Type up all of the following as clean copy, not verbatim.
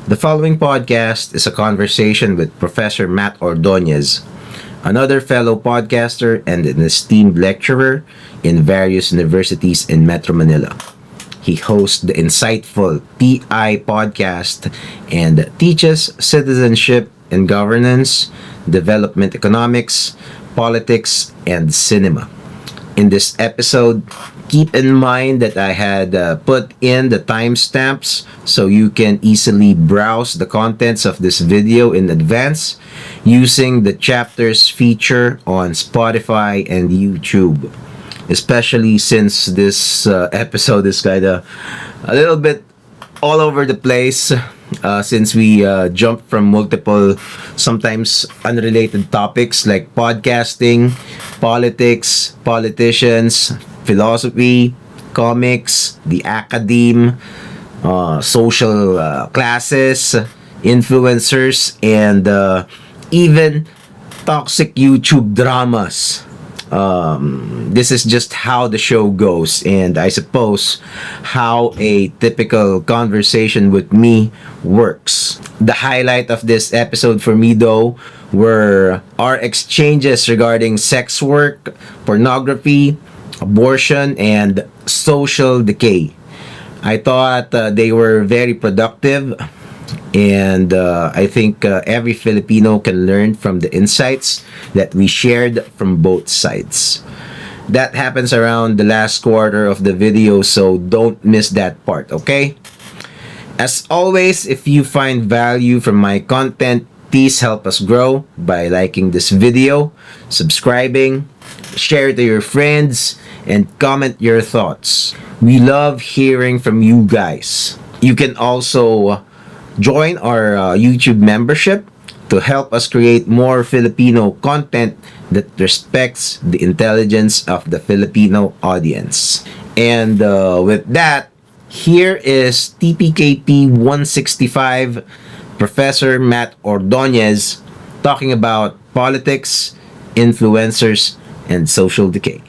The following podcast is a conversation with Professor Matt Ordonez, another fellow podcaster and an esteemed lecturer in various universities in Metro Manila. He hosts the insightful PI podcast and teaches citizenship and governance, development economics, politics, and cinema. In this episode, keep in mind that I had put in the timestamps so you can easily browse the contents of this video in advance using the chapters feature on Spotify and YouTube. Especially since this episode is kind of a little bit all over the place since we jump from multiple, sometimes unrelated topics like podcasting, politics, politicians, philosophy, comics, the academe, social classes, influencers, and even toxic YouTube dramas. This is just how the show goes, and I suppose how a typical conversation with me works. The highlight of this episode for me, though, were our exchanges regarding sex work, pornography, abortion, and social decay. I thought they were very productive, and I think every Filipino can learn from the insights that we shared from both sides. That happens around the last quarter of the video, so don't miss that part, okay? As always, if you find value from my content, please help us grow by liking this video, subscribing, share it to your friends, and comment your thoughts. We love hearing from you guys. You can also join our YouTube membership to help us create more Filipino content that respects the intelligence of the Filipino audience. And with that, here is TPKP 165, Professor Matt Ordonez, talking about politics, influencers, and social decay.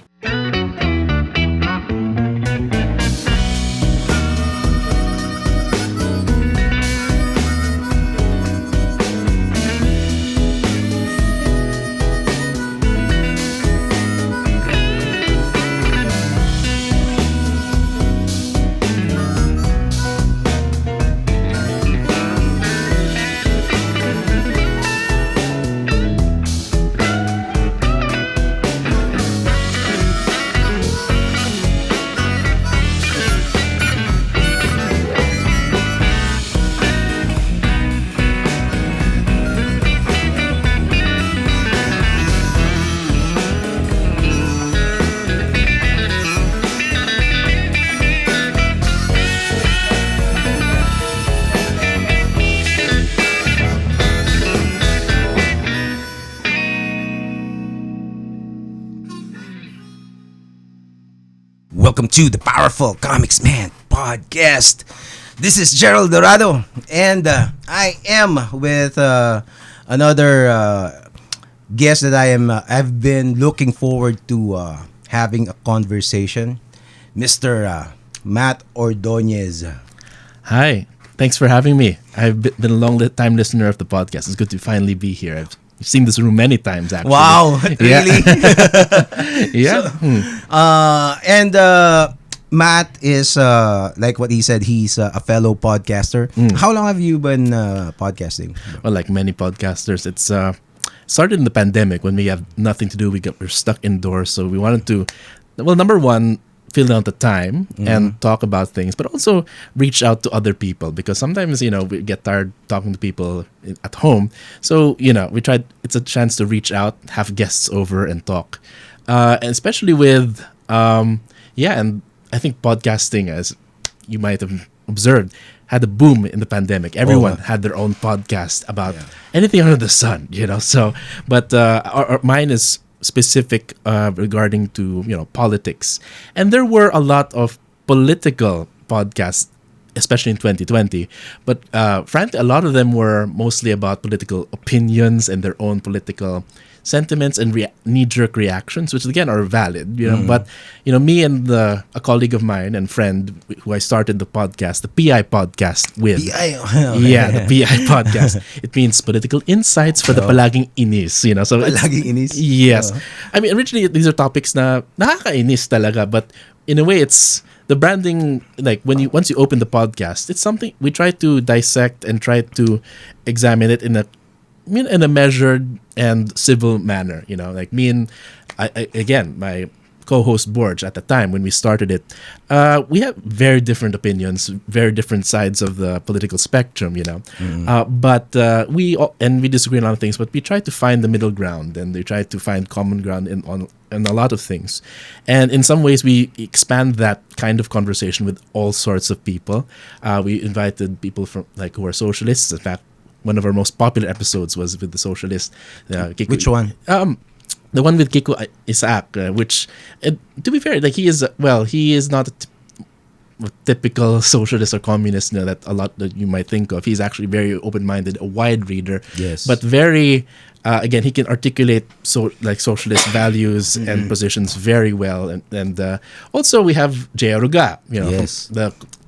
Welcome to the powerful Komiksman podcast. This is Gerald Dorado, and I am with another guest that I've been looking forward to having a conversation, Mr. Matt Ordonez. Hi, thanks for having me. I've been a long-time listener of the podcast. It's good to finally be here. I've seen this room many times, actually. Wow, really? Yeah. And Matt is, like what he said, he's a fellow podcaster. How long have you been podcasting? Well, like many podcasters, it's started in the pandemic when we have nothing to do. We're stuck indoors, so we wanted to, well, number one, fill out the time and talk about things, but also reach out to other people, because sometimes, we get tired talking to people at home. So, we tried, it's a chance to reach out, have guests over and talk. And especially with, and I think podcasting, as you might have observed, had a boom in the pandemic. Everyone had their own podcast about anything under the sun, So, but mine is specific regarding to politics, and there were a lot of political podcasts, especially in 2020. But frankly, a lot of them were mostly about political opinions and their own political sentiments and knee-jerk reactions, which again are valid, but me and a colleague of mine and friend who I started the podcast, the PI podcast with. Yeah, the PI podcast. It means political insights for the palaging inis, so Palaging inis? Yes. I mean, originally these are topics na nakakainis talaga, but in a way it's the branding, like once you open the podcast, it's something we try to dissect and try to examine it in a measured and civil manner. Like me and I again, my co-host Borge at the time when we started it, we have very different opinions, very different sides of the political spectrum, but we disagree on a lot of things, but we try to find the middle ground, and we try to find common ground in a lot of things. And in some ways we expand that kind of conversation with all sorts of people. We invited people from who are socialists. In fact, one of our most popular episodes was with the socialist. Which one? The one with Kiko Isaac, which, to be fair, he is not a typical socialist or communist that a lot that you might think of. He's actually very open-minded, a wide reader, yes, but very again, he can articulate socialist values and positions very well, and also we have Jay Aruga, yes,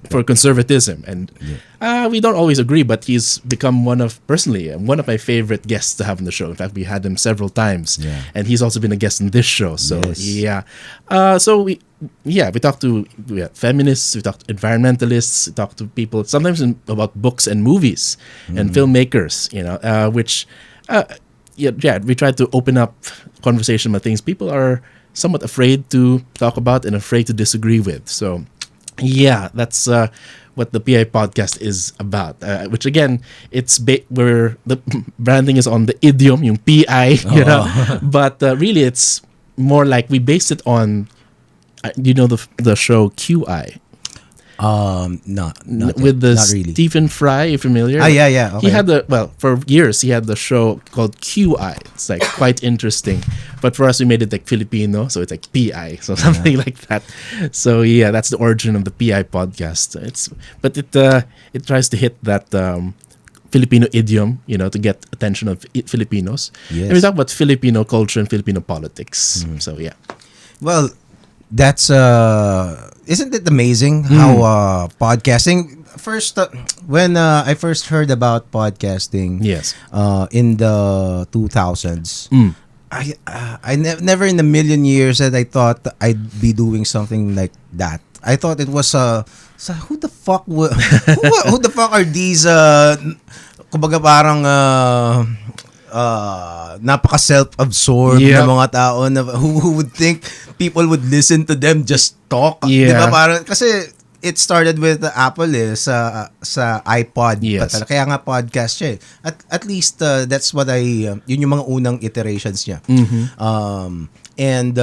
for conservatism, and we don't always agree, but he's become one of my favorite guests to have on the show. In fact, we had him several times, and he's also been a guest in this show. So we talk to feminists, we talk to environmentalists, we talk to people sometimes about books and movies and filmmakers, which we try to open up conversation about things people are somewhat afraid to talk about and afraid to disagree with. So that's what the PI podcast is about, which again, it's where the branding is on the idiom, yung PI, but really it's more like we based it on, the show QI. Not with the not really. Stephen Fry, you familiar? Yeah. Okay. He had for years he had the show called QI. It's quite interesting, but for us we made it Filipino, so it's PI, so something like that. So that's the origin of the PI podcast. It tries to hit that Filipino idiom, to get attention of Filipinos. Yes. And we talk about Filipino culture and Filipino politics. So Well, that's isn't it amazing how podcasting first when I first heard about podcasting, yes, in the 2000s, I never in a million years that I thought I'd be doing something like that. I thought it was who the fuck who the fuck are these kumbaga parang napaka self-absorbed na mga tao na who would think people would listen to them just talk. Diba parang kasi it started with Apple sa iPod. Yes. Kaya nga podcast siya. At least that's what yun yung mga unang iterations niya. And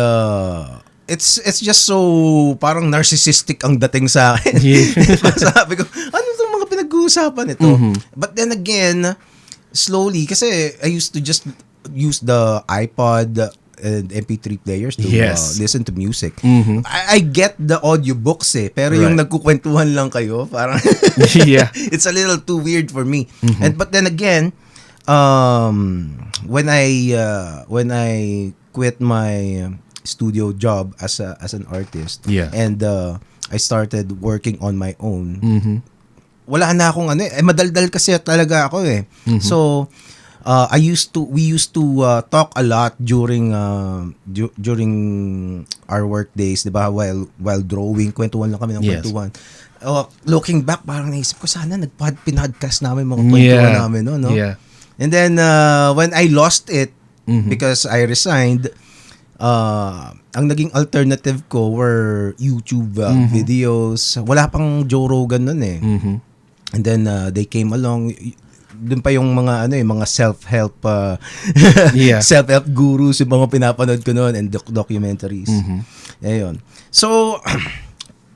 it's just so parang narcissistic ang dating sa akin. Sabi ko, ano itong mga pinag-uusapan ito? But then again, slowly, kasi I used to just use the iPod and MP3 players to listen to music. I get the audiobooks pero yung nagkukwentuhan lang kayo, parang it's a little too weird for me. But then again, when I quit my studio job as an artist, and I started working on my own, wala na akong madaldal kasi talaga ako So we used to talk a lot during our work days, 'di ba? While drawing, kwentuhan lang kami ng kwentuhan. Looking back, parang naisip ko sana pinodcast namin mga kwentuhan namin, no? And then when I lost it because I resigned, ang naging alternative ko were YouTube videos. Wala pang Joe Rogan nun And then they came along. Doon pa yung mga mga self-help self-help gurus yung mga pinapanood ko noon, and documentaries. Ayun. So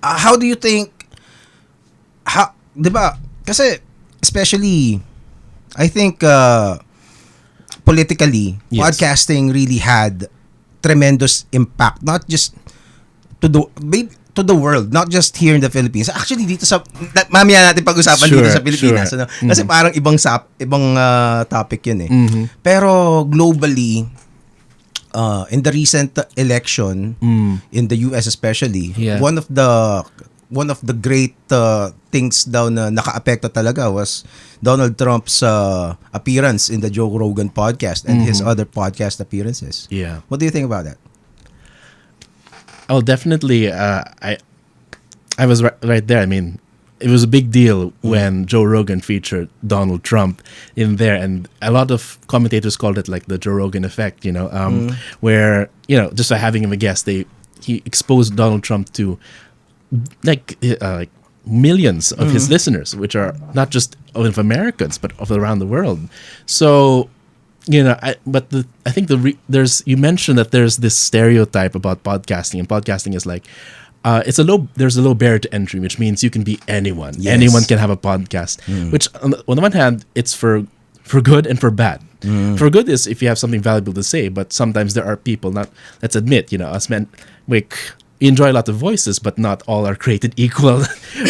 how do you think, 'di ba? Kasi especially I think politically, podcasting really had tremendous impact, not just to the world, not just here in the Philippines. Actually dito sa mamaya natin pag-usapan dito sa Pilipinas, kasi parang ibang topic 'yun Pero globally, in the recent election in the US especially, one of the great things daw na naka-apekto talaga was Donald Trump's appearance in the Joe Rogan podcast and his other podcast appearances. Yeah. What do you think about that? Oh, definitely. I was right there. I mean, it was a big deal when Joe Rogan featured Donald Trump in there, and a lot of commentators called it like the Joe Rogan effect, where, just by having him a guest, he exposed Donald Trump to like millions of his listeners, which are not just of Americans, but of around the world. So, I think you mentioned that there's this stereotype about podcasting, and podcasting is like, there's a low barrier to entry, which means you can be anyone. Yes. Anyone can have a podcast, which on the one hand, it's for good and for bad. For good is if you have something valuable to say, but sometimes there are people, let's admit, us men, we enjoy a lot of voices, but not all are created equal.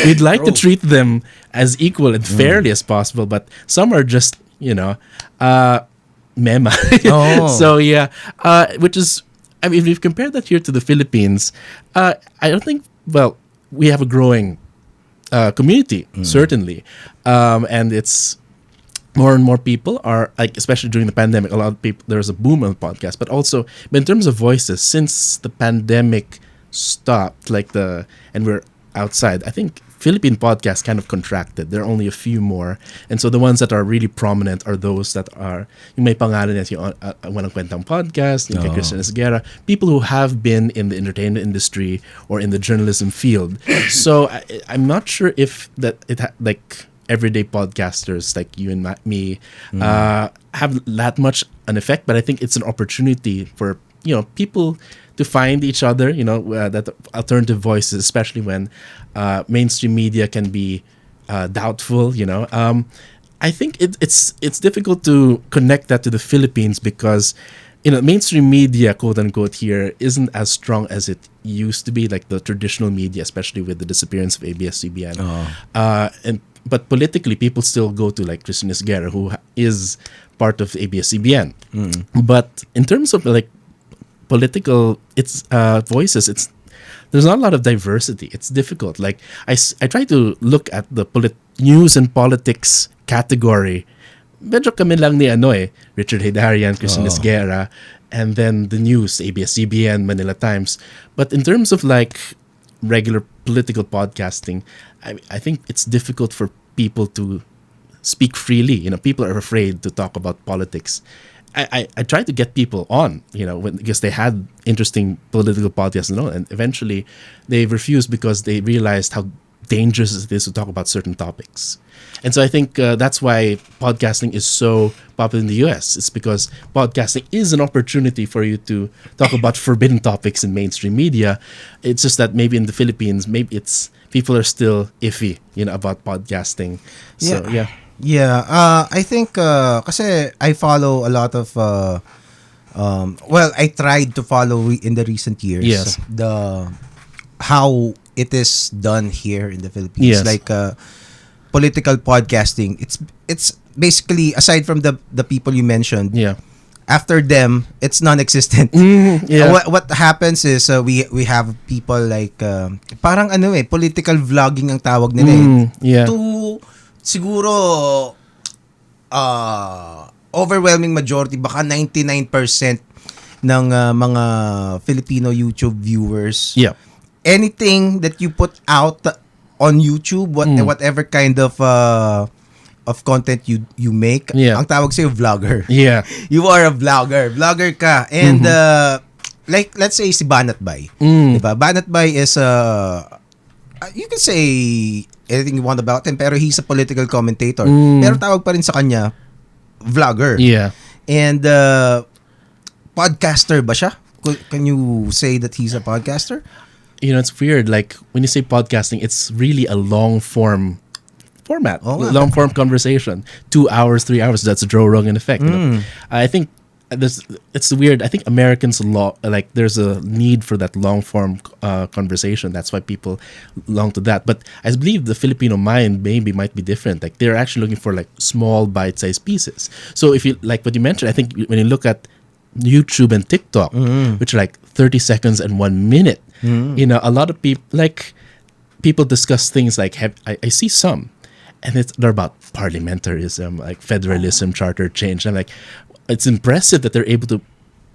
We'd like to treat them as equal and fairly as possible, but some are just, mema. So yeah, which is, I mean, if you compare that here to the Philippines, I don't think, we have a growing community, certainly. And it's more and more people are, like, especially during the pandemic, a lot of people, there's a boom on podcasts, but in terms of voices, since the pandemic stopped, and we're outside, I think Philippine podcasts kind of contracted. There are only a few more. And so the ones that are really prominent are those that are, yung may pangalan niya, yung Walang Kwentang Podcast, yung kay Christian Esguerra, people who have been in the entertainment industry or in the journalism field. So I'm not sure if everyday podcasters like you and me have that much an effect, but I think it's an opportunity for people to find each other, that alternative voices, especially when mainstream media can be doubtful. I think it's difficult to connect that to the Philippines because mainstream media, quote unquote, here isn't as strong as it used to be, like the traditional media, especially with the disappearance of ABS-CBN. But politically, people still go to like Christian Esguerra, who is part of ABS-CBN. But in terms of like political voices, there's not a lot of diversity. It's difficult. Like I try to look at the news and politics category. Medyo kami lang ni Richard Heydarian, Christian Esguerra, and then the news, ABS-CBN, Manila Times. But in terms of like regular political podcasting, I think it's difficult for people to speak freely. People are afraid to talk about politics. I tried to get people on, because they had interesting political podcasts and eventually they refused because they realized how dangerous it is to talk about certain topics. And so I think that's why podcasting is so popular in the US. It's because podcasting is an opportunity for you to talk about forbidden topics in mainstream media. It's just that maybe in the Philippines, people are still iffy, about podcasting. So yeah. Yeah, I think kasi I follow a lot of I tried to follow in the recent years how it is done here in the Philippines. Yes. Like political podcasting. It's basically, aside from the people you mentioned, after them it's non-existent. What happens is we have people like parang political vlogging ang tawag nila to siguro overwhelming majority, baka 99% ng mga Filipino YouTube viewers, anything that you put out on YouTube, whatever kind of content you make, ang tawag sa'yo vlogger. You are a vlogger ka. And like let's say si Banat Bay, diba? Banat Bay is you can say anything you want about him, pero he's a political commentator. Pero tawag pa rin sa kanya vlogger. And podcaster ba siya? Can you say that he's a podcaster? It's weird. Like when you say podcasting, it's really a long form format, long form conversation. 2 hours, 3 hours. That's a Joe Rogan effect. I think it's weird. I think Americans there's a need for that long form conversation. That's why people long to that. But I believe the Filipino mind might be different. Like they're actually looking for like small bite-sized pieces. So if you like what you mentioned, I think when you look at YouTube and TikTok, which are like 30 seconds and 1 minute. You know, a lot of people discuss things like I see some, and they're about parliamentarism, like federalism, charter change. I'm like, it's impressive that they're able to,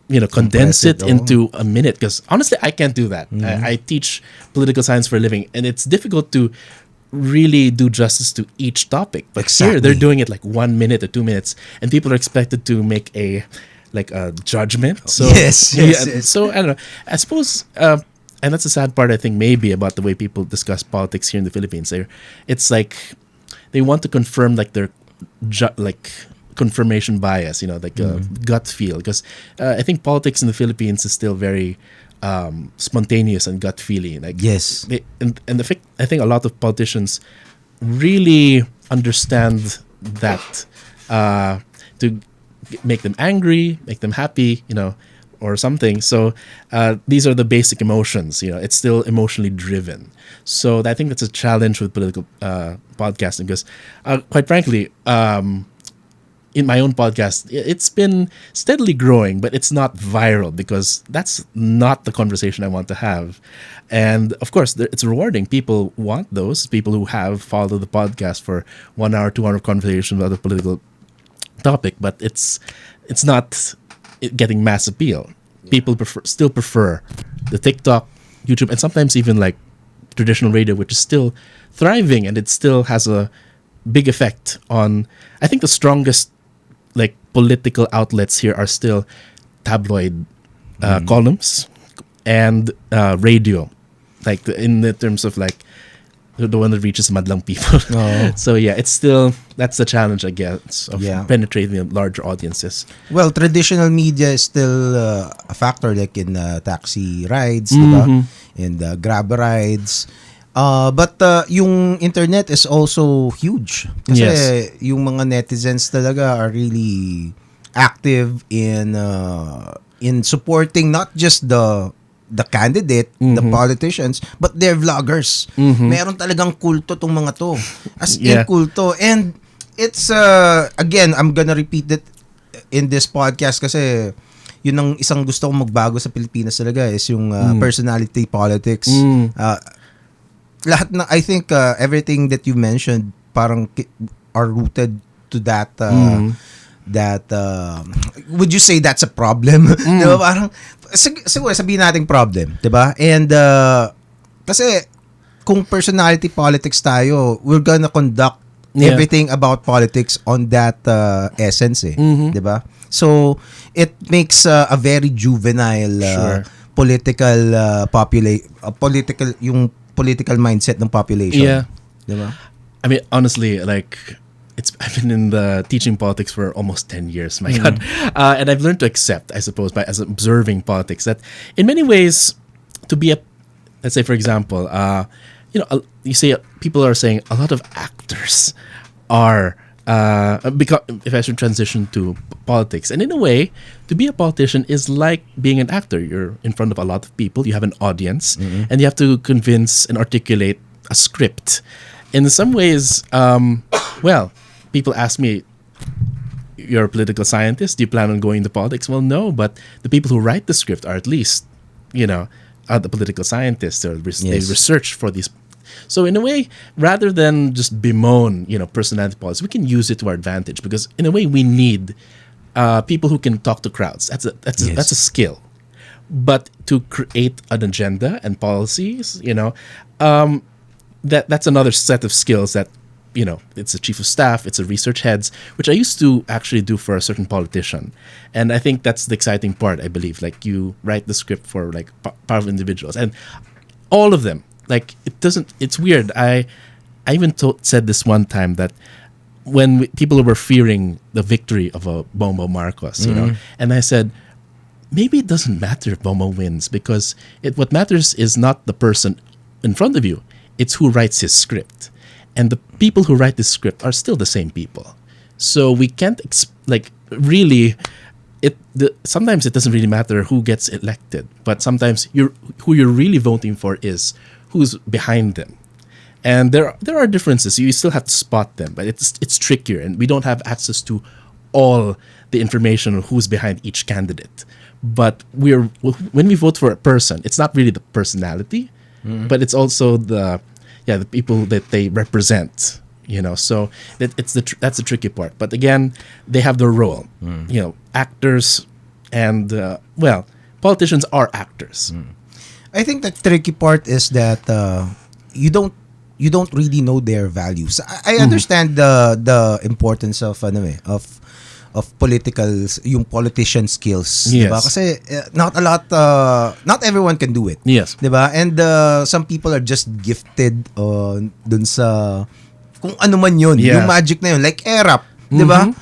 you know, condense it into a minute. Because honestly, I can't do that. I teach political science for a living, and it's difficult to really do justice to each topic. But here, they're doing it like 1 minute or 2 minutes, and people are expected to make a judgment. So Yes. So I don't know. I suppose. And that's the sad part, I think, maybe about the way people discuss politics here in the Philippines. It's like they want to confirm like their confirmation bias, you know, like gut feel. Because I think politics in the Philippines is still very spontaneous and gut feeling. Like yes, I think a lot of politicians really understand that to make them angry, make them happy, you know, or something. So these are the basic emotions. You know, it's still emotionally driven. So I think that's a challenge with political podcasting because, quite frankly, in my own podcast, it's been steadily growing, but it's not viral because that's not the conversation I want to have. And of course, it's rewarding. People want those. People who have followed the podcast for 1 hour, 2 hour conversation about a political topic, but it's not getting mass appeal. People still prefer the TikTok, YouTube, and sometimes even like traditional radio, which is still thriving, and it still has a big effect on. I think the strongest like political outlets here are still tabloid columns and radio, like in the terms of like the one that reaches madlang people. So yeah, it's still, that's the challenge, I guess, of penetrating larger audiences. Well, traditional media is still a factor, like in taxi rides, diba? And Grab rides. But yung internet is also huge. Kasi yung mga netizens talaga are really active in supporting not just the candidate, the politicians, but they're vloggers. Meron talagang kulto tong mga to. As in kulto. And it's, again, I'm gonna repeat that in this podcast kasi yun ang isang gusto kong magbago sa Pilipinas talaga is yung personality politics. Lahat na, I think everything that you mentioned parang are rooted to that would you say that's a problem? Diba? Parang siguro sabihin nating problem, 'di ba? And kasi kung personality politics tayo, we're gonna conduct everything about politics on that essence, 'di ba? So it makes a very juvenile political political mindset ng population. Yeah. Diba? I mean, honestly, like I've been in the teaching politics for almost 10 years, my God. And I've learned to accept, I suppose, as observing politics, that in many ways, to be let's say, for example, you say, people are saying a lot of actors are, because if I should transition to politics, and in a way, to be a politician is like being an actor. You're in front of a lot of people, you have an audience, and you have to convince and articulate a script. In some ways, people ask me, you're a political scientist, do you plan on going into politics? Well, no, but the people who write the script are at least, are the political scientists. They research for these. So in a way, rather than just bemoan, personality politics, we can use it to our advantage because in a way we need people who can talk to crowds. That's a skill. But to create an agenda and policies, that's another set of skills that, it's a chief of staff, it's a research heads, which I used to actually do for a certain politician. And I think that's the exciting part, I believe. Like, you write the script for, like, powerful individuals. And all of them, like, it's weird. I even said this one time that when people were fearing the victory of a Bongbong Marcos, and I said, maybe it doesn't matter if Bongbong wins because what matters is not the person in front of you. It's who writes his script. And the people who write this script are still the same people. So we can't, really, sometimes it doesn't really matter who gets elected. But sometimes who you're really voting for is who's behind them. And there are differences. You still have to spot them. But it's trickier. And we don't have access to all the information on who's behind each candidate. But when we vote for a person, it's not really the personality, but it's also the people that they represent. So that's the tricky part. But again, they have their role. Actors and politicians are actors. I think the tricky part is that you don't really know their values. I understand the importance of yung politician skills, yes. diba? Kasi not everyone can do it. Yes. Diba? And some people are just gifted dun sa kung ano man yun, yung magic na yun, like Erap, diba?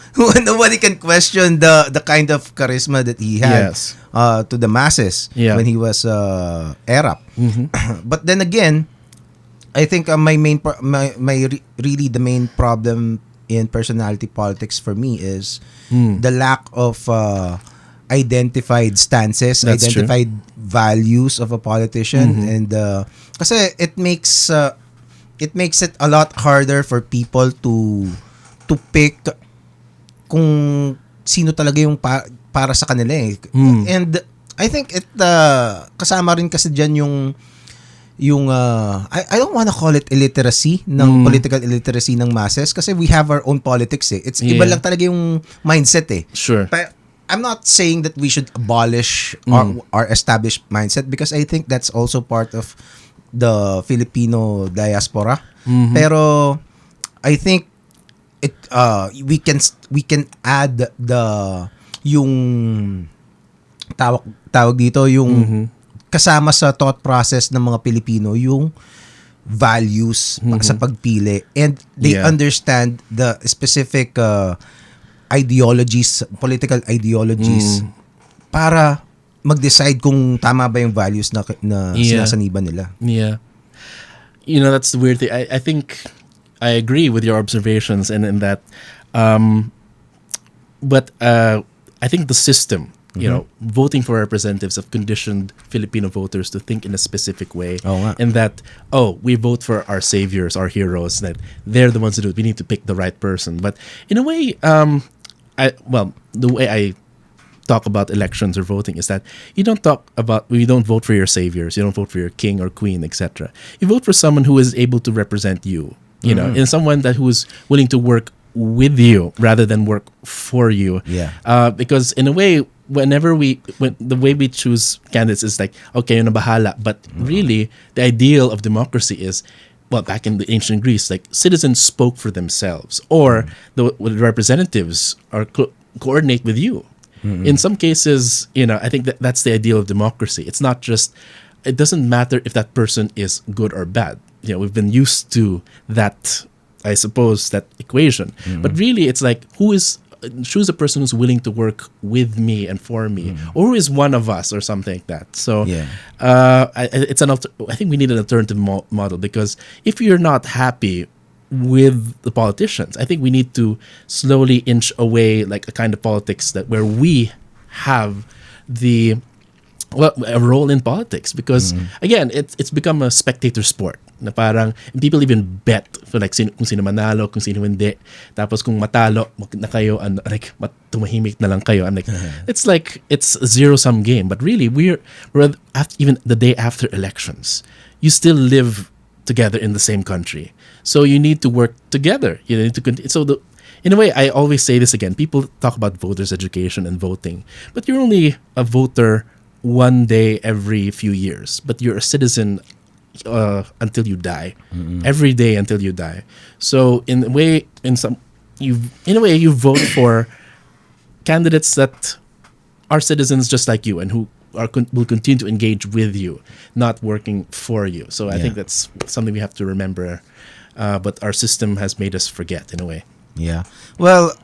Nobody can question the kind of charisma that he had to the masses when he was Erap. But then again, I think really the main problem in personality politics for me is the lack of identified stances, identified values of a politician, and kasi it makes it a lot harder for people to pick kung sino talaga yung para sa kanila eh. And I think it kasama rin kasi diyan yung I don't wanna call it illiteracy ng political illiteracy ng masses kasi we have our own politics eh. It's iba lang talaga yung mindset eh. Sure. But I'm not saying that we should abolish our established mindset because I think that's also part of the Filipino diaspora. Pero I think we can add yung tawag dito yung kasama sa thought process ng mga Pilipino yung values sa pagpili, and they understand the specific ideologies, political ideologies para mag-decide kung tama ba yung values na sinasaniban nila. Yeah. That's the weird thing. I think I agree with your observations and in that but I think the system, voting for representatives have conditioned Filipino voters to think in a specific way. And that, we vote for our saviors, our heroes, that they're the ones to do it. We need to pick the right person. But in a way, the way I talk about elections or voting is that you don't vote for your saviors, you don't vote for your king or queen, etc. You vote for someone who is able to represent you, and someone who is willing to work with you rather than work for you. Because in a way, when the way we choose candidates is like, okay, yun na bahala. But really, the ideal of democracy is, back in the ancient Greece, like citizens spoke for themselves, or the representatives coordinate with you. In some cases, I think that's the ideal of democracy. It's not just, it doesn't matter if that person is good or bad. We've been used to that, I suppose, that equation. But really, it's like, choose a person who's willing to work with me and for me, or who is one of us, or something like that. So, I think we need an alternative model, because if you're not happy with the politicians, I think we need to slowly inch away, like a kind of politics where we have a role in politics, because again, it's become a spectator sport. Na parang people even bet for like kung sino manalo, kung sino hindi. Tapos kung matalo na kayo, tumahimik na lang kayo. I'm like, it's a zero-sum game. But really, we're even the day after elections, you still live together in the same country. So you need to work together. You need to continue. So in a way, I always say this again. People talk about voters' education and voting, but you're only a voter one day every few years. But you're a citizen until you die, every day until you die. So in a way, you vote for candidates that are citizens just like you, and who will continue to engage with you, not working for you. So I think that's something we have to remember. But our system has made us forget in a way. Yeah. Well,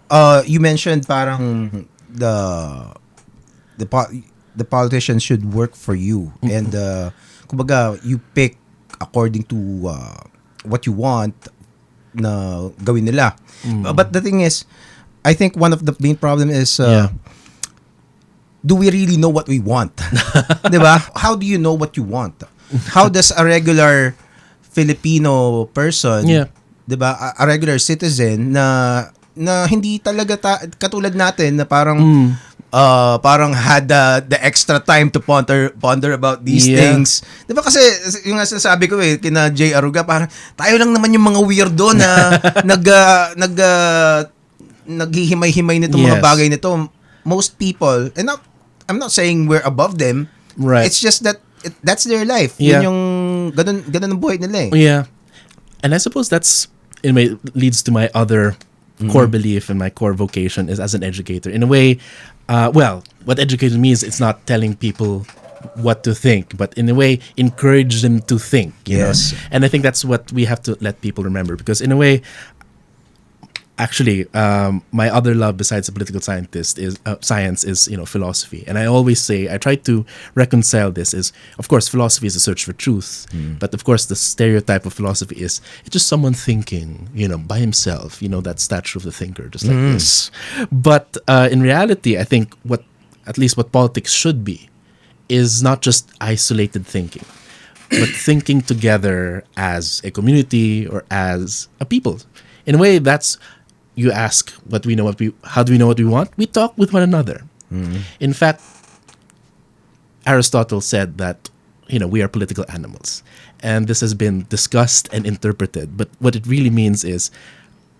you mentioned parang the politicians should work for you, and kumbaga you pick according to what you want na gawin nila. But the thing is, I think one of the main problem is do we really know what we want? Diba? How do you know what you want? How does a regular Filipino person, diba, a regular citizen na na hindi talaga katulad natin na parang parang had the extra time to ponder about these things. 'Di ba kasi yung sinasabi ko kina Jay Aruga, parang tayo lang naman yung mga weirdo na naghihimay-himay nitong mga bagay nito. Most people, and I'm not saying we're above them. Right. It's just that that's their life. Yun yung ganun ang buhay nila Yeah. And I suppose that's in a way leads to my other core belief and my core vocation is as an educator. In a way, what education means, it's not telling people what to think, but in a way, encourage them to think. You know? And I think that's what we have to let people remember, because in a way, actually, my other love besides a political scientist is science is philosophy, and I always say I try to reconcile this. Is of course philosophy is a search for truth, but of course the stereotype of philosophy is it's just someone thinking by himself, that statue of the thinker, just like this. But in reality, I think at least what politics should be is not just isolated thinking, but thinking together as a community or as a people. In a way, that's. You ask how do we know what we want? We talk with one another. In fact, Aristotle said that we are political animals, and this has been discussed and interpreted. But what it really means is,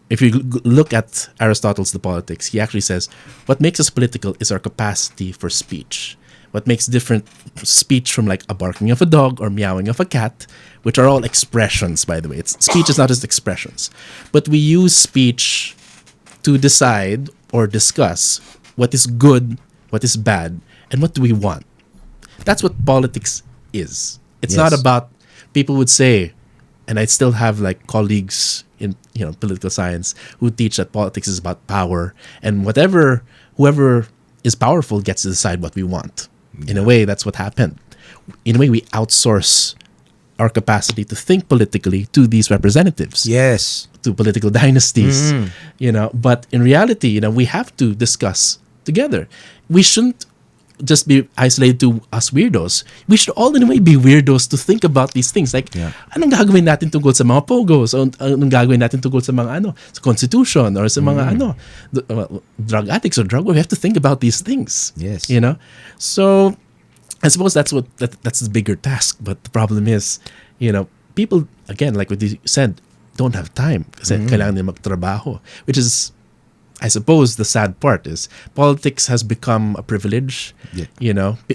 if you look at Aristotle's The Politics, he actually says what makes us political is our capacity for speech. What makes different speech from like a barking of a dog or meowing of a cat, which are all expressions, by the way. Speech is not just expressions, but we use speech to decide or discuss what is good, what is bad, and what do we want. That's what politics is. It's not about, people would say, and I still have like colleagues in political science who teach that politics is about power, and whoever is powerful gets to decide what we want. In a way, that's what happened. In a way, we outsource our capacity to think politically to these representatives. Yes. To political dynasties, But in reality, we have to discuss together. We shouldn't just be isolated to us weirdos. We should all in a way be weirdos to think about these things. Like, anong gagawin natin tungkol sa mga pogos? O anong gagawin natin tungkol sa mga sa constitution or sa mga drug addicts or drug. We have to think about these things. Yes. So I suppose that's the bigger task. But the problem is, people, again, like what you said, don't have time kasi kailangan nila magtrabaho, which is, I suppose, the sad part is politics has become a privilege.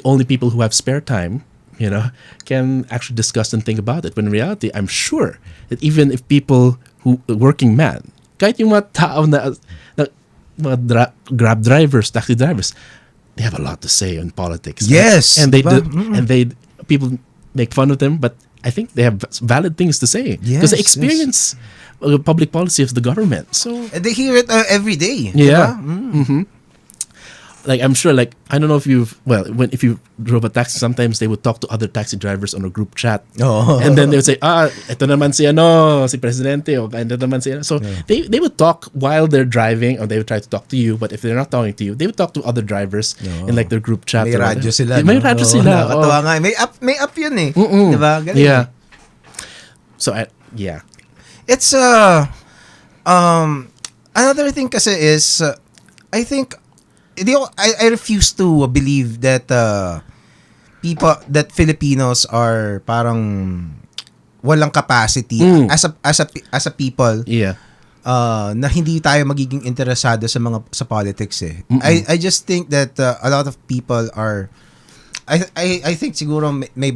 Only people who have spare time can actually discuss and think about it, when in reality, I'm sure that even if people who working man, kahit yung mga tao na mga grab drivers, taxi drivers, they have a lot to say on politics. Yes. And people make fun of them, but I think they have valid things to say because they experience public policy of the government. So and they hear it every day. Yeah. Like I'm sure, like I don't know if if you drove a taxi, sometimes they would talk to other taxi drivers on a group chat, and then they would say, ito naman si presidente, o ito naman si So they would talk while they're driving, or they would try to talk to you. But if they're not talking to you, they would talk to other drivers in like their group chat. May radyo sila. May radyo sila. Nakakatawa nga. May app yun eh. Diba? Galing. Yeah. So it's another thing kasi is I think I refuse to believe that Filipinos are parang walang capacity as a people. Yeah. Na hindi tayo magiging interesado sa politics eh. I just think that a lot of people are I think siguro may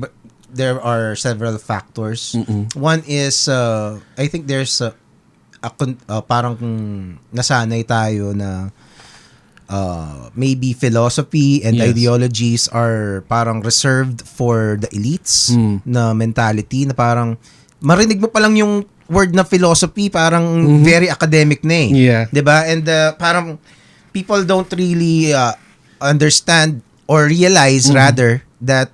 there are several factors. One is I think there's parang nasanay tayo na maybe philosophy and ideologies are parang reserved for the elites na mentality, na parang marinig mo pa lang yung word na philosophy, parang very academic na eh. Yeah. 'Di ba? And parang people don't really understand or realize rather that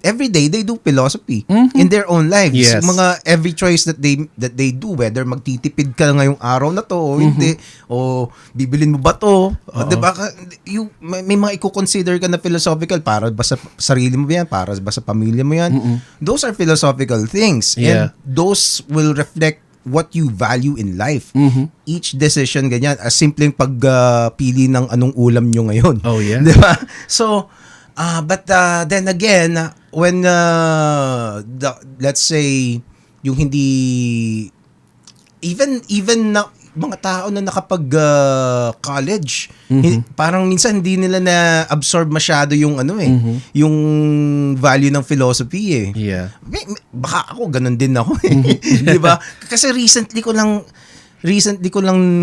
every day they do philosophy in their own lives. Yes. Mga every choice that they do, whether magtitipid ka ngayong araw na to o hindi, o bibilin mo ba to, diba? May mga i-consider ka na philosophical, para ba sa sarili mo yan, para ba sa pamilya mo yan. Those are philosophical things, and those will reflect what you value in life. Each decision, ganyan. As simpleng pagpili ng anong ulam nyo ngayon. Oh, yeah. Di ba? So, but then again, when, let's say, yung hindi, even na, mga tao na nakapag college, parang minsan hindi nila na absorb masyado yung yung value ng philosophy eh. Yeah. Baka ako ganun din ako eh. 'Di ba? Kasi recently ko lang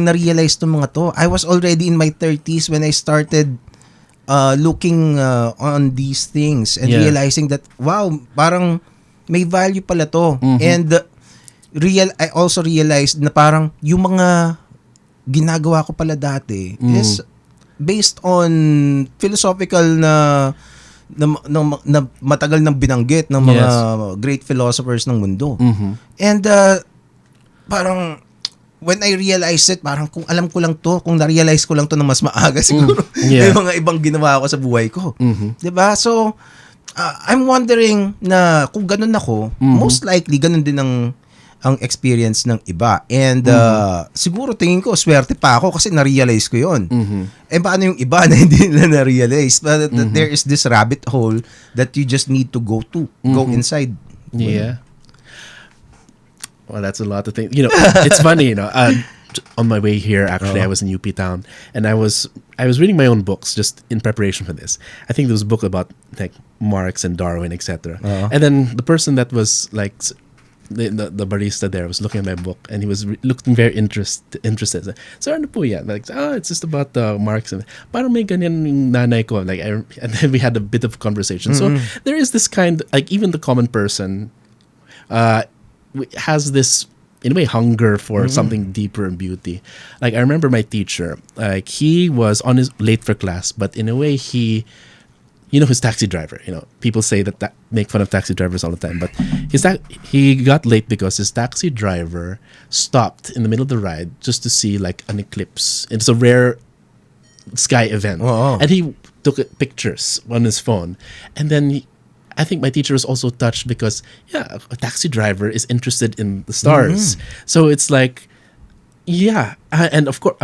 na-realize tong mga to. I was already in my 30s when I started looking on these things and realizing that wow, parang may value pala to. And I also realized na parang yung mga ginagawa ko pala dati is based on philosophical na matagal nang binanggit ng mga great philosophers ng mundo. And parang when I realized it, parang kung alam ko lang to, kung na-realize ko lang to ng mas maaga siguro, yung mga ibang ginawa ko sa buhay ko. 'Di ba? So I'm wondering na kung ganun ako, most likely ganun din ang experience ng iba. And siguro tingin ko, swerte pa ako kasi na-realize ko yun. Eh paano yung iba na hindi nila na-realize? But there is this rabbit hole that you just need to go inside. Yeah. Well, that's a lot of things. You know, it's funny, on my way here, actually, I was in UP Town, and I was reading my own books just in preparation for this. I think there was a book about like Marx and Darwin, etc. And then the person that was like the barista there was looking at my book, and he was looking very interested. So ano po yan? Like, it's just about Marx, and parang may ganyan yung nanay ko. Like, and then we had a bit of conversation. So there is this kind, like even the common person, has this in a way hunger for something deeper in beauty. Like I remember my teacher, like he was on his late for class, but in a way he, his taxi driver, people say that make fun of taxi drivers all the time, but he got late because his taxi driver stopped in the middle of the ride just to see like an eclipse. It's a rare sky event. And he took pictures on his phone, and then I think my teacher was also touched because a taxi driver is interested in the stars. So it's like, and of course,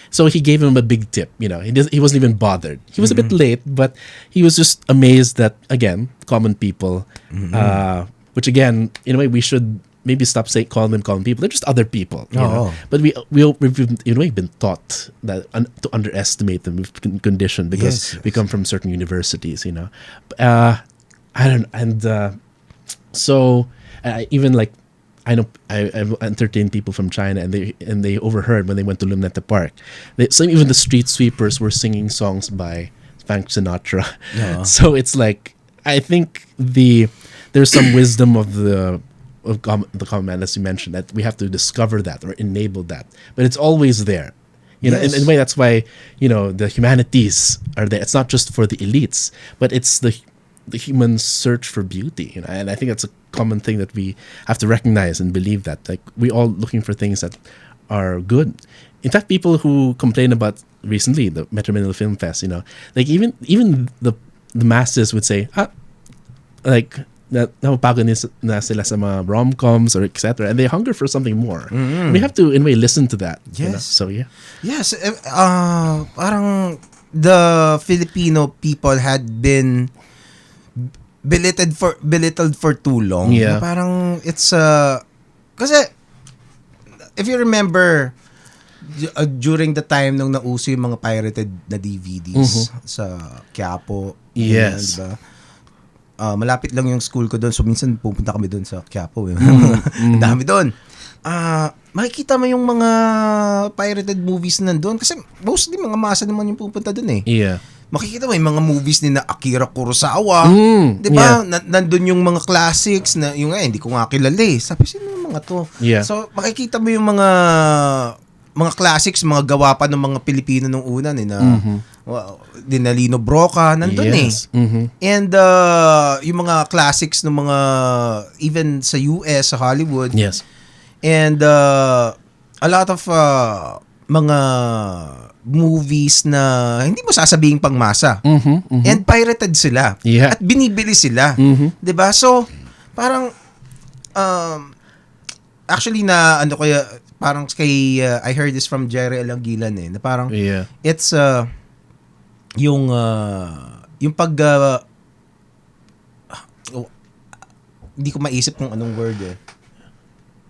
so he gave him a big tip. He wasn't even bothered. He was a bit late, but he was just amazed that again, common people, which again, in a way, we should maybe stop calling them common people. They're just other people. You know? But we've in a way been taught that to underestimate them. We've been conditioned because we come from certain universities. I don't, and so even like I've entertained people from China, and they overheard when they went to Luneta Park. So even the street sweepers were singing songs by Frank Sinatra. So it's like I think there's some wisdom of the common man, as you mentioned, that we have to discover that or enable that, but it's always there. In a way, that's why the humanities are there. It's not just for the elites, but it's the human search for beauty, and I think that's a common thing that we have to recognize and believe that, like, we all looking for things that are good. In fact, people who complain about recently the Metro Manila Film Fest, like even the masses would say, like napapagod na sila sa mga rom-coms or etc., and they hunger for something more. We have to in a way listen to that. So yes, parang the Filipino people had been belittled for too long. Parang it's kasi if you remember during the time nung nauso yung mga pirated na DVDs sa Quiapo, diba? Malapit lang yung school ko doon, so minsan pupunta kami doon sa Quiapo. Dami doon. Makikita mo yung mga pirated movies nandun kasi mostly mga masa naman yung pupunta doon eh. Makikita mo yung mga movies ni na Akira Kurosawa, di ba? Nandun yung mga classics na yung hindi ko nga kilala eh. Sabi, sino yung mga to? So makikita mo yung mga classics, mga gawa pa ng mga Pilipino nung una ni na Dinalino Broca, nandun And yung mga classics ng mga even sa US, sa Hollywood. And a lot of mga movies na hindi mo sasabihin pangmasa. And pirated sila. At binibili sila. 'Di ba? So, parang actually na ano kaya parang kay I heard this from Gerry Alanguilan na parang it's yung pag hindi ko maisip kung anong word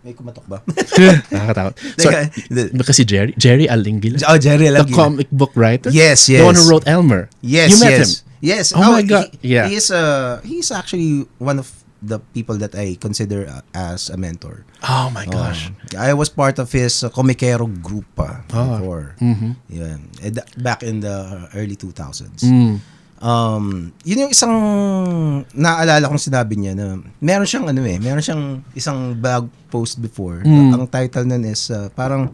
May kumatok ba? Nakakatakot. Sorry, kasi Gerry Alanguilan? Gerry Alanguilan. The comic book writer? Yes. The one who wrote Elmer? Yes, you met him? Yes. Oh my God. He's actually one of the people that I consider as a mentor. Oh my gosh. I was part of his komikero group before. Yeah. Back in the early 2000s. Yun yung isang naalala kong sinabi niya na meron siyang isang blog post before. Ang title nun is parang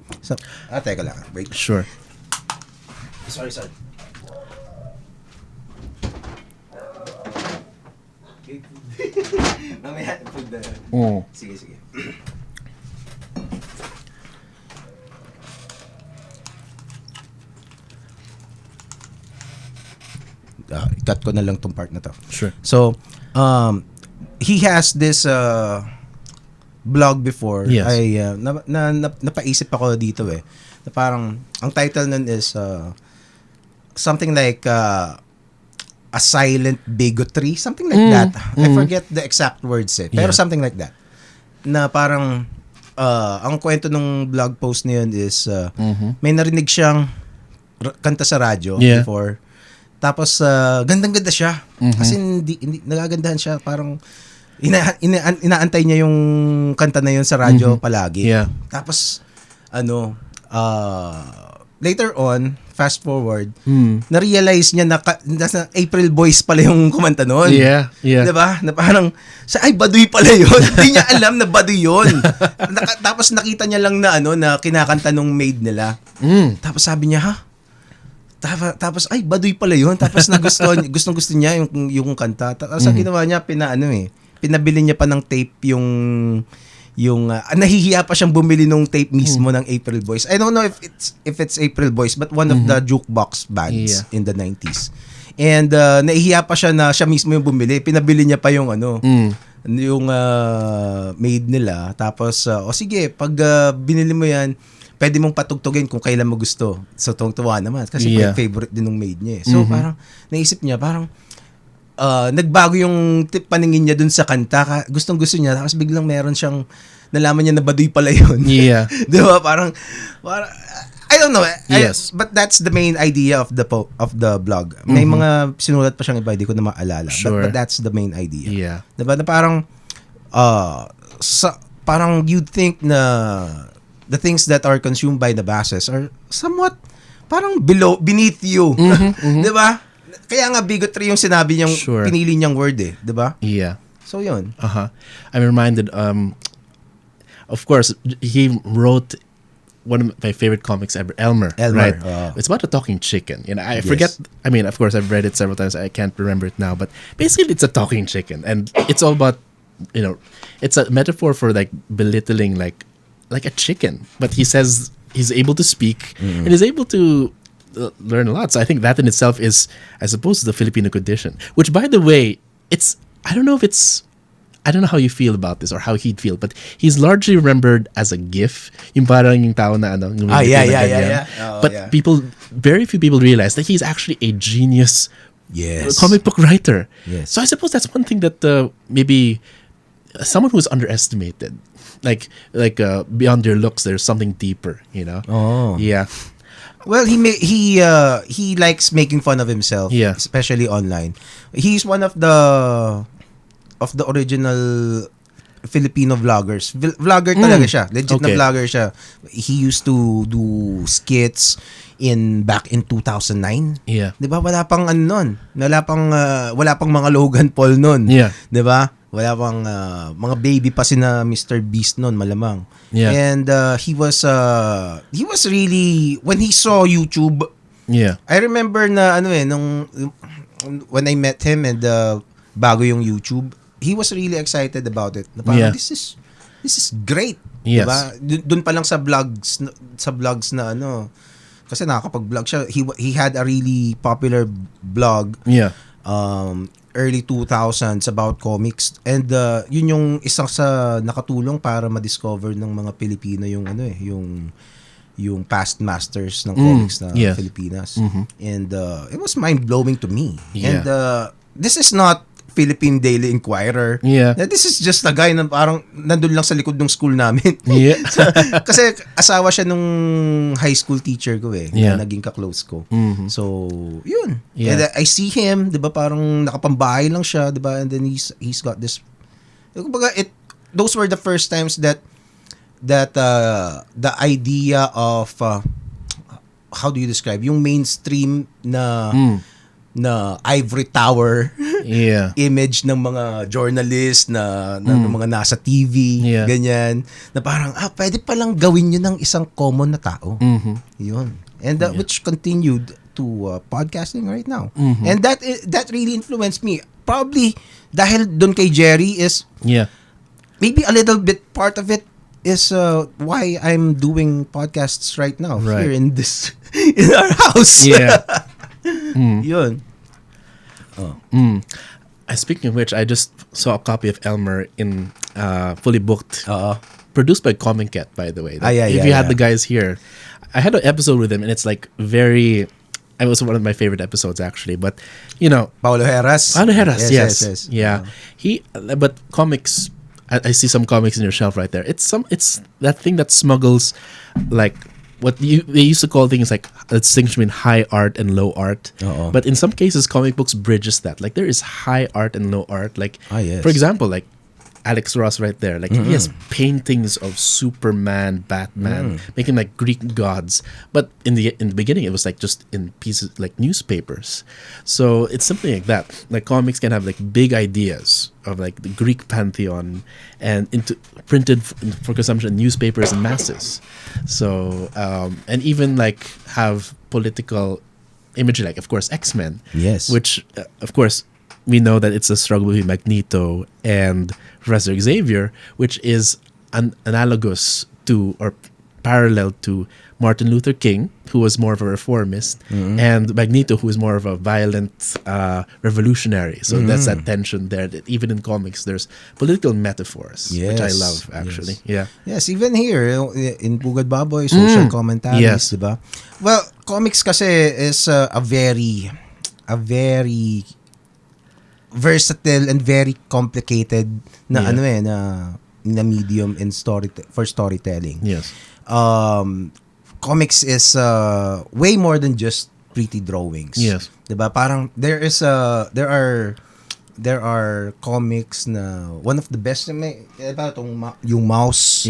teka lang. Wait. Sure. Sorry. Mamaya pag sige. Cut ko na lang tong part na to. Sure. So, he has this blog before. Yes. Ay napaisip ako dito na parang ang title nun is something like a silent bigotry, something like that. I forget the exact words pero something like that. Na parang ang kwento ng blog post na yun is may narinig siyang kanta sa radyo before. Tapos gandang-ganda siya. Kasi hindi nagagandahan siya, parang inaantay niya yung kanta na yun sa radyo palagi. Yeah. Tapos later on, fast forward, na-realize niya na April Boys pala yung kumanta noon. Yeah. 'Di ba? Na parang baduy pala yun. Hindi niya alam na baduy yun. Tapos nakita niya lang na na kinakanta nung maid nila. Tapos sabi niya, tapos baduy pala yun. Tapos gusto niya yung kanta. Tapos ang ginawa niya, pinabili niya pa ng tape yung nahihiya pa siyang bumili ng tape mismo ng April Boys. I don't know if it's April Boys, but one of the jukebox bands in the 90s. And nahihiya pa siya na siya mismo yung bumili. Pinabili niya pa yung yung maid nila. Tapos sige, pag binili mo yan, pwede mong patugtugin kung kailan mo gusto. So, tuwang-tuwa naman. Kasi favorite din ng maid niya. So, parang, naisip niya, parang, nagbago yung paningin niya dun sa kanta. Gustong-gusto niya. Tapos biglang meron siyang, nalaman niya na baduy pala yun. Yeah. Di ba? Parang, I don't know. Yes. But that's the main idea of the blog. May mga sinulat pa siyang iba, hindi ko na maalala. Sure. But that's the main idea. Yeah. Di ba? Na parang, parang you'd think na the things that are consumed by the masses are somewhat parang beneath you. 'Di ba? Kaya nga bigotry yung sinabi niyang pinili niyang word 'di ba? Yeah. So yun. I'm reminded of course he wrote one of my favorite comics ever, Elmer. Right? It's about a talking chicken. I forget, I mean, of course I've read it several times. I can't remember it now, but basically it's a talking chicken and it's all about, it's a metaphor for like belittling like a chicken, but he says he's able to speak and is able to learn a lot. So I think that in itself is, I suppose, the Filipino condition. Which, by the way, I don't know how you feel about this or how he'd feel, but he's largely remembered as a GIF. Yung parang yung tao na yeah. But very few people realize that he's actually a genius comic book writer. Yes. So I suppose that's one thing that maybe someone who's underestimated. Like beyond your looks, there's something deeper, Oh. Yeah. Well, he likes making fun of himself, especially online. He's one of the original Filipino vloggers. Vlogger talaga siya. Legit na vlogger siya. He used to do skits back in 2009. Yeah. 'Di ba? Wala pang noon. Wala pang mga Logan Paul noon. Yeah. 'Di ba? Wala pang mga baby pa sina Mr. Beast noon, malamang. Yeah. And he was really, when he saw YouTube, I remember na when I met him and bago yung YouTube, he was really excited about it. Na parang, this is great. Yes. Diba? Doon pa lang sa vlogs na kasi nakakapag-vlog siya. He had a really popular blog. Yeah. early 2000s about comics, and yun yung isang sa nakatulong para ma-discover ng mga Pilipino yung yung past masters ng comics na Filipinas. And it was mind-blowing to me. And this is not Philippine Daily Inquirer. This is just a guy na parang nandun lang sa likod ng school namin. Kasi asawa siya nung high school teacher ko na naging ka-close ko. So, yun. And I see him, 'di ba, parang nakapambahay lang siya, 'di ba? And then he's got this, kumbaga, those were the first times that the idea of how do you describe yung mainstream na ivory tower image ng mga journalist na ng mga nasa TV, ganyan, na parang pwede palang gawin yun ng isang common na tao. Yun. And which continued to podcasting right now. And that really influenced me. Probably dahil doon kay Gerry is maybe a little bit part of it is why I'm doing podcasts right now here in our house. Yun. Speaking of which, I just saw a copy of Elmer in fully booked, produced by Comiket, by the way. If you had the guys here, I had an episode with him, and it's like it was one of my favorite episodes actually. But you know, Paulo Heras, yes. But comics. I see some comics in your shelf right there. It's that thing that smuggles, like, what they used to call things like a distinction between high art and low art. But in some cases, comic books bridges that. Like, there is high art and low art. Like, for example, like Alex Ross right there. Like, he has paintings of Superman, Batman, making like Greek gods. But in the beginning, it was like just in pieces, like newspapers. So it's something like that. Like, comics can have like big ideas of like the Greek pantheon and printed for consumption in newspapers and masses. So and even like have political imagery, like of course X-Men, which of course we know that it's a struggle between Magneto and Professor Xavier, which is analogous to or parallel to Martin Luther King, who was more of a reformist, and Magneto, who is more of a violent revolutionary. So that's that tension there. That even in comics, there's political metaphors, which I love, actually. Yes, even here, in Pugad Baboy, social commentaries, diba? Well, comics kasi is a very versatile and very complicated na na medium in for storytelling. Comics is way more than just pretty drawings. Diba? Parang there are comics na one of the best yung mouse.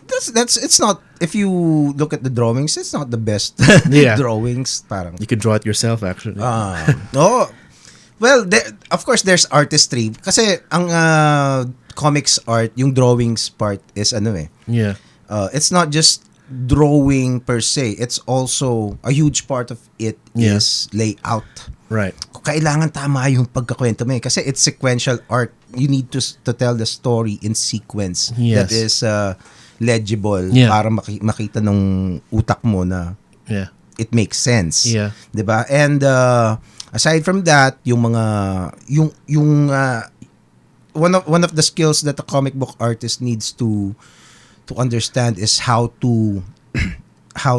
That's it's not, if you look at the drawings, it's not the best drawings. Parang you could draw it yourself, actually. Well, of course there's artistry kasi ang comics art, yung drawings part is it's not just drawing per se, it's also a huge part of it is layout. Right. Kailangan tama yung pagkakwento mo kasi it's sequential art. You need to tell the story in sequence that is legible para makita ng utak mo na it makes sense. 'Di ba? And aside from that, yung mga one of the skills that a comic book artist needs to understand is how to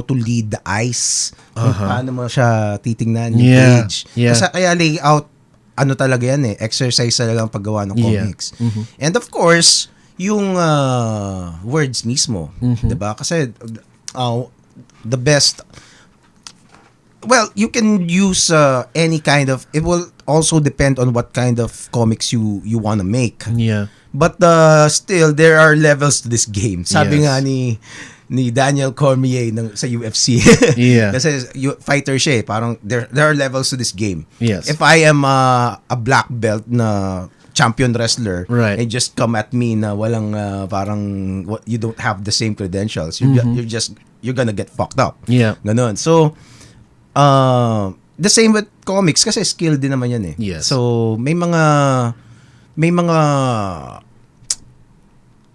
lead the eyes. Paano mo siya titingnan yung page. Kasi kaya layout, talaga yan exercise talaga ang paggawa ng comics. And of course, yung words mismo. Diba? Kasi the best, well, you can use any kind of, it will also depend on what kind of comics you want to make. But still, there are levels to this game. Sabi nga ni Daniel Cormier sa UFC. Kasi fighter siya parang there are levels to this game. If I am a black belt na champion wrestler and just come at me na walang parang you don't have the same credentials, you're gonna get fucked up. Ganon. So the same with comics kasi skill din naman yan So may mga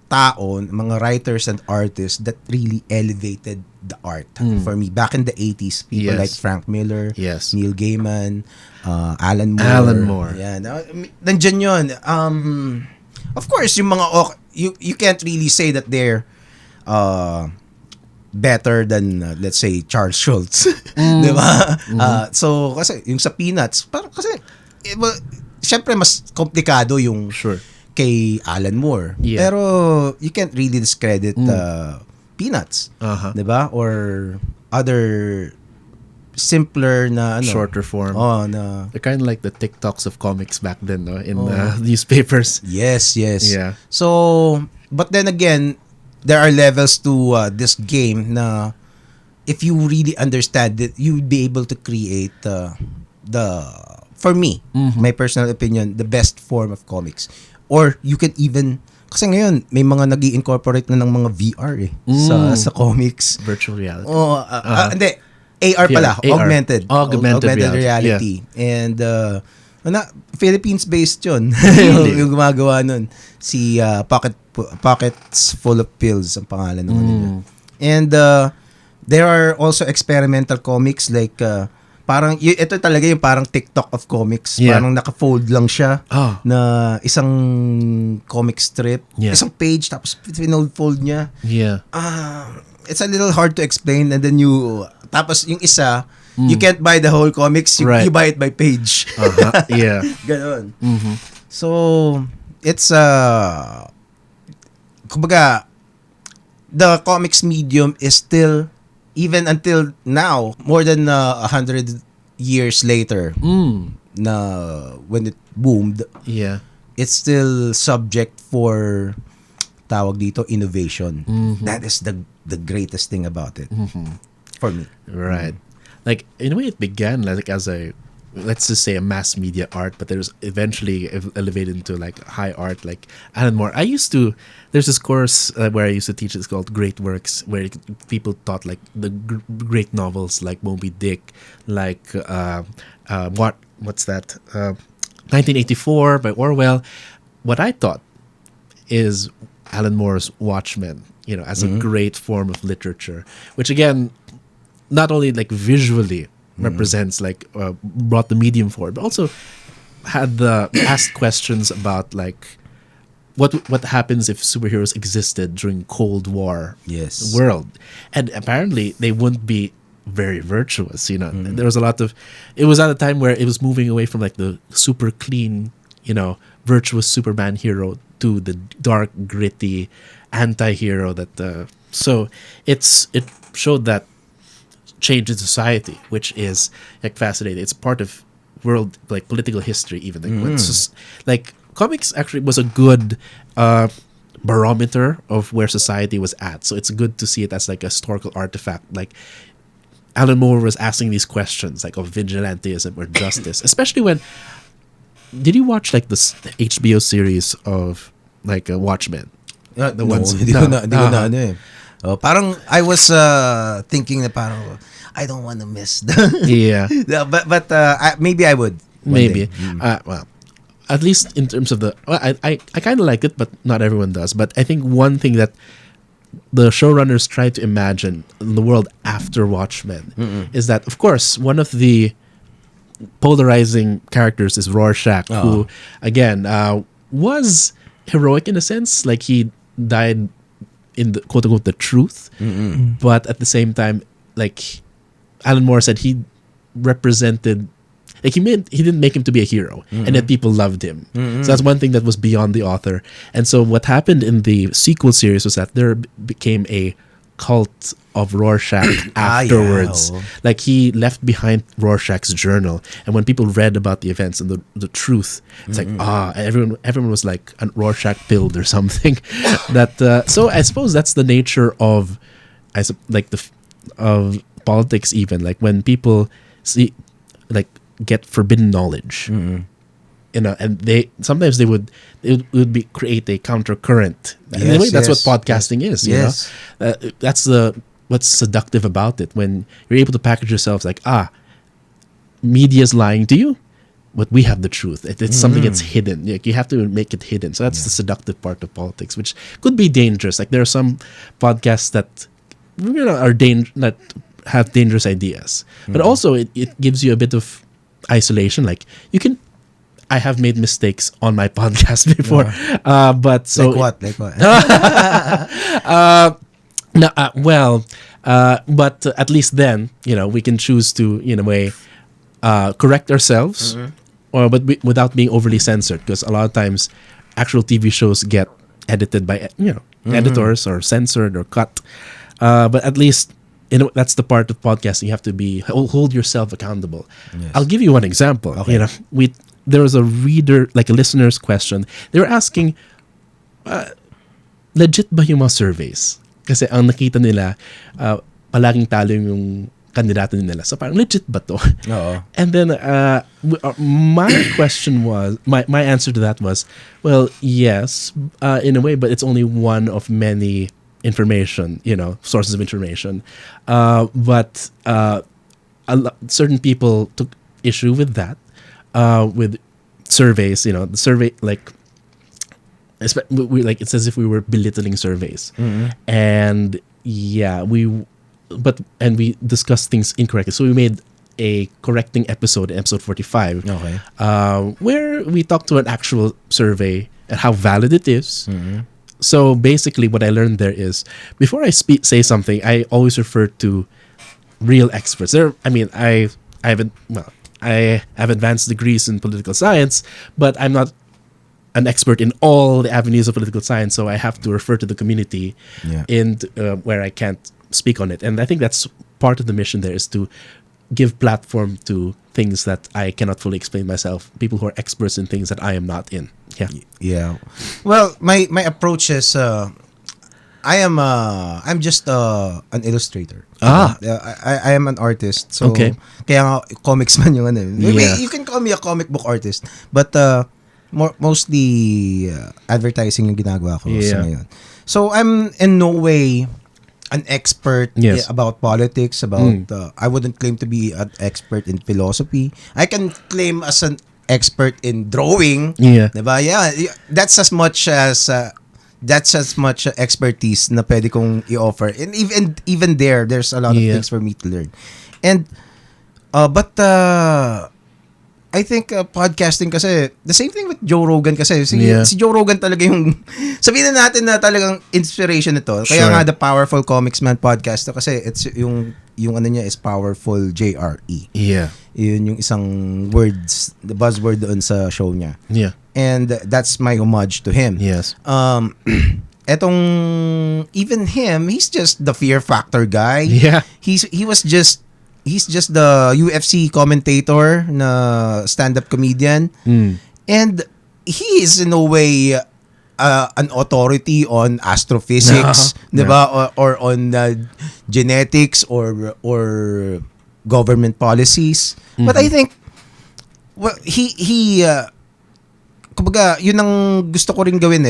tao, mga writers and artists that really elevated the art for me. Back in the 80s, people Yes. like Frank Miller, Yes. Neil Gaiman, Alan Moore. Alan Moore. Yeah, nandyan yun. Of course, yung mga you can't really say that they're better than let's say Charles Schultz. 'Di ba? So kasi yung sa Peanuts, parang kasi syempre mas komplikado yung Sure. kay Alan Moore. Yeah. Pero you can't really discredit Peanuts. Uh-huh. 'Di ba? Or other simpler na Shorter form. Oh, na They're kind of like the TikToks of comics back then, no? In newspapers. yes. Yeah. So, but then again, there are levels to this game na if you really understand it, you would be able to create for me, my personal opinion, the best form of comics. Or you can even kasi ngayon may mga nag-i-incorporate na ng mga VR sa comics. Virtual reality. Oh, hindi. AR pala, AR. Augmented reality. And Philippines-based yun. yung gumagawa nun. Si Pockets Full of Pills ang pangalan ng nila. And there are also experimental comics like parang ito talaga yung parang TikTok of comics. Yeah. Parang naka-fold lang siya na isang comic strip, isang page tapos fold niya. Yeah. It's a little hard to explain, and then tapos yung isa you can't buy the whole comics, you buy it by page. Yeah. Ganon. So it's kumbaga the comics medium is still, even until now, more than 100 years later, na when it boomed, it's still subject for tawag dito innovation. That is the greatest thing about it for me. Right. Like, in a way, it began like as a, let's just say, a mass media art, but there's eventually elevated into like high art, like Alan Moore. There's this course where I used to teach, it's called Great Works, where people taught like the great novels like Moby Dick, like what's that? 1984 by Orwell. What I thought is Alan Moore's Watchmen, as a great form of literature, which again, not only like visually represents like brought the medium forward, but also had asked questions about like what happens if superheroes existed during Cold War world, and apparently they wouldn't be very virtuous. There was it was at a time where it was moving away from like the super clean, virtuous Superman hero to the dark, gritty anti-hero so it showed that change in society, which is like fascinating. It's part of world like political history even. It's just, like comics actually was a good barometer of where society was at. So it's good to see it as like a historical artifact. Like Alan Moore was asking these questions like of vigilantism or justice, especially when did you watch like this HBO series of like Watchmen? Hindi ko na ano eh. Parang I was thinking na parang I don't want to miss but maybe I would maybe well, at least in terms of I kind of like it, but not everyone does. But I think one thing that the showrunners tried to imagine in the world after Watchmen is that, of course, one of the polarizing characters is Rorschach, who again was heroic in a sense, like he died in the quote unquote the truth, but at the same time, like Alan Moore said, he represented, like he didn't make him to be a hero, and yet people loved him. So that's one thing that was beyond the author. And so what happened in the sequel series was that there became a cult of Rorschach afterwards. Like he left behind Rorschach's journal, and when people read about the events and the truth, it's like everyone was like a Rorschach pilled or something. So I suppose that's the nature of of politics, even like when people see like get forbidden knowledge, and they sometimes it would create a counter current. In a way, that's what podcasting is. That's what's seductive about it, when you're able to package yourselves like, media's lying to you, but we have the truth. It's something that's hidden. Like, you have to make it hidden. So that's the seductive part of politics, which could be dangerous. Like there are some podcasts that are that have dangerous ideas. But also it gives you a bit of isolation. Like I have made mistakes on my podcast before, but so like what? no, but at least then we can choose to in a way correct ourselves, without being overly censored, because a lot of times actual TV shows get edited by editors or censored or cut, but at least that's the part of podcasting. You have to hold yourself accountable. Yes. I'll give you one example. Okay. There was a listener's question. They were asking, legit ba yung mga surveys? Kasi ang nakita nila, palaging talo yung kandidato nila. So parang legit ba to? And then my question was, my answer to that was, well, yes, in a way, but it's only one of many information, sources of information. But certain people took issue with that. With surveys, the survey it's as if we were belittling surveys, and we discussed things incorrectly. So we made a correcting episode 45, where we talked to an actual survey and how valid it is. So basically, what I learned there is, before I say something, I always refer to real experts. I have advanced degrees in political science, but I'm not an expert in all the avenues of political science, so I have to refer to the community where I can't speak on it. And I think that's part of the mission there, is to give platform to things that I cannot fully explain myself, people who are experts in things that I am not in. Yeah. Well, my approach is I'm just an illustrator. I am an artist. So kaya nga Komiksman yung ano. You can call me a comic book artist, but mostly advertising yung ginagawa ko sa ngayon. So I'm in no way an expert about politics, about I wouldn't claim to be an expert in philosophy. I can claim as an expert in drawing. Diba? Yeah, that's as much expertise na pwede kong i-offer. And even there's a lot of things for me to learn. And but I think podcasting kasi, the same thing with Joe Rogan kasi. Si Joe Rogan talaga yung, sabihin na natin na talagang inspiration nito. Kaya nga the Powerful Komiksman podcast to, kasi it's yung ano niya is powerful JRE. Yun yung isang words, the buzzword doon sa show niya. And that's my homage to him. Etong even him, he's just the Fear Factor guy. He's just the UFC commentator na stand-up comedian. And he is in a way an authority on astrophysics, diba? Or on genetics or government policies. But I think he kumbaga, yun ang gusto ko rin gawin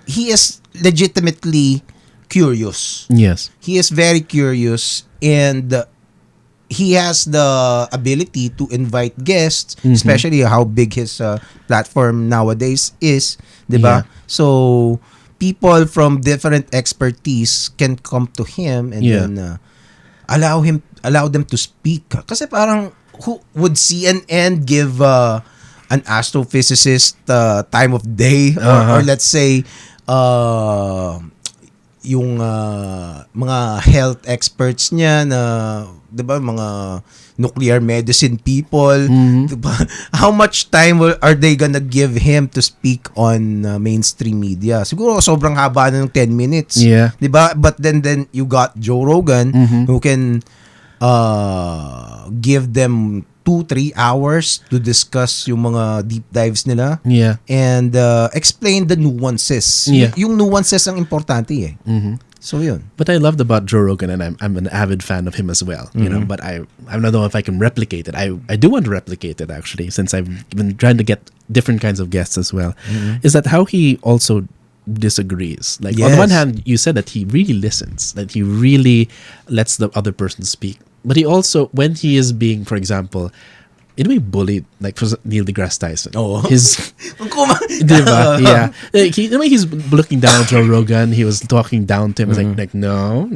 he is legitimately curious. He is very curious, and he has the ability to invite guests, especially how big his platform nowadays is, diba? So people from different expertise can come to him and then allow them to speak. Kasi parang who would CNN give an astrophysicist time of day or let's say yung mga health experts niya na, 'di ba, mga nuclear medicine people, 'di ba? How much time are they gonna give him to speak on mainstream media? Siguro sobrang haba na ng 10 minutes. 'Di ba? But then you got Joe Rogan who can give them 2-3 hours to discuss yung mga deep dives nila and explain the nuances. Yung nuances ang importante So yun. But I loved about Joe Rogan, and I'm an avid fan of him as well. You know, but I don't know if I can replicate it. I do want to replicate it actually, since I've been trying to get different kinds of guests as well. Is that how he also disagrees? Like on the one hand, you said that he really listens, that he really lets the other person speak. But he also, when he is being, for example, in a way bullied, like for Neil deGrasse Tyson. Oh. His diba? Yeah. In a way, he's looking down at Joe Rogan. He was talking down to him. It's like no.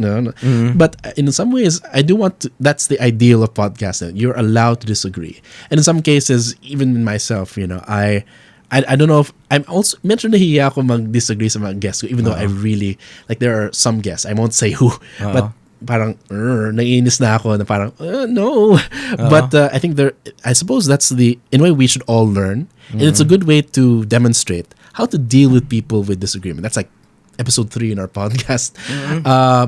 But in some ways, I do want to, that's the ideal of podcasting. You're allowed to disagree. And in some cases, even myself, I don't know if I'm also medyo nahiya ako mag-disagree sa mga guests ko, even though I really like there are some guests, I won't say who, but parang naiinis na ako na parang no. But I think I suppose that's in a way we should all learn, and it's a good way to demonstrate how to deal with people with disagreement. That's like episode 3 in our podcast.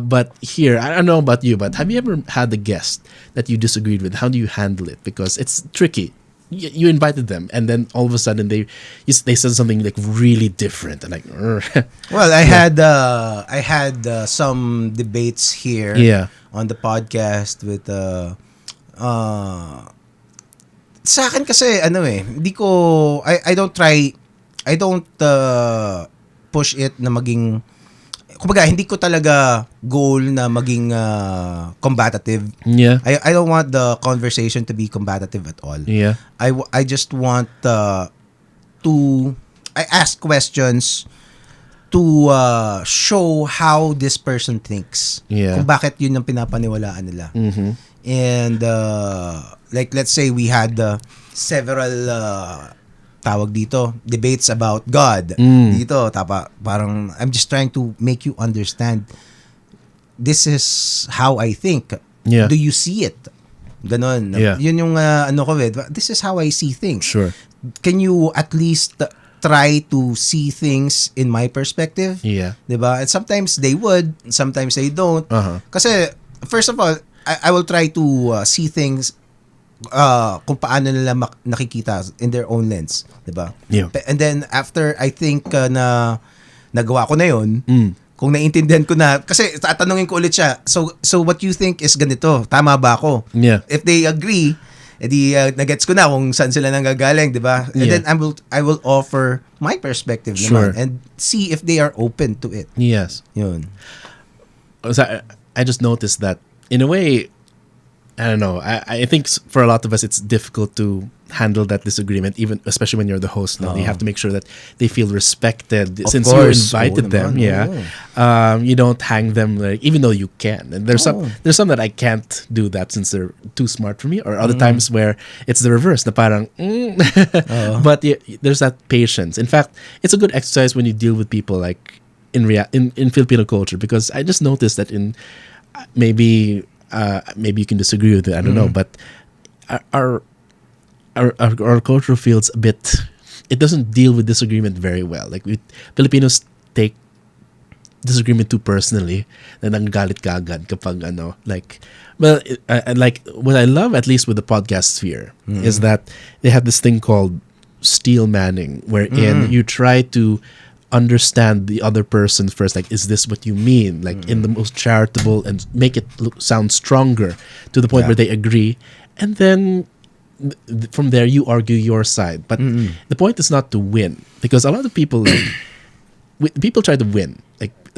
But here, I don't know about you, but have you ever had a guest that you disagreed with? How do you handle it? Because it's tricky. You invited them, and then all of a sudden they said something like really different, and like. Well, I had some debates here on the podcast with sa akin kasi hindi ko I don't push it na maging, kumbaga, hindi ko talaga goal na maging combative. Yeah. I don't want the conversation to be combative at all. Yeah. I just want I ask questions to show how this person thinks. Yeah. Kung bakit yun ang pinapaniwalaan nila. Mm-hmm. And like let's say we had several tawag dito, debates about God. Dito, parang I'm just trying to make you understand this is how I think. Yeah. Do you see it? Ganon. Yeah. Yun yung this is how I see things. Sure. Can you at least try to see things in my perspective? Yeah. Diba? And sometimes they would, sometimes they don't. Kasi, first of all, I will try to see things kung paano nila nakikita in their own lens, 'di ba? Yeah. And then after I think na nagawa ko na 'yon, kung naiintindihan ko na, kasi tatanungin ko ulit siya. So what you think is ganito, tama ba ako? Yeah. If they agree, edi nagets ko na kung saan sila nanggagaling, 'di ba? And then I will offer my perspective naman and see if they are open to it. Yes. 'Yun. So I just noticed that in a way, I don't know. I think for a lot of us, it's difficult to handle that disagreement, even especially when you're the host. No, you have to make sure that they feel respected since you invited them. You don't hang them like, even though you can. And there's some that I can't do that since they're too smart for me. Or other times where it's the reverse. Na parang, but there's that patience. In fact, it's a good exercise when you deal with people like in Filipino culture, because I just noticed that in maybe you can disagree with it, I don't know, but our culture feels a bit, it doesn't deal with disagreement very well. Like Filipinos take disagreement too personally, na nanggalit ka agad kapag like, well, like what I love, at least with the podcast sphere, is that they have this thing called steel manning, wherein you try to understand the other person first, like, is this what you mean, like in the most charitable, and make it sound stronger to the point where they agree, and then from there you argue your side. But the point is not to win, because a lot of people people try to win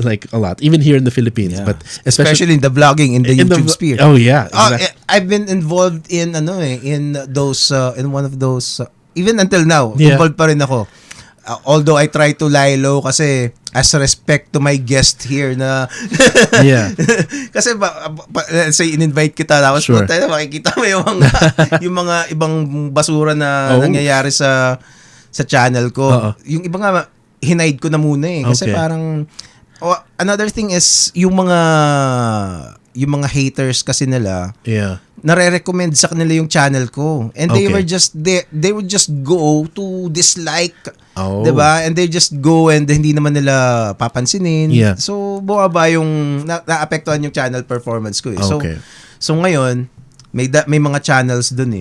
like a lot, even here in the Philippines, but especially in the vlogging, in the YouTube sphere. Oh yeah, exactly. I've been involved in in those in one of those even until now. Involved pa rin ako. Although I try to lie low kasi as respect to my guest here na kasi let's say in-invite kita, tapos makikita mo yung mga ibang basura na nangyayari sa channel ko. Yung iba nga hinide ko na muna kasi parang another thing is yung mga haters kasi nila nare-recommend sa kanila yung channel ko, and they would just go to dislike, diba? And they just go and hindi naman nila papansinin. So buwaba yung naapektuhan yung channel performance ko. So ngayon may mga channels dun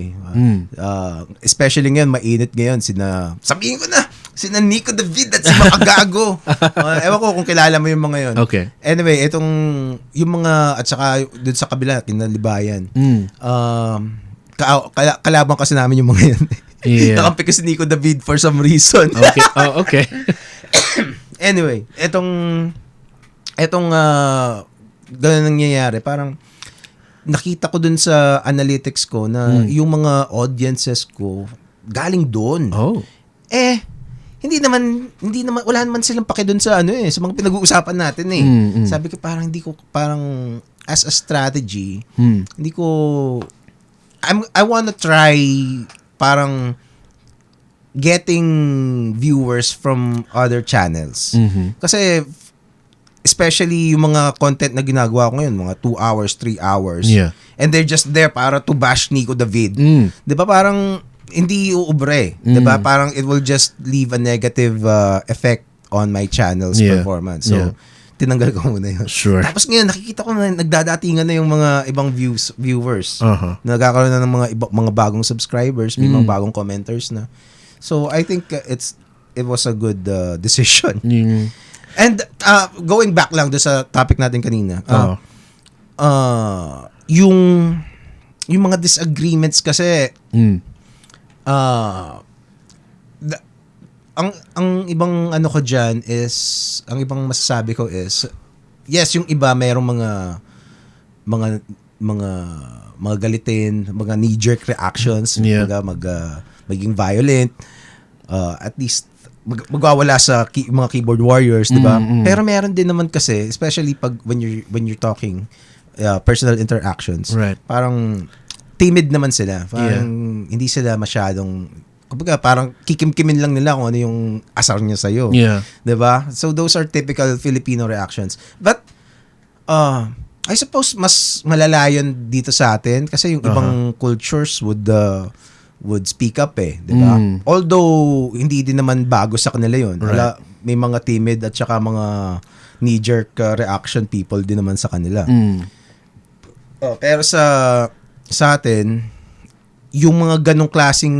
especially ngayon, mainit ngayon, sabihin ko na, sina Nico David at si mga gago. Ewan ko kung kilala mo yung mga yon. Anyway, yung mga, at saka dun sa kabila, kinalibayan. Kalaban kasi namin yung mga yun. Nakampi ko si Nico David for some reason. Anyway, etong ganun nangyayari. Parang, nakita ko dun sa analytics ko na yung mga audiences ko galing doon. Oh. Hindi naman wala naman silang paki doon sa sa mga pinag-uusapan natin eh. Sabi ko parang as a strategy, hindi ko I wanna try parang getting viewers from other channels. Kasi especially yung mga content na ginagawa ko ngayon, mga 2 hours, 3 hours. Yeah. And they're just there para to bash Nico David. 'Di ba parang hindi uubre, 'di ba? Parang it will just leave a negative effect on my channel's performance. So tinanggal ko muna yun. Sure. Tapos ngayon nakikita ko na nagdadatingan na yung mga ibang viewers. Nagkakaroon na ng mga bagong subscribers, may mga bagong commenters na. So I think it was a good decision. And going back lang do sa topic natin kanina. Yung mga disagreements kasi ang ibang ko diyan is ang ibang masasabi ko is yes, yung iba mayroong mga galitin, mga knee-jerk reactions, maging violent, at least magwawala sa mga keyboard warriors, 'di ba? Pero meron din naman kasi, especially when you're talking personal interactions. Right. Parang timid naman sila. Parang hindi sila masyadong kumbaga parang kikim-kimin lang nila kung ano yung asar niya sa iyo. Yeah. 'Di ba? So those are typical Filipino reactions. But I suppose mas malala yun dito sa atin kasi yung ibang cultures would speak up di ba? Although hindi din naman bago sa kanila yun. Right. May mga timid at saka mga knee-jerk reaction people din naman sa kanila. Pero sa atin, yung mga ganong klaseng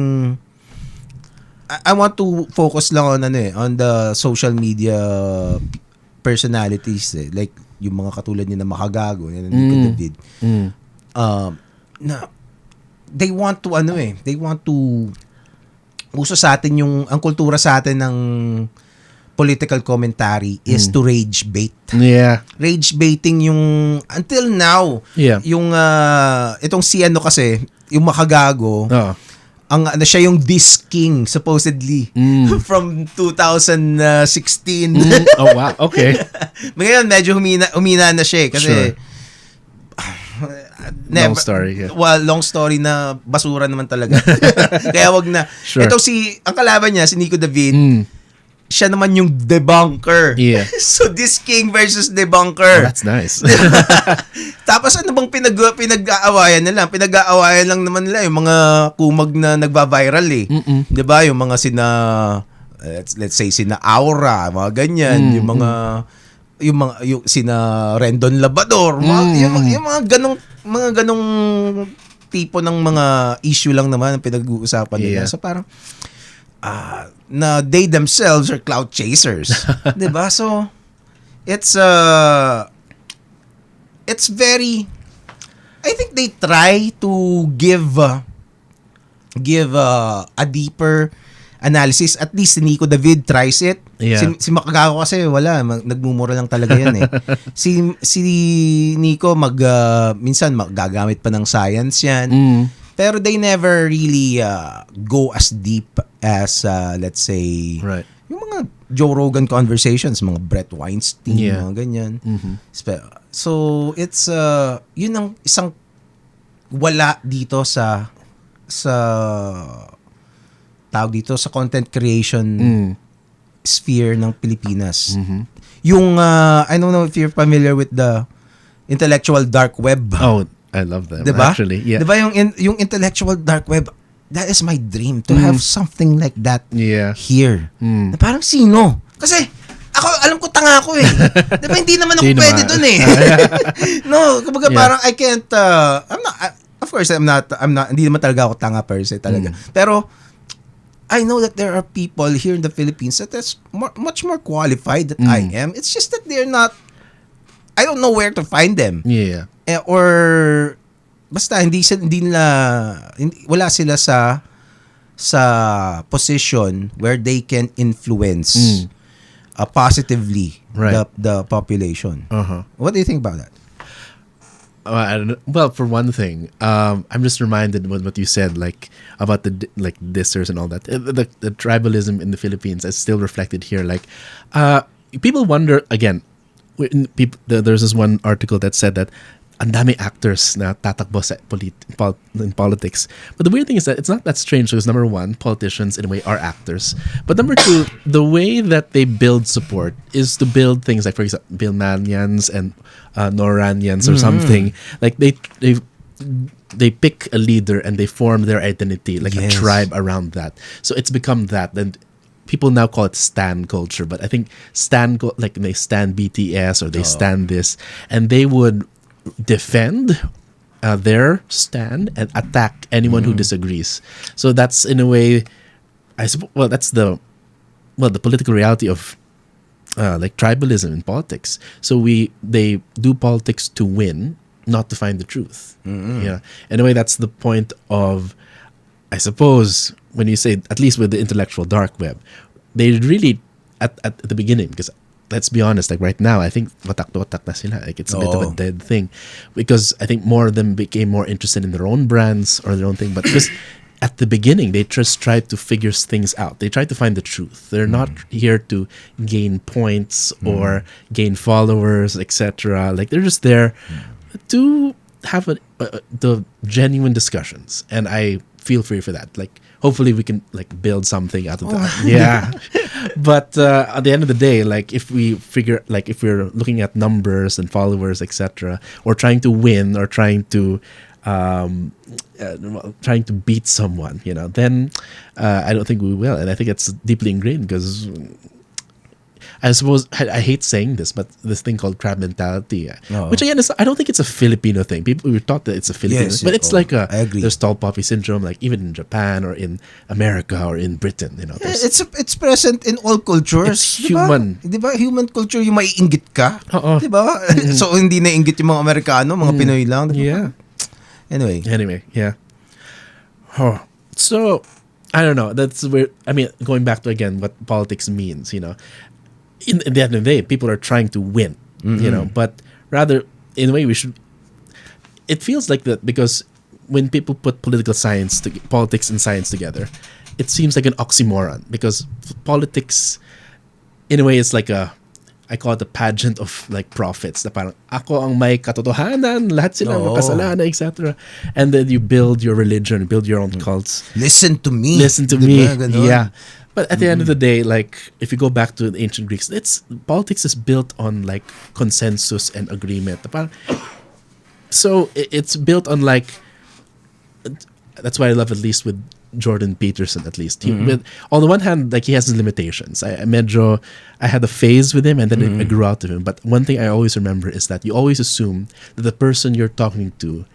I want to focus lang on the social media personalities like yung mga katulad ni na Makagago, yan Nico David. Na they want to uso sa atin ang kultura sa atin ng political commentary is to rage bait. Yeah. Rage baiting yung until now. Yeah. Yung itong si kasi, yung Makagago. Siya yung disc king supposedly from 2016. Oh wow, okay. Ngayon medyo humina na siya kasi long story. Yeah. Well, long story na basura naman talaga. Kaya wag na. Sure. Ito ang kalaban niya, si Nico David, siya naman yung debunker. Yeah. So, this king versus debunker. Oh, that's nice. Tapos ano bang pinag-aawayan nila? Pinag-aawayan lang naman nila yung mga kumag na nagba-viral eh. 'Di ba? Yung mga let's say sina Aura, mga ganyan, yung sina Rendon Labador, yung mga ganong tipo ng mga issue lang naman ang pinag-uusapan nila. So parang na they themselves are clout chasers. 'Di ba? So it's very, I think they try to give a deeper analysis. At least si Nico David tries it. Yeah. Si Makagawa kasi wala, nagmumura lang talaga yan eh. si Nico minsan gagamit pa ng science yan. Pero they never really go as deep as let's say yung mga Joe Rogan conversations, mga Brett Weinstein, mga ganyan. So it's yun ang isang wala dito sa tawag dito sa content creation sphere ng Pilipinas. Yung I don't know if you're familiar with the intellectual dark web. Oh, I love them. Diba? Actually, yeah. Diba yung intellectual dark web, that is my dream to have something like that here. Na parang sino? Kasi ako, alam ko tanga ako eh. Diba hindi naman ako pwede dun eh. No, kumbaga parang I can't of course I'm not hindi naman talaga ako tanga per se talaga. Pero I know that there are people here in the Philippines that is much more qualified than I am. It's just that they're not, I don't know where to find them. Yeah. Or basta wala sila sa position where they can influence positively the population. What do you think about that? I don't know. Well, for one thing, I'm just reminded with what you said, like about the like dissers and all that. The tribalism in the Philippines is still reflected here. Like, people wonder again. There's this one article that said that ang dami actors na tatakbo sa in politics. But the weird thing is that it's not that strange because number one, politicians in a way are actors. But number two, the way that they build support is to build things like, for example, Bill Manyans and Noranians or something. Like they pick a leader and they form their identity, like a tribe around that. So it's become that. And people now call it stan culture, but I think like they stan BTS or they stan this, and they would defend their stand and attack anyone who disagrees. So that's in a way, I suppose. Well, that's the political reality of like tribalism in politics. So they do politics to win, not to find the truth. Yeah, in a way, that's the point of, I suppose, when you say, at least with the intellectual dark web, they really at the beginning, because let's be honest, like right now, I think watak na sila. Like it's a bit of a dead thing, because I think more of them became more interested in their own brands or their own thing. But because at the beginning, they just tried to figure things out. They tried to find the truth. They're not here to gain points or gain followers, etc. Like they're just there to have the genuine discussions, and I feel free for that. Like hopefully we can like build something out of that. Yeah. But at the end of the day, like if we figure, like if we're looking at numbers and followers, etc., or trying to win or trying to beat someone, then I don't think we will. And I think it's deeply ingrained because I suppose I hate saying this, but this thing called crab mentality, which again I don't think it's a Filipino thing. People were taught that it's a Filipino, but it's like there's tall poppy syndrome, like even in Japan or in America or in Britain. It's present in all cultures. It's human. Diba? Human culture, yung maiinggit ka. Diba? So hindi naiinggit yung mga Amerikano, mga Pinoy lang. Diba? Yeah. Anyway, yeah. So I don't know. That's where, I mean, going back to again what politics means. In the end of the day, people are trying to win, but rather, in a way, we should. It feels like that because when people put politics and science together, it seems like an oxymoron because politics, in a way, is like I call it a pageant of like prophets. Na parang ako ang may katotohanan, lahat sila makasalanan, etc. And then you build your religion, build your own cults. Listen to me. Yeah. But at the end of the day, like if you go back to the ancient Greeks, politics is built on like consensus and agreement. So it's built on like, that's why I love at least with Jordan Peterson, at least. On the one hand, like he has his limitations. I had a phase with him and then I grew out of him. But one thing I always remember is that you always assume that the person you're talking to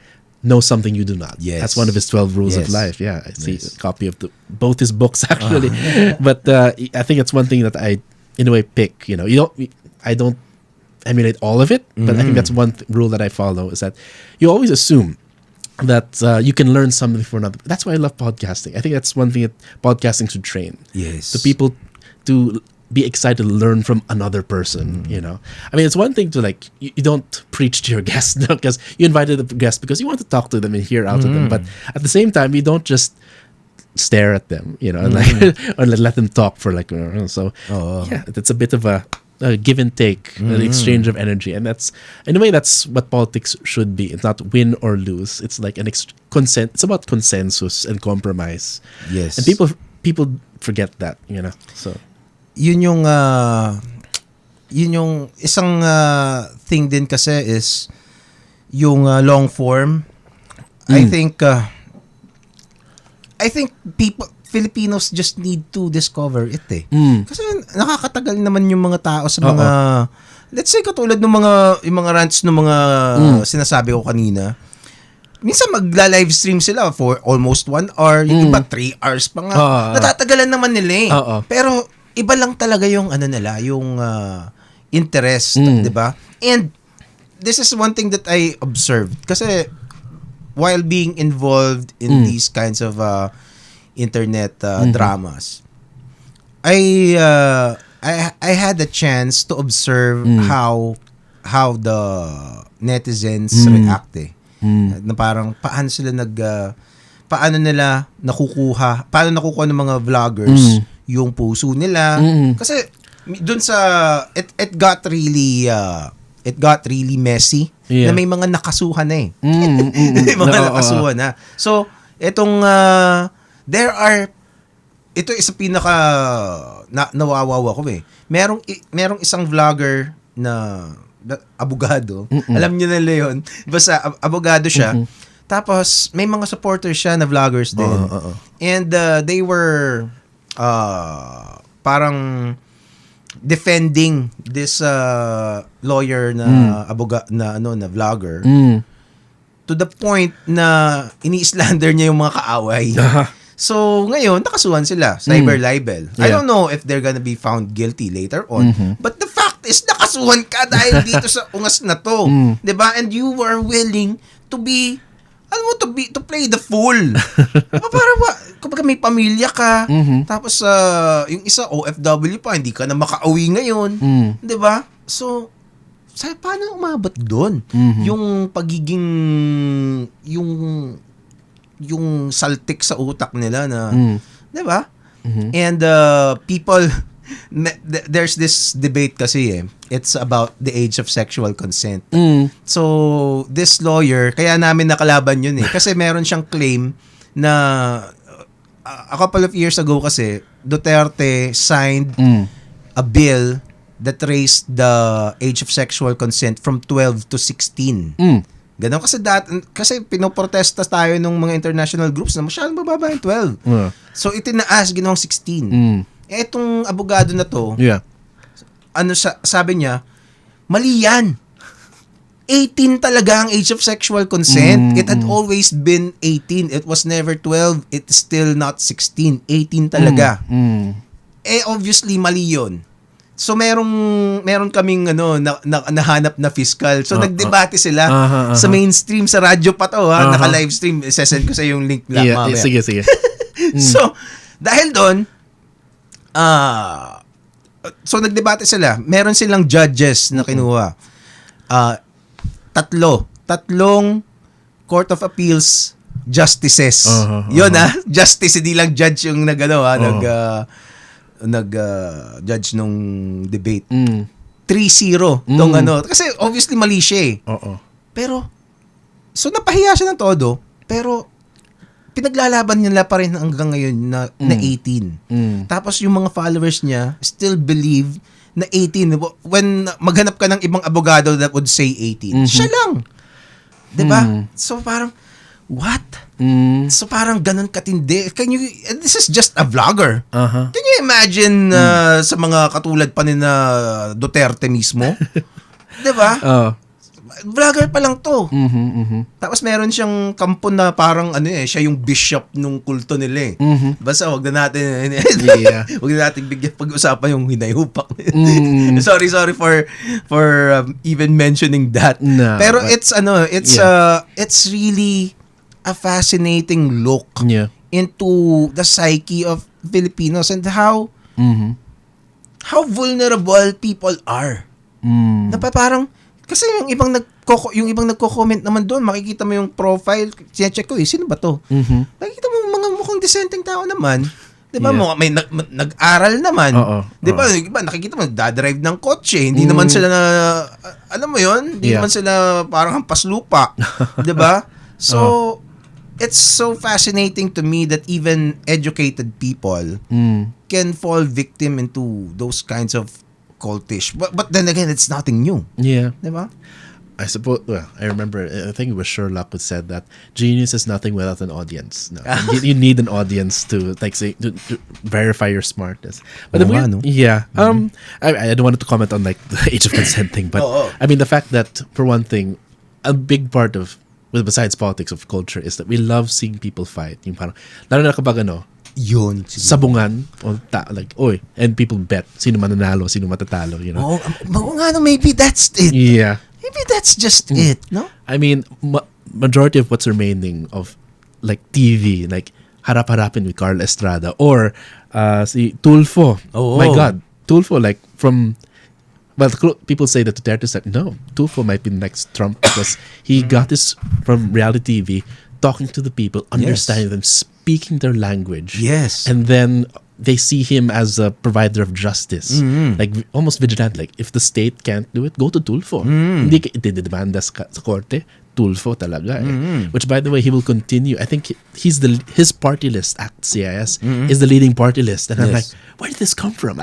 knows something you do not. Yes. That's one of his 12 rules of life. Yeah, I see a copy of both his books actually. But I think it's one thing that I, in a way, pick. I don't emulate all of it, but I think that's one rule that I follow is that you always assume that you can learn something from another. That's why I love podcasting. I think that's one thing that podcasting should train. Yes. The people to be excited to learn from another person, I mean, it's one thing to like, you don't preach to your guests because you invited the guest because you want to talk to them and hear out of them. But at the same time, you don't just stare at them, and like, or let them talk for like, so yeah, it's a bit of a give and take, an exchange of energy. And that's, in a way, that's what politics should be. It's not win or lose. It's like it's about consensus and compromise. Yes. And people forget that, so. Yun yung isang thing din kasi is yung long form. I think Filipinos just need to discover it Kasi nakakatagal naman yung mga tao sa mga let's say katulad ng yung mga rants ng mga sinasabi ko kanina. Minsan magla-live stream sila for almost 1 hour, yung iba 3 hours pa nga. Natatagalan naman nila Pero iba lang talaga yung nila, yung interest, 'di ba? And this is one thing that I observed kasi while being involved in these kinds of internet dramas, I had the chance to observe how the netizens react eh. Na parang paano nakukuha ng mga vloggers yung puso nila. Kasi dun sa it got really messy na may mga nakasuhan na eh. May mga nakasuhan na. So, ito isa pinaka nawawawa ko eh. Merong isang vlogger na abogado. Alam niyo na yun. Basta abogado siya. Tapos may mga supporters siya na vloggers din. And they were parang defending this lawyer na na vlogger to the point na ini-slander niya yung mga kaaway. So, ngayon, nakasuhan sila. Cyber libel. I don't know if they're gonna be found guilty later on. But the fact is, nakasuhan ka dahil dito sa ungas na to. Diba? And you were willing to play the fool. Parang kapag may pamilya ka, tapos yung isa OFW pa, hindi ka na makauwi ngayon. Diba? So, paano umabot doon? Yung pagiging yung saltik sa utak nila na, di ba? And people, there's this debate kasi eh. It's about the age of sexual consent. So, this lawyer, kaya namin nakalaban yun eh. Kasi meron siyang claim na a couple of years ago kasi, Duterte signed a bill that raised the age of sexual consent from 12 to 16. Ganon kasi pinoprotesta tayo ng mga international groups na masyadong bababa yung 12. So itinaas ginawang 16. Etong abogado na to, sabi niya, mali yan. 18 talaga ang age of sexual consent. It had always been 18. It was never 12. It's still not 16. 18 talaga. Obviously mali yun. So meron kaming nahanap na fiscal. So nagdebate sila sa mainstream, sa radyo pa to naka-live stream. Isesend ko sa yung link lang mamaya. Sige. So dahil doon so nagdebate sila. Meron silang judges na kinuha. Tatlong Court of Appeals justices. Yun justice, hindi lang judge yung nag-judge nung debate. 3-0 tong kasi obviously mali siya eh. Pero so napahiya siya ng todo, pero pinaglalaban nila pa rin hanggang ngayon na 18. Tapos yung mga followers niya still believe na 18. When maghanap ka ng ibang abogado that would say 18, siya lang. 'Di ba? So parang what? So parang ganun katindi. This is just a vlogger. Can you imagine sa mga katulad pa ni na Dutertes mismo? 'Di ba? Vlogger pa lang to. Tapos meron siyang kampo na parang siya yung bishop nung kulto nila eh. Basta wag na natin bigyan pag-usapan yung hinayupak. Sorry for even mentioning that. No, pero it's really a fascinating look into the psyche of Filipinos and how vulnerable people are. Na parang kasi yung ibang nagko-comment naman doon, makikita mo yung profile, check ko sino ba to? Makikita mo mga mukhang decenteng tao naman. 'Di ba? May nag-aral naman. 'Di ba? Iba nakikita mo nagda-drive ng kotse, hindi naman sila alam mo 'yon, hindi naman sila parang hampas lupa. 'Di ba? So it's so fascinating to me that even educated people can fall victim into those kinds of cultish. But then again, it's nothing new. Yeah. Diba? I suppose, I remember, I think it was Sherlock who said that genius is nothing without an audience. No. you need an audience to to verify your smartness. But I don't want to comment on the age of consent thing, but I mean the fact that, for one thing, a big part of, besides politics of culture, is that we love seeing people fight. Yung parang, lalo na kapag yun sabungan and people bet sino mananalo, sino matatalo, maybe that's it. Maybe that's just it, no? I mean, majority of what's remaining of TV, harap-harapin with Carl Estrada or si Tulfo. My God, Tulfo, from Well, people say that Dutertes said, no, Tulfo might be the next Trump because he got this from reality TV, talking to the people, understanding them, speaking their language. Yes. And then they see him as a provider of justice. Like, almost vigilante. Like, if the state can't do it, go to Tulfo. Hindi demanda sa korte. Tulfo talaga which, by the way, he will continue. I think his party list, ACT CIS, is the leading party list. And I'm like, where did this come from?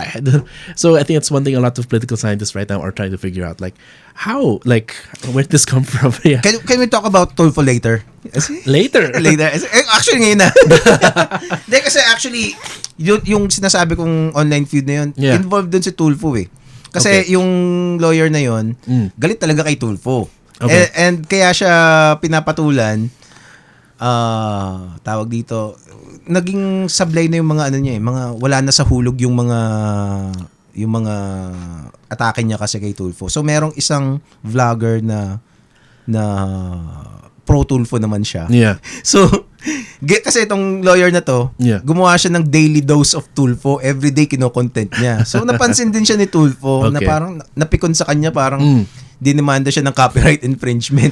So I think it's one thing a lot of political scientists right now are trying to figure out, like, how, like, where did this come from? Yeah. Can we talk about Tulfo later? Later. Actually, ngayon na. Hindi, kasi actually, yung sinasabi kong online feud na yun, involved dun si Tulfo eh. Kasi yung lawyer na yun, galit talaga kay Tulfo. Okay. And kaya siya pinapatulan, tawag dito, naging sablay na yung mga ano niya eh, mga wala na sa hulog yung mga atake niya kasi kay Tulfo. So merong isang vlogger na pro Tulfo naman siya. Yeah. So kasi itong lawyer na to, gumawa siya ng daily dose of Tulfo, everyday kino-content niya. So napansin din siya ni Tulfo na parang napikon sa kanya, parang dinimanda siya ng copyright infringement.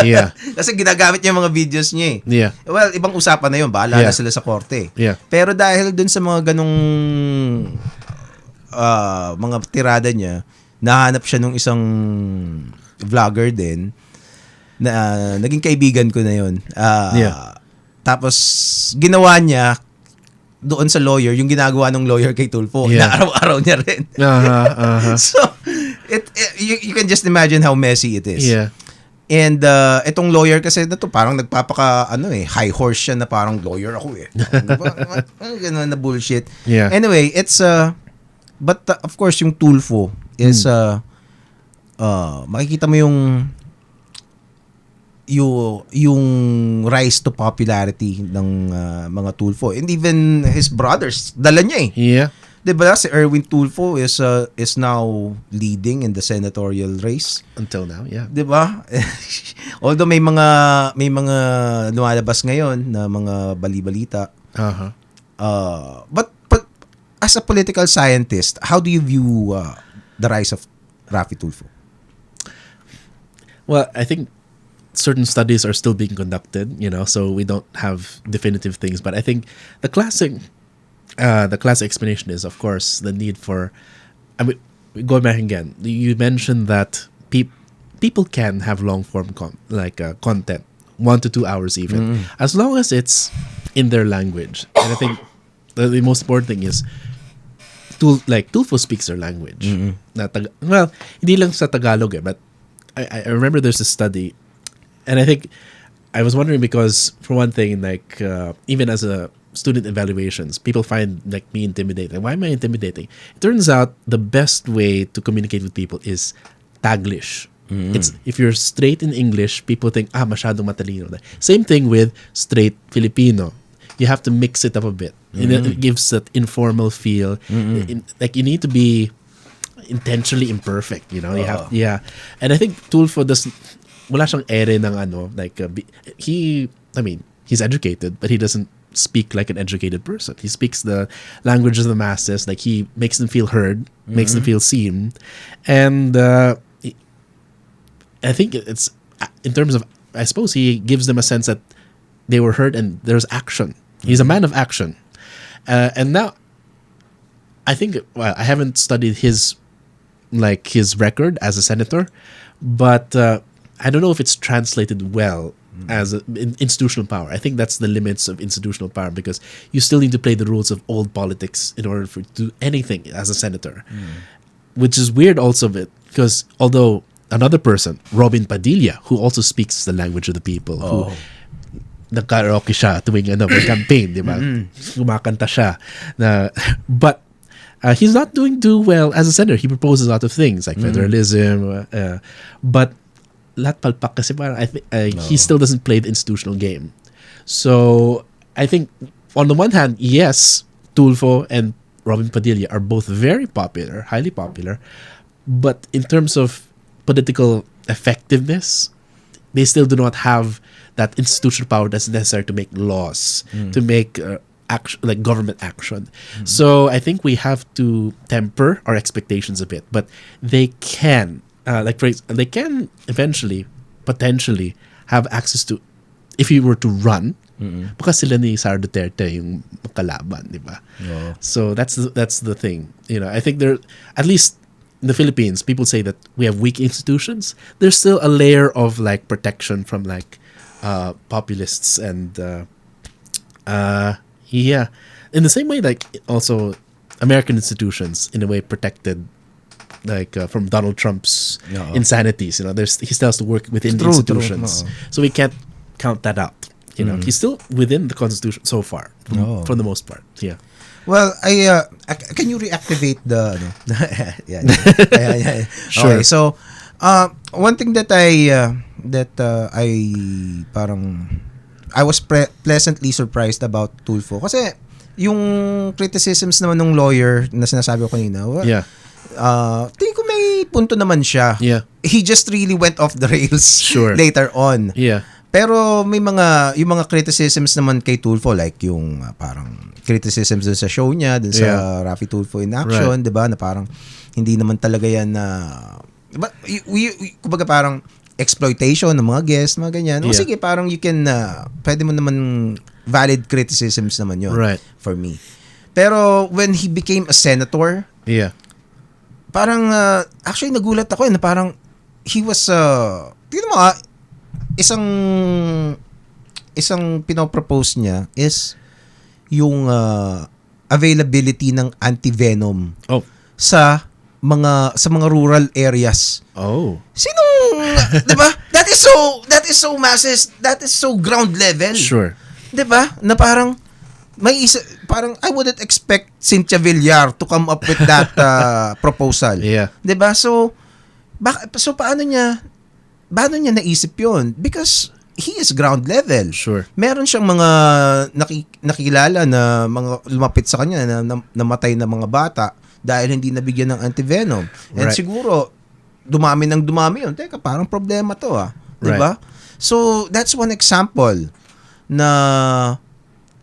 Yeah. Kasi ginagamit niya yung mga videos niya eh. Yeah. Well, ibang usapan na yun. Bahala na sila sa korte. Yeah. Pero dahil dun sa mga ganong mga tirada niya, nahanap siya nung isang vlogger din na naging kaibigan ko na yun. Tapos, ginawa niya doon sa lawyer, yung ginagawa ng lawyer kay Tulfo. Na araw-araw niya rin. So, you can just imagine how messy it is. Yeah. And itong lawyer kasi na to, parang nagpapaka high horse siya na parang lawyer ako eh. Ganun na bullshit. Yeah. Anyway, it's but of course yung Tulfo is makikita mo yung rise to popularity ng mga Tulfo, and even his brothers dala niya eh. Yeah. Diba si Erwin Tulfo is now leading in the senatorial race Until now, yeah. diba? Although may mga lumalabas ngayon na mga bali-balita. But as a political scientist, how do you view the rise of Raffy Tulfo? Well, I think certain studies are still being conducted, so we don't have definitive things. But I think the classic explanation is, of course, the need for. I mean, going back again, you mentioned that people can have long form content, 1 to 2 hours even, as long as it's in their language. And I think the most important thing is, Tulfo speaks their language. Well, hindi lang sa Tagalog but I remember there's a study, and I think I was wondering because, for one thing, even as a student evaluations, people find me intimidating. Why am I intimidating? It turns out the best way to communicate with people is Taglish. It's if you're straight in English, people think masyadong matalino. Same thing with straight Filipino. You have to mix it up a bit. It gives that informal feel. You need to be intentionally imperfect. You have, And I think Tulfo wala siyang ere ng he's educated, but he doesn't speak like an educated person. He speaks the language of the masses. He makes them feel heard, makes them feel seen, and I think it's in terms of, I suppose, he gives them a sense that they were heard and there's action. He's a man of action, and now I think I haven't studied his record as a senator, but I don't know if it's translated well as institutional power. I think that's the limits of institutional power, because you still need to play the rules of old politics in order to do anything as a senator, which is weird also a bit, because although another person, Robin Padilla, who also speaks the language of the people, who nagkaraoke siya tuwing may campaign, di ba? Kumakanta siya. But he's not doing too well as a senator. He proposes a lot of things like federalism, but lahat palpak kasi parang he still doesn't play the institutional game. So I think on the one hand, yes, Tulfo and Robin Padilla are both very popular, highly popular, but in terms of political effectiveness, they still do not have that institutional power that's necessary to make laws, to make action, like government action. So I think we have to temper our expectations a bit, but they can, they can eventually, potentially, have access to, if he were to run, because sila ni Sara Duterte yung kalaban, di ba? Oo. So that's the thing. I think there, at least in the Philippines, people say that we have weak institutions. There's still a layer of like protection from like populists and in the same way, like also American institutions in a way protected like from Donald Trump's insanities. He still has to work within the institutions, so we can't count that out. He's still within the Constitution so far, for the most part. Yeah. Well, can you reactivate the Sure. Okay, so one thing that I was pleasantly surprised about Tulfo kasi yung criticisms naman ng lawyer na sinasabi ko kanina. Tingin ko may punto naman siya. Yeah. He just really went off the rails later on. Yeah. Pero may yung mga criticisms naman kay Tulfo, like yung parang criticisms dun sa show niya, dun sa Raffy Tulfo in Action, Right. 'di ba? Na parang hindi naman talaga yan na kumbaga parang exploitation ng mga guests, mga ganyan. O sige, parang you can pwede mo naman valid criticisms naman 'yon for me. Pero when he became a senator, parang actually nagulat ako na parang he was tingnan mo isang pinopropose niya is yung availability ng anti-venom sa mga rural areas. Sinong 'di ba? That is so masses, that is so ground level. Sure. 'Di ba? Na parang parang I wouldn't expect Cynthia Villar to come up with that proposal. 'Di ba? So paano niya naisip yun? Because he is ground level. Sure. Meron siyang mga nakikilala na mga lumapit sa kanya na namatay na mga bata dahil hindi nabigyan ng antivenom. And siguro, dumami yun. Teka, parang problema to Diba? So, that's one example na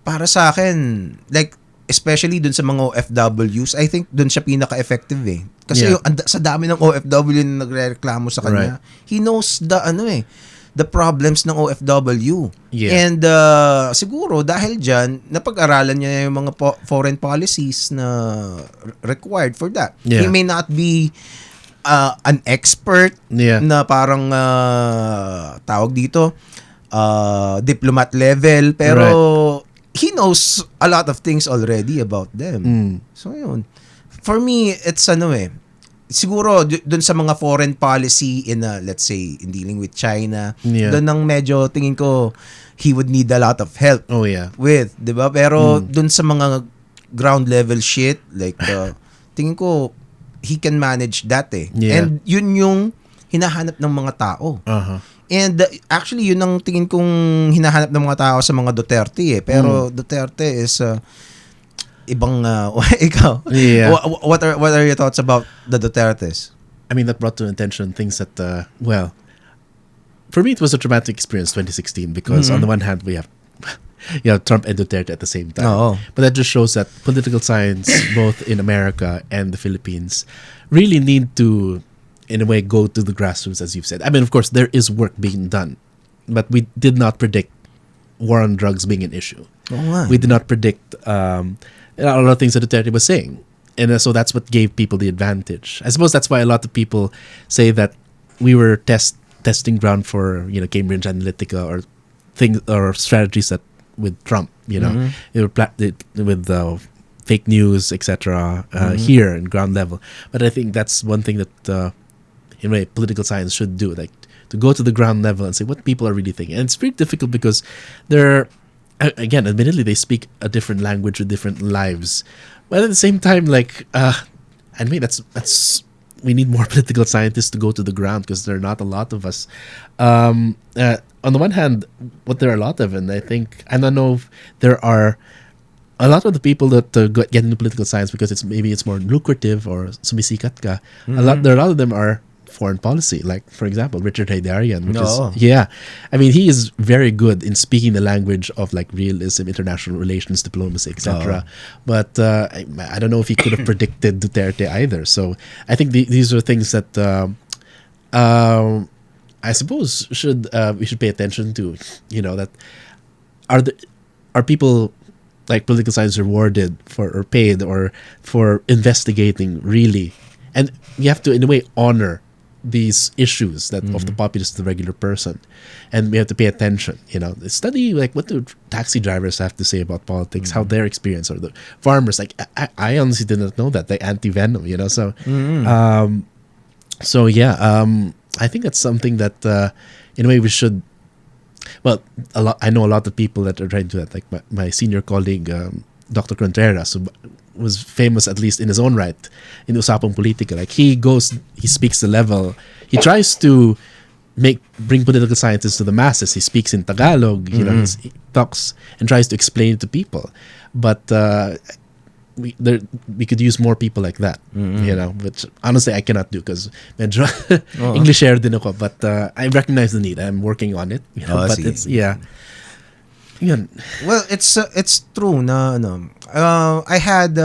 para sa akin, like, especially dun sa mga OFWs, I think dun siya pinaka-effective Kasi sa dami ng OFW na nagrereklamo sa kanya, he knows the problems ng OFW. And siguro dahil dyan, napag-aralan niya yung mga foreign policies na required for that. He may not be an expert na parang tawag dito, diplomat level, pero he knows a lot of things already about them. So yun. For me, it's siguro dun sa mga foreign policy in let's say in dealing with China, dun ang medyo tingin ko he would need a lot of help with, 'di ba? Pero dun sa mga ground level shit like tingin ko he can manage that And yun yung hinahanap ng mga tao. And actually yun ang tingin kong hinahanap ng mga tao sa mga Duterte pero Duterte is ibang ikaw. What are your thoughts about the Dutertes? I mean, that brought to attention things that for me it was a traumatic experience 2016 because on the one hand we have Trump and Duterte at the same time. But that just shows that political science both in America and the Philippines really need to in a way go to the grassroots, as you've said. I mean, of course there is work being done, but we did not predict war on drugs being an issue. We did not predict a lot of things that Duterte was saying. And so that's what gave people the advantage. I suppose that's why a lot of people say that we were testing ground for, Cambridge Analytica or things or strategies that with Trump, they were with fake news, etc. Here in ground level. But I think that's one thing that, in a way, political science should do, like to go to the ground level and say what people are really thinking. And it's pretty difficult because again, admittedly, they speak a different language with different lives, but at the same time, like, I mean, that's we need more political scientists to go to the ground because there are not a lot of us. On the one hand, what there are a lot of, and I don't know if there are a lot of the people that get into political science because it's more lucrative or sumisikat ka. There are a lot of them are foreign policy. Like, for example, Richard Haydarian, which No. is, yeah. I mean, he is very good in speaking the language of like realism, international relations, diplomacy, etc. But I don't know if he could have predicted Duterte either. So I think these are things that I suppose we should pay attention to. That are people like political science rewarded for or paid or for investigating really, and you have to in a way honor these issues that of the populace, the regular person, and we have to pay attention. Study like what do taxi drivers have to say about politics, how their experience, or the farmers. Like I honestly didn't know that, like anti-venom. So I think that's something that in a way we should. Well, I know a lot of people that are trying to do that. Like my senior colleague, Dr. Contreras, who was famous at least in his own right in Usapang Politika. Like he speaks the level. He tries to bring political science to the masses. He speaks in Tagalog. He talks and tries to explain it to people. But we could use more people like that, which honestly I cannot do because medyo English share din ako, but I recognize the need. I'm working on it, but it's yun. Well, it's true na I had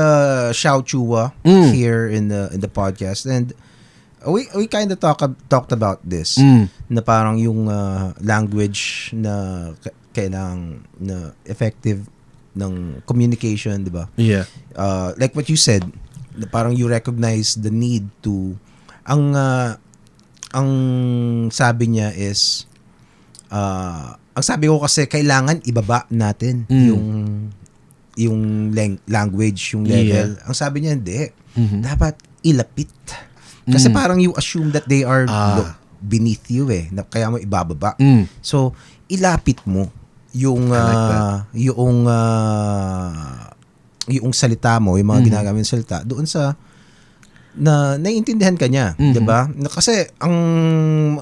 Xiao Chua here in the podcast, and we kind of talked about this na parang yung language na kailangang na effective ng communication, di ba? Yeah. Like what you said, parang you recognize the need to ang sabi niya is ang sabi ko kasi kailangan ibaba natin yung language, yung level. Ang sabi niya hindi. Dapat ilapit. Kasi parang you assume that they are beneath you na kaya mo ibababa. So ilapit mo yung salita mo, yung mga ginagamit ng salita doon sa na naiintindihan ka niya, 'di ba? Kasi ang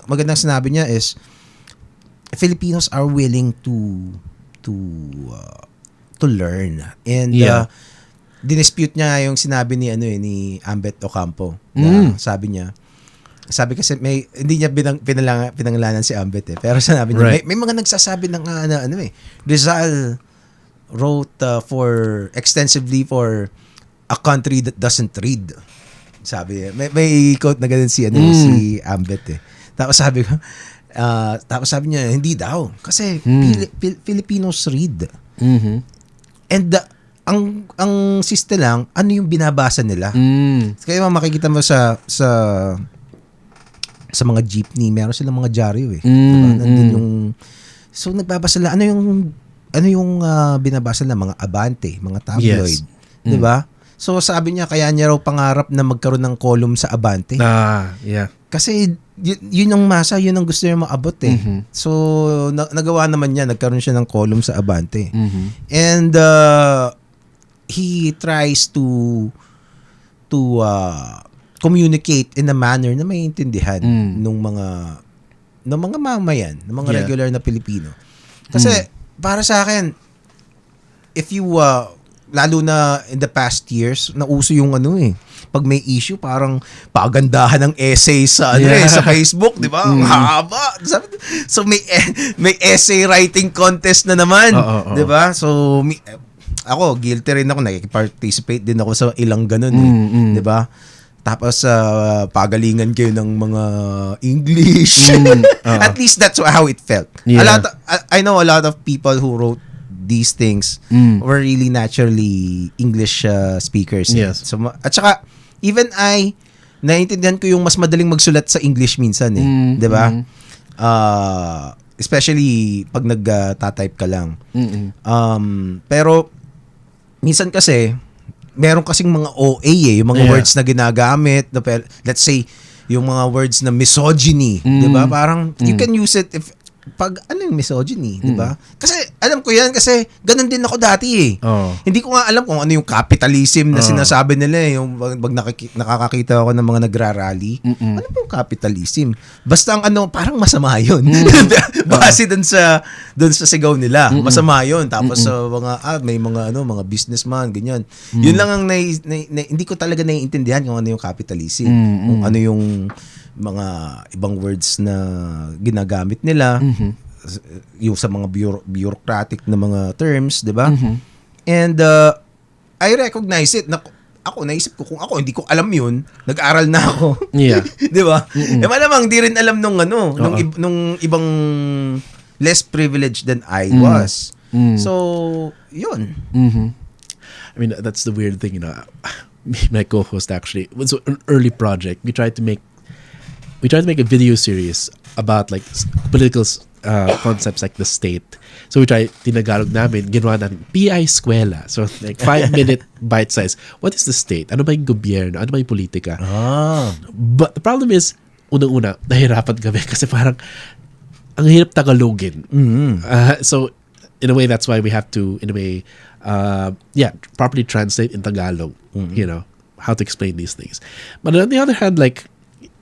magandang sinabi niya is Filipinos are willing to learn, and dinispute niya yung sinabi ni Ambet Ocampo na sabi kasi hindi niya pinangalanan si Ambet pero sinabi niya may mga nagsasabi ng Rizal wrote extensively for a country that doesn't read. Sabi niya. May quote na ganun si Ambet Tapos sabi niya hindi daw kasi Filipinos read. And ang siste lang ano yung binabasa nila. Kaya makikita mo sa mga jeepney, meron silang mga dyaryo diba? Nandun yung so nagbabasa lang ano yung binabasa na mga abante, mga tabloid, 'di ba? So sabi niya kaya niya raw pangarap na magkaroon ng column sa Abante. Kasi yun ang masa, yun ang gusto niya maabot So nagawa naman niya, nagkaroon siya ng column sa Abante. And he tries to communicate in a manner na maiintindihan ng mga mamayan, ng mga regular na Pilipino. Kasi para sa akin, if you lalo na in the past years, nauso yung pag may issue parang pagandahan ng essay sa sa Facebook, 'di ba? Ang haba. So may essay writing contest na naman, 'di ba? So ako guilty rin ako, nagki-participate din ako sa ilang ganun, 'di ba? Tapos pagalingan kayo ng mga English. At least that's how it felt. I know a lot of people who wrote these things were really naturally English speakers. Yes. So at saka even I naiintindihan ko yung mas madaling magsulat sa English minsan 'di ba? Especially pag nagta-type ka lang. Pero minsan kasi meron kasing mga OA yung mga words na ginagamit, let's say yung mga words na misogyny, 'di ba? Parang you can use it if pag ano yung misogyny, 'di ba? Kasi alam ko 'yan kasi ganun din ako dati Hindi ko nga alam kung ano yung capitalism na sinasabi nila yung pag nakakakita ako ng mga nagrarally. Ano ba yung capitalism? Basta ang parang masama 'yun. Base dun sa sigaw nila. Masama 'yun. Tapos may mga mga businessman ganyan. Yun lang ang hindi ko talaga naiintindihan kung ano yung capitalism. Kung ano yung mga ibang words na ginagamit nila, yung sa mga bureaucratic na mga terms, di ba? And I recognize it. Ako, naisip ko, kung ako hindi ko alam yun, nag-aral na ako. Yeah. Di ba? Malamang di rin alam nung ibang less privileged than I was. So, yun. I mean, that's the weird thing, my co-host actually, it was an early project. We tried to make a video series about like political concepts like the state. So we tried, tinagalog namin, ginawa natin PI Eskwela. So like 5-minute bite size. What is the state? Ano ba yung gobyerno? Ano ba yung politika? But the problem is, unang-una, nahirapan kami kasi parang ang hirap Tagalogin. So in a way, that's why we have to, properly translate in Tagalog, how to explain these things. But on the other hand, like,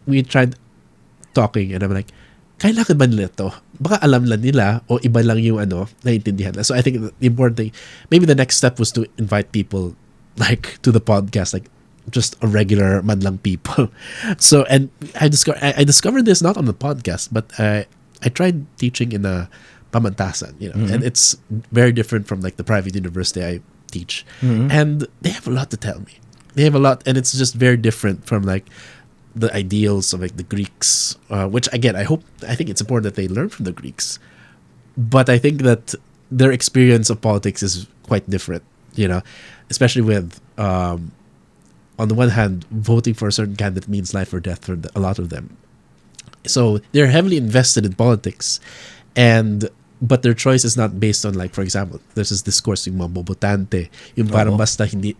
we tried talking and I'm like, kailangan ba nila to? Baka alam lang nila o iba lang yung naiintindihan nila. So I think the important thing, maybe the next step was to invite people like to the podcast, like just a regular man lang people. So, and I discovered this not on the podcast, but I tried teaching in a Pamantasan, and it's very different from like the private university I teach. And they have a lot to tell me. They have a lot, and it's just very different from like the ideals of like the Greeks, which again, I think it's important that they learn from the Greeks. But I think that their experience of politics is quite different, especially with, on the one hand, voting for a certain candidate means life or death for a lot of them. So they're heavily invested in politics, but their choice is not based on, like, for example, there's this discourse yung mga bobotante, yung parang basta hindi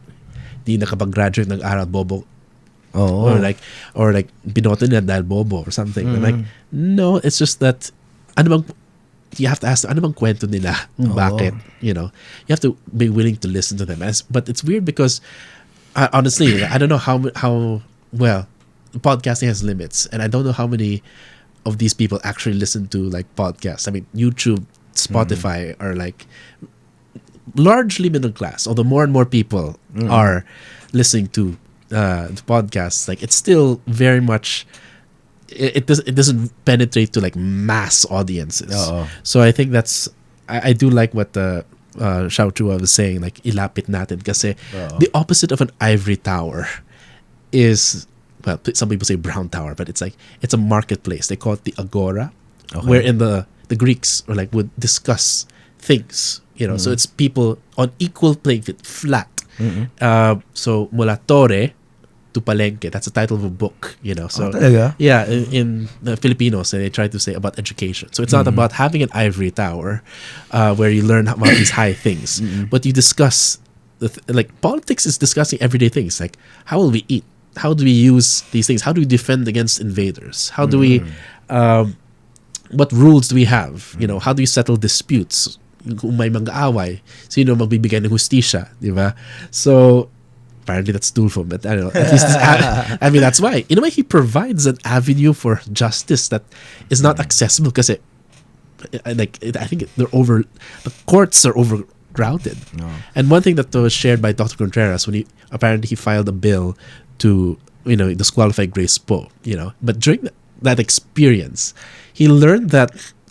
nakapag-graduate ng aral bobo. Or like binoto nila dahil bobo or something. I'm like, no, it's just that you have to ask them, ano bang kwento nila? Bakit? You have to be willing to listen to them. But it's weird because honestly, I don't know how well podcasting has limits, and I don't know how many of these people actually listen to like podcasts. I mean, YouTube, Spotify are like largely middle class, although more and more people are listening to the podcasts. Like, it's still very much it doesn't penetrate to like mass audiences. So I think that's I do like what the Xiao Chua was saying, like ilapit natin kasi the opposite of an ivory tower is, well, some people say brown tower, but it's like it's a marketplace. They call it the agora, wherein the Greeks or like would discuss things, so it's people on equal playing field, flat. So mula Torre to Palengke, that's the title of a book, So yeah, in the Filipinos, they try to say about education. So it's not about having an ivory tower where you learn about these high things, but you discuss like politics is discussing everyday things, like how will we eat, how do we use these things, how do we defend against invaders, how do we what rules do we have, how do you settle disputes, kung may mag-aaway, sino magbibigay ng hustisya, di ba? So apparently that's Tulfo, but I don't know. At least I mean, that's why. In a way, he provides an avenue for justice that is not accessible because I think the courts are overcrowded. And one thing that was shared by Dr. Contreras when he filed a bill to disqualify Grace Poe, but during that experience, he learned that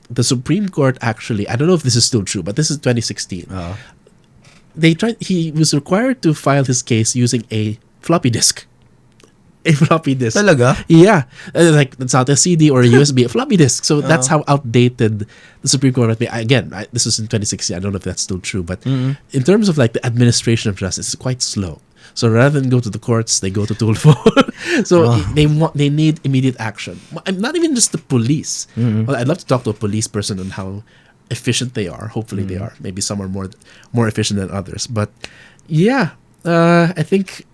the Supreme Court actually, I don't know if this is still true, but this is 2016. He was required to file his case using a floppy disk. A floppy disk. Talaga? Yeah. Like, it's not a CD or a USB, a floppy disk. So that's how outdated the Supreme Court might be. Again, this was in 2016. I don't know if that's still true. But in terms of like the administration of justice, it's quite slow. So rather than go to the courts, they go to Tulfo. So they need immediate action. Not even just the police. Well, I'd love to talk to a police person on how efficient they are. Hopefully they are. Maybe some are more efficient than others. But yeah, I think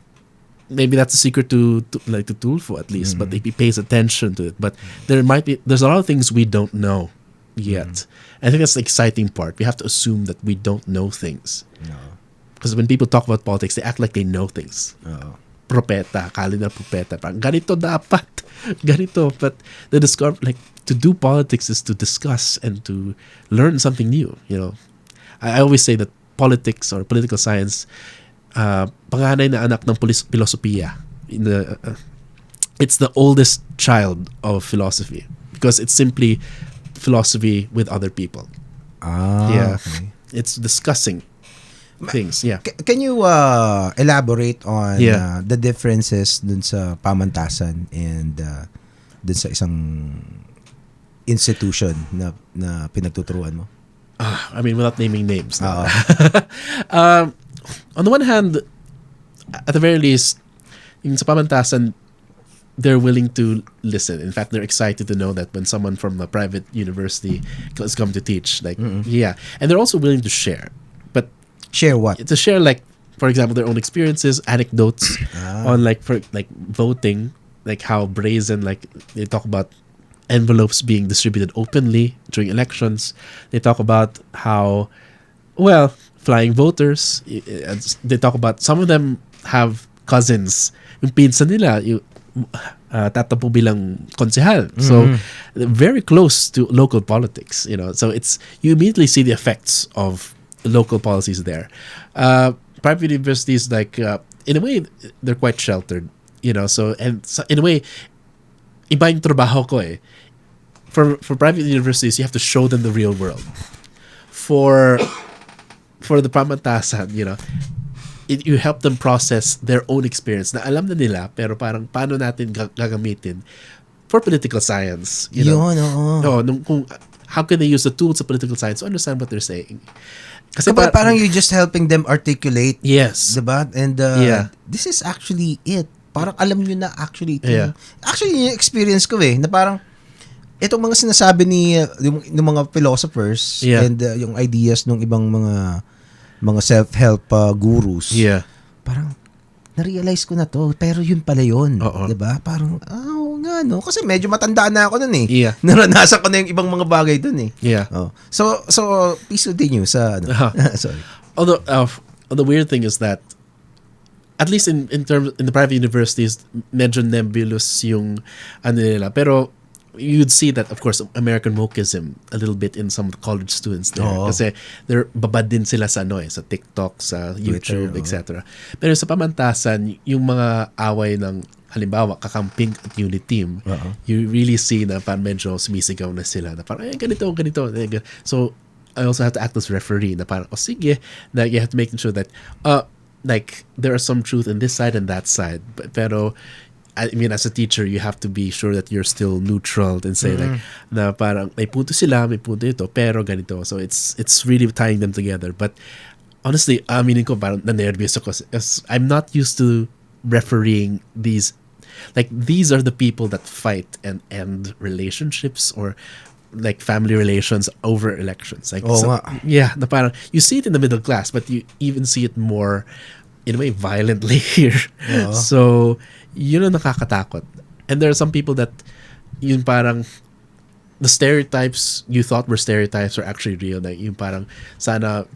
maybe that's a secret to Tulfo at least. But he pays attention to it. But there's a lot of things we don't know yet. I think that's the exciting part. We have to assume that we don't know things. Because when people talk about politics, they act like they know things. Propeta, akala na propeta. Parang ganito dapat. Ganito. But they discover, like, to do politics is to discuss and to learn something new. I always say that politics or political science, panganay na anak ng filosofiya. In it's the oldest child of philosophy because it's simply philosophy with other people. Okay. It's discussing things. Yeah. Can you elaborate on the differences dun sa Pamantasan and dun sa isang institution na pinagtuturuan mo? I mean, without naming names. No? On the one hand, at the very least, in sa Pamantasan, they're willing to listen. In fact, they're excited to know that when someone from a private university has come to teach, like, and they're also willing to share. But share what? To share, like, for example, their own experiences, anecdotes on like voting, like how brazen, like they talk about envelopes being distributed openly during elections. They talk about how, well, flying voters. They talk about some of them have cousins. Yung pinsan nila, yung tatapo bilang konsehal. So very close to local politics, So it's you immediately see the effects of local policies there. Private universities, like in a way, they're quite sheltered, So in a way, iba yung trabaho ko eh. For private universities, you have to show them the real world. For the Pamantasan, you help them process their own experience na alam na nila pero parang paano natin gagamitin for political science. How can they use the tools of political science to understand what they're saying? Kasi parang you're just helping them articulate. Yes. Diba? And this is actually it. Parang alam nyo na actually ito. Yeah. Actually, yung experience ko na parang itong mga sinasabi ng mga philosophers and yung ideas ng ibang mga self-help gurus. Yeah. Parang na-realize ko na to, pero yun pala yun. Oo. 'Di ba? Parang nga no, kasi medyo matanda na ako noon eh. Yeah. Naranasan ko na yung ibang mga bagay doon eh. Yeah. So please continue sa sorry. Although the weird thing is that at least in the private universities, medyo nebulous yung nila. Pero you'd see that, of course, American wokeism a little bit in some college students there. Kasi they're babad din sila sa sa TikTok, sa YouTube, etc. Pero sa Pamantasan, yung mga away ng halimbawa, kakamping at unit team, you really see na parang medyo sumisigaw na sila. Na parang, ganito. So, I also have to act as referee na parang, sige, na you have to make sure that, like, there are some truth in this side and that side. Pero, I mean, as a teacher, you have to be sure that you're still neutral and say like, na parang may punto sila, may punto ito, pero ganito. So it's really tying them together. But honestly, aminin ko parang na-nervous ako. I'm not used to refereeing these. Like, these are the people that fight and end relationships or like family relations over elections. Like, yeah, na parang you see it in the middle class, but you even see it more in a way violently here. So yun ang nakakatakot. And there are some people that yun parang the stereotypes you thought were stereotypes are actually real. Like yung parang sana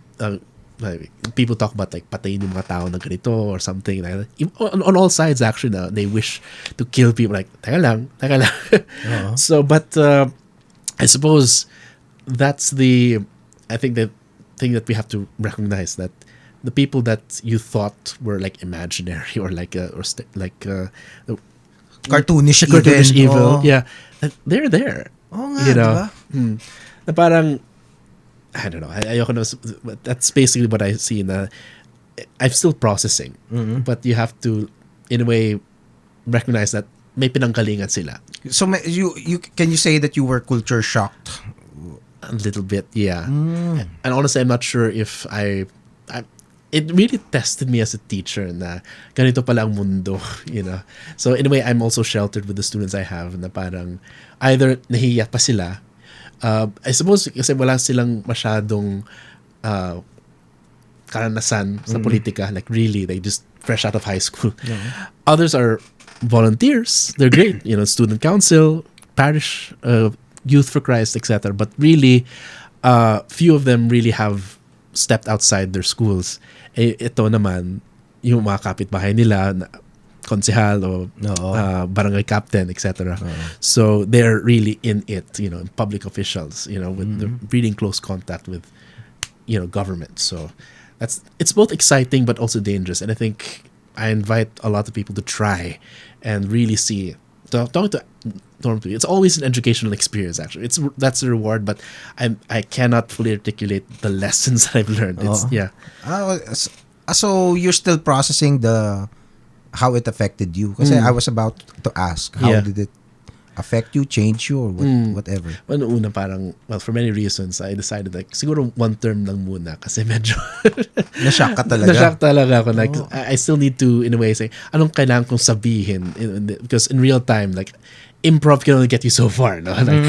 like, people talk about like patayin yung mga tao na ganito or something like that. On all sides actually na they wish to kill people. Like teka lang. So but I suppose that's the thing that we have to recognize, that the people that you thought were like imaginary or like cartoonish evil, they're there. Diba? Na parang I don't know. Ayoko na, but that's basically what I see. Na I'm still processing, but you have to, in a way, recognize that may pinanggalingan sila. So you can you say that you were culture shocked? A little bit, yeah. And honestly, I'm not sure if it really tested me as a teacher na ganito pala ang mundo, So in a way, I'm also sheltered with the students I have na parang either nahiya pa sila. I suppose kasi wala silang masyadong karanasan sa politika. Like really, they just fresh out of high school. Others are volunteers. They're great, student council, parish, youth for Christ, etc. But really, few of them really have stepped outside their schools. Ito naman, yung mga kapitbahay nila, konsehal o barangay captain, etc. So they're really in it, public officials, with the really close contact with, government. So it's both exciting but also dangerous. And I think I invite a lot of people to try and really see talking to normal people, it's always an educational experience. Actually, that's the reward, but I cannot fully articulate the lessons that I've learned. So you're still processing how it affected you? Kasi I was about to ask, how did it affect you, change you, or whatever? Well, una parang, for many reasons, I decided like, siguro one term lang muna kasi medyo Na-shock ka talaga? Na-shock talaga ako. Like, I still need to, in a way, say, anong kailangan kong sabihin? Because in real time, like, improv can only get you so far, no? Like,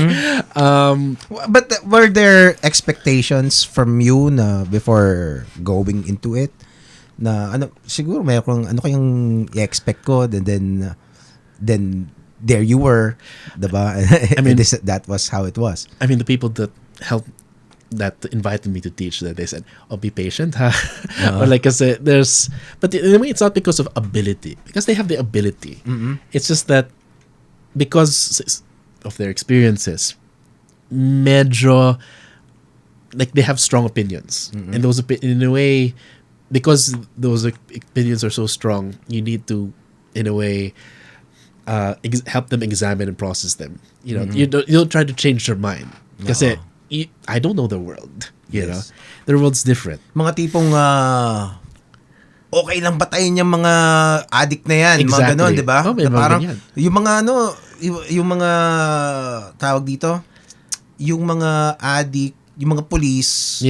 but were there expectations from you na before going into it? Na siguro mayroong kayang i-expect ko, then there you were, diba? I mean, that was how it was. I mean, the people that invited me to teach, that they said, "Oh, be patient, huh?" Or like, kasi but in a way, it's not because of ability, because they have the ability. It's just that because of their experiences, medyo like they have strong opinions, and those in a way, because those opinions are so strong, you need to, in a way, help them examine and process them. You know, you don't try to change their mind because I don't know the world. You know, the world's different. Mga tipong okay lang batayin yung mga addict na yan, Exactly. mga ganon, di ba? Oh, may mga parang ganyan. yung mga yung mga tawag dito, yung mga addict, yung mga police,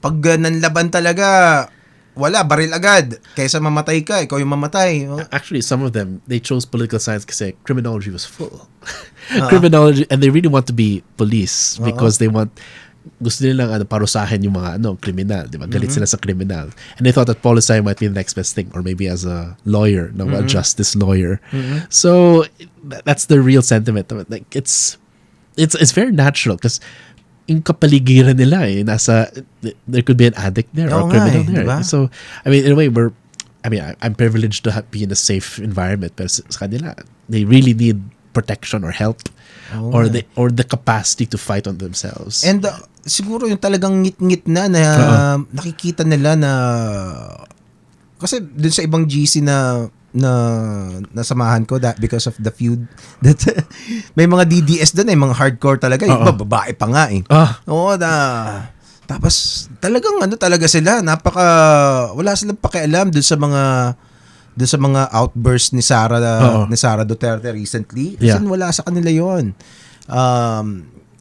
pag nanlaban talaga, wala, baril agad. Kaysa mamatay ka, ikaw yung mamatay. Actually, some of them, they chose political science kasi criminology was full. Criminology, and they really want to be police because they want, gusto nilang parusahin yung mga kriminal, di ba? Galit sila sa kriminal. And they thought that poli-sci might be the next best thing, or maybe as a lawyer, a justice lawyer. So that's the real sentiment of it. Like it's very natural because yung kapaligiran nila there could be an addict there or a criminal there. Diba? So I mean, in a way, I'm privileged to be in a safe environment, pero sa kanila, they really need protection or help. Or the capacity to fight on themselves. And siguro yung talagang ngit-ngit na nakikita nila na kasi dun sa ibang GC na nasamahan ko, that because of the feud that may mga DDS doon mga hardcore talaga, yung babae pa nga Oo, tapos talagang talaga sila, wala silang pakialam dun sa mga outbursts ni Sara Duterte recently. Kasi wala sa kanila yon.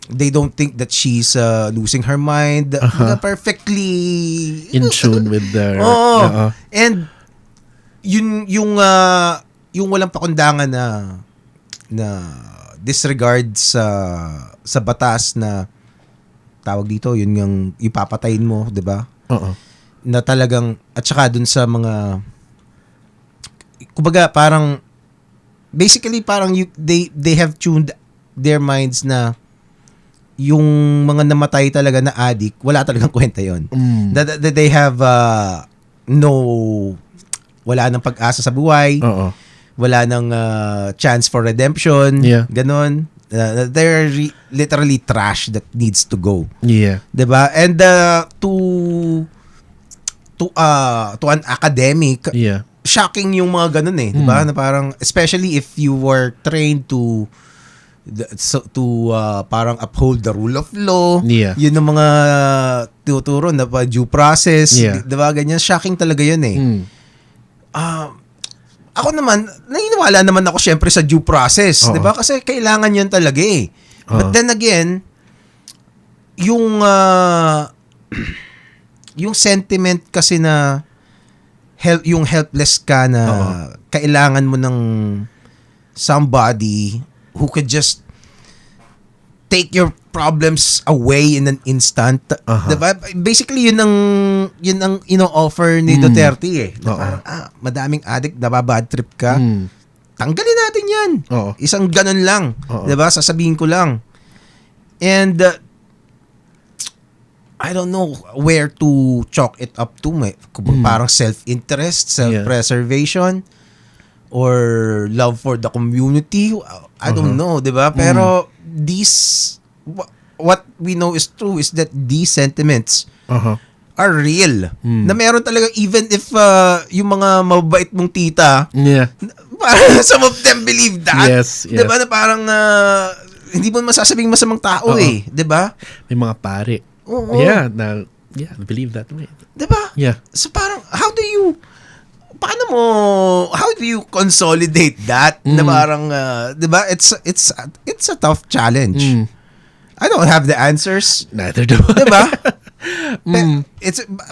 They don't think that she's losing her mind. Perfectly in tune with their and yung walang pakundangan na disregard sa batas na tawag dito, yun yung ipapatayin mo, 'di ba? Na talagang, at saka dun sa mga, kumbaga parang basically parang they have tuned their minds na yung mga namatay talaga na addict, wala talagang kwenta yon. That they have wala nang pag-asa sa buhay. Wala nang chance for redemption. Ganon. They're literally trash that needs to go. Diba? And to an academic, shocking yung mga ganun diba? Na parang, especially if you were trained to parang uphold the rule of law. Yun ang mga tuturo na due process. Diba? Ganyan. Shocking talaga yun ako naman, naniniwala naman ako syempre sa due process. Diba? Kasi kailangan yun talaga But then again, yung sentiment kasi na yung helpless ka na kailangan mo ng somebody who could just take your problems away in an instant. Diba? Basically, yun ang ino-offer ni Duterte Parang, madaming addict, nababad trip ka. Tanggalin natin yan. Isang ganun lang. Diba? Sasabihin ko lang. And I don't know where to chalk it up to. Parang self-interest, self-preservation, or love for the community. I don't know, diba? Pero what we know is true is that these sentiments are real. Na meron talaga, even if yung mga mababait mong tita, Parang some of them believe that. Yes. 'Di ba? Na parang hindi mo masasabing masamang tao eh, 'di ba? May mga pare. Oo. Yeah, believe that way. 'Di ba? Yeah. So parang how do you consolidate that? Na parang 'di ba? It's a tough challenge. I don't have the answers. Neither do I. 'Di ba?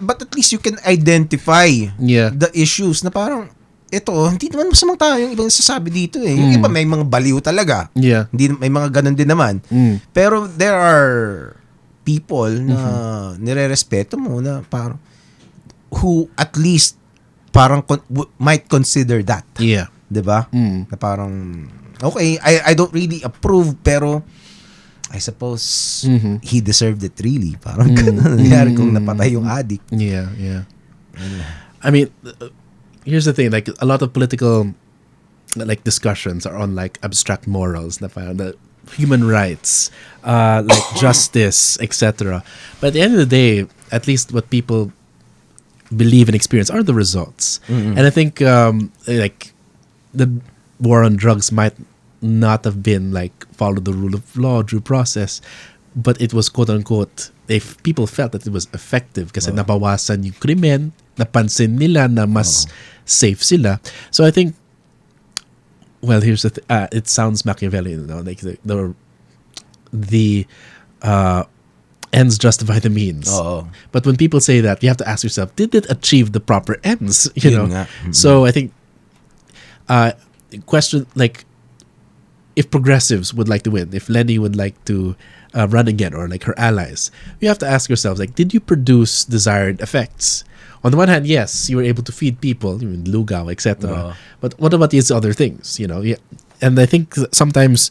But at least you can identify the issues na parang ito, hindi naman masamang tayo yung ibang sasabi dito eh. Yung iba may mga baliw talaga. Yeah. Hindi, may mga ganun din naman. Pero there are people na nire-respeto mo na parang who at least parang might consider that. Yeah. 'Di ba? Na parang okay, I don't really approve pero I suppose he deserved it really. Parang ganun nangyari kung napatay yung addict. Yeah. I mean, here's the thing, like a lot of political like discussions are on like abstract morals, na parang the human rights, like justice, etc. But at the end of the day, at least what people believe and experience are the results. And I think like the war on drugs might not have been like follow the rule of law, due process, but it was quote unquote, if people felt that it was effective kasi nabawasan yung krimen, napansin nila na mas safe sila. So I think, well, here's the it sounds Machiavellian, like the ends justify the means. But when people say that, you have to ask yourself, did it achieve the proper ends? You know. So I think question like, if progressives would like to win, if Lenny would like to run again, or like her allies, you have to ask yourselves, like, did you produce desired effects? On the one hand, yes, you were able to feed people, lugaw, etc. But what about these other things? You know, and I think sometimes,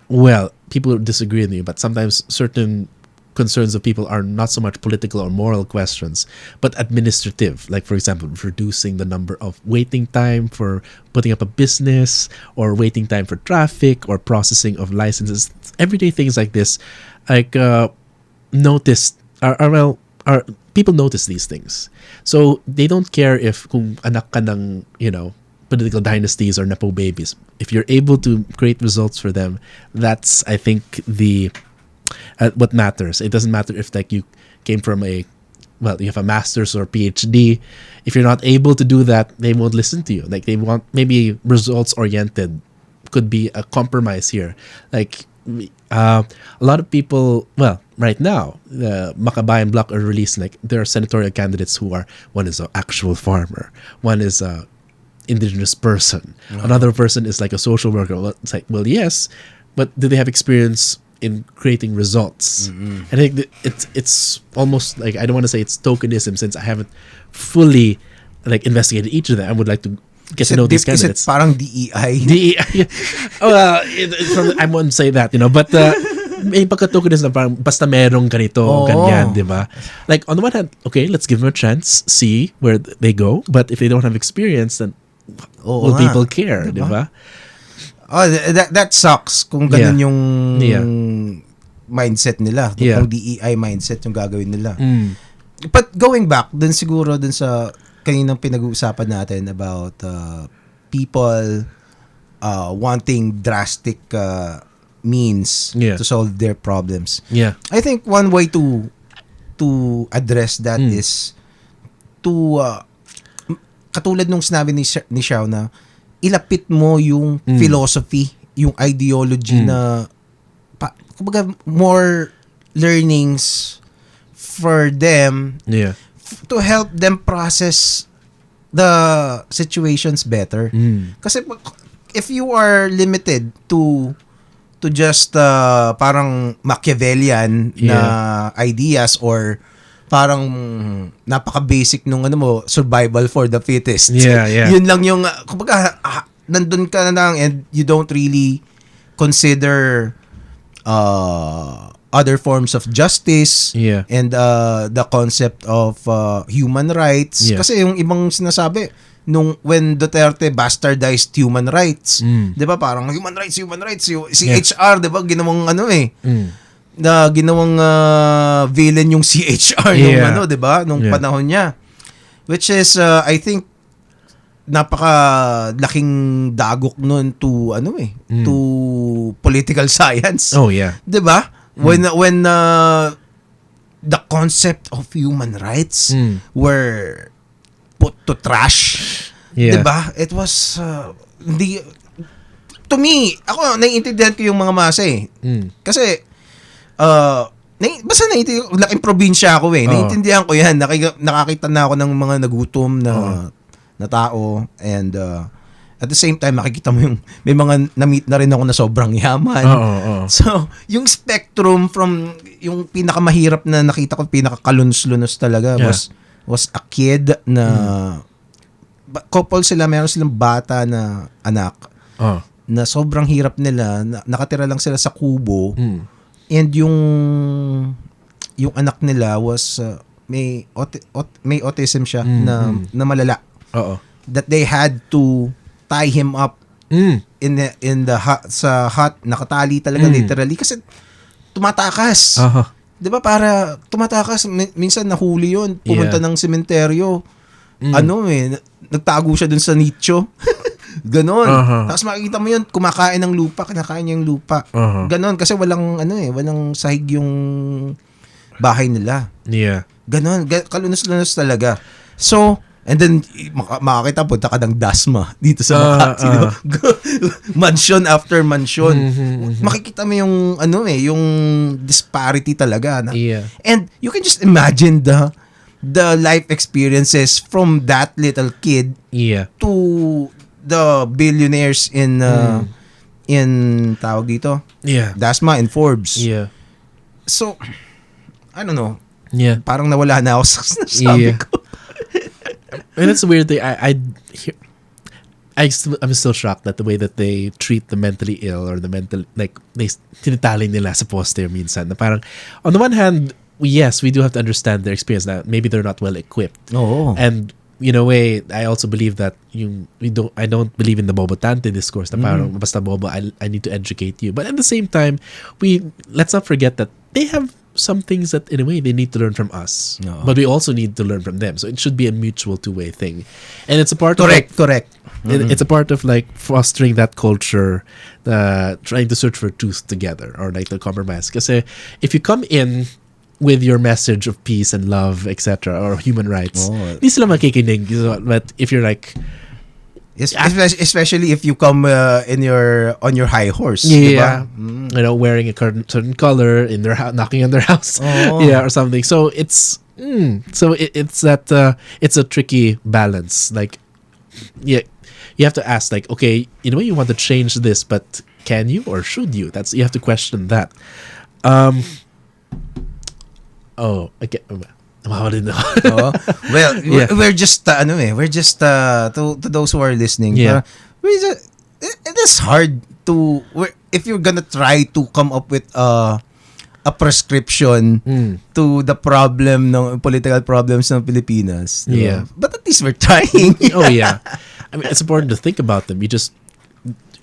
well, people disagree with me, but sometimes certain concerns of people are not so much political or moral questions, but administrative. Like, for example, reducing the number of waiting time for putting up a business, or waiting time for traffic, or processing of licenses. Everyday things like this, like people notice these things. So they don't care if kung anak ka ng, political dynasties or nepo babies. If you're able to create results for them, that's, I think, the what matters. It doesn't matter if like you came from you have a master's or PhD. If you're not able to do that, they won't listen to you. Like, they want maybe results oriented. Could be a compromise here. Like a lot of people, right now, the Makabayan Bloc are releasing, like, there are senatorial candidates who are, one is an actual farmer, one is a indigenous person, another person is like a social worker. Well, it's like, well, yes, but do they have experience in creating results? And I think it's almost like, I don't want to say it's tokenism, since I haven't fully like investigated each of them. I would like to get to know these candidates. Is it parang DEI? DEI. I wouldn't say that, but may pagka-tokenism na parang basta merong ganito, ganyan, di ba? Like, on the one hand, okay, let's give them a chance, see where they go. But if they don't have experience, then will people care, di ba? Oh, that sucks kung ganun yung mindset nila. Kung DEI mindset yung gagawin nila. But going back, dun siguro dun sa kaninang pinag-uusapan natin about people wanting drastic means to solve their problems. I think one way to address that is to katulad nung sinabi ni Xiao na ilapit mo yung philosophy, yung ideology na kumbaga more learnings for them to help them process the situations better. Kasi if you are limited to just parang Machiavellian na ideas, or parang napaka-basic nung survival for the fittest. Yun lang yung kumbaga nandun ka na lang, and you don't really consider other forms of justice and the concept of human rights. Kasi yung ibang sinasabi when Duterte bastardized human rights, 'di ba? Parang human rights si HR, 'di ba? Ginawang na ginawang villain yung CHR nung 'di ba? Nung panahon niya. Which is I think napaka-laking dagok nun to, to political science. Oh, yeah. 'Di ba? When the concept of human rights were put to trash. Yeah. 'Di ba? It was hindi to me, ako naiintindihan ko yung mga masa eh. Kasi basta naiintindihan, laking probinsya ako eh. Naiintindihan ko 'yan. Nakakita na ako ng mga nagutom na tao, and at the same time makikita mo yung may mga na-meet na rin ako na sobrang yaman. So, yung spectrum from yung pinakamahirap na nakita ko, pinakakalunos-lunos talaga was a kid na couple sila, meron silang bata na anak na sobrang hirap nila, nakatira lang sila sa kubo, and yung anak nila was may autism siya na malala. That they had to tie him up in the hut, sa hut, nakatali talaga literally kasi tumatakas. 'Di ba, para tumatakas, minsan nahuli 'yon, pumunta ng sementeryo. Nagtago siya dun sa nicho. Ganon. Tapos makikita mo 'yun, kumakain ng lupa, kinakain niya yung lupa. Ganon kasi walang walang sahig yung bahay nila. Yeah. Ganon, kalunos-lunos talaga. So, and then, makakita, punta ka ng Dasma dito sa Makati. Mansion after mansion. Makikita mo yung, yung disparity talaga. Yeah. And you can just imagine the life experiences from that little kid to the billionaires in tawag dito? Dasma and Forbes. Yeah. So, I don't know. Yeah. Parang nawala na ako sa sabi ko. And it's a weird thing. I'm still shocked at the way that they treat the mentally ill or the mental, like, tinitali nila sa poster minsan. Na parang, on the one hand, yes, we do have to understand their experience, that maybe they're not well equipped. And in a way, I also believe that I don't believe in the bobotante discourse na parang basta bobo, I need to educate you. But at the same time, let's not forget that they have some things that in a way they need to learn from us, but we also need to learn from them. So it should be a mutual two-way thing, and it's a part correct. It's a part of like fostering that culture, trying to search for truth together or like the compromise. Because if you come in with your message of peace and love, etc., or human rights, hindi sila makikinig. But if you're like, especially if you come on your high horse, diba? Wearing a certain color in their house, knocking on their house, or something. So it's it's a tricky balance. Like, you have to ask, like, okay, you want to change this, but can you or should you? You have to question that. Okay. Well, we're just to those who are listening. It is hard to, if you're gonna try to come up with a prescription to the political problems ng Pilipinas. But at least we're trying. I mean, it's important to think about them.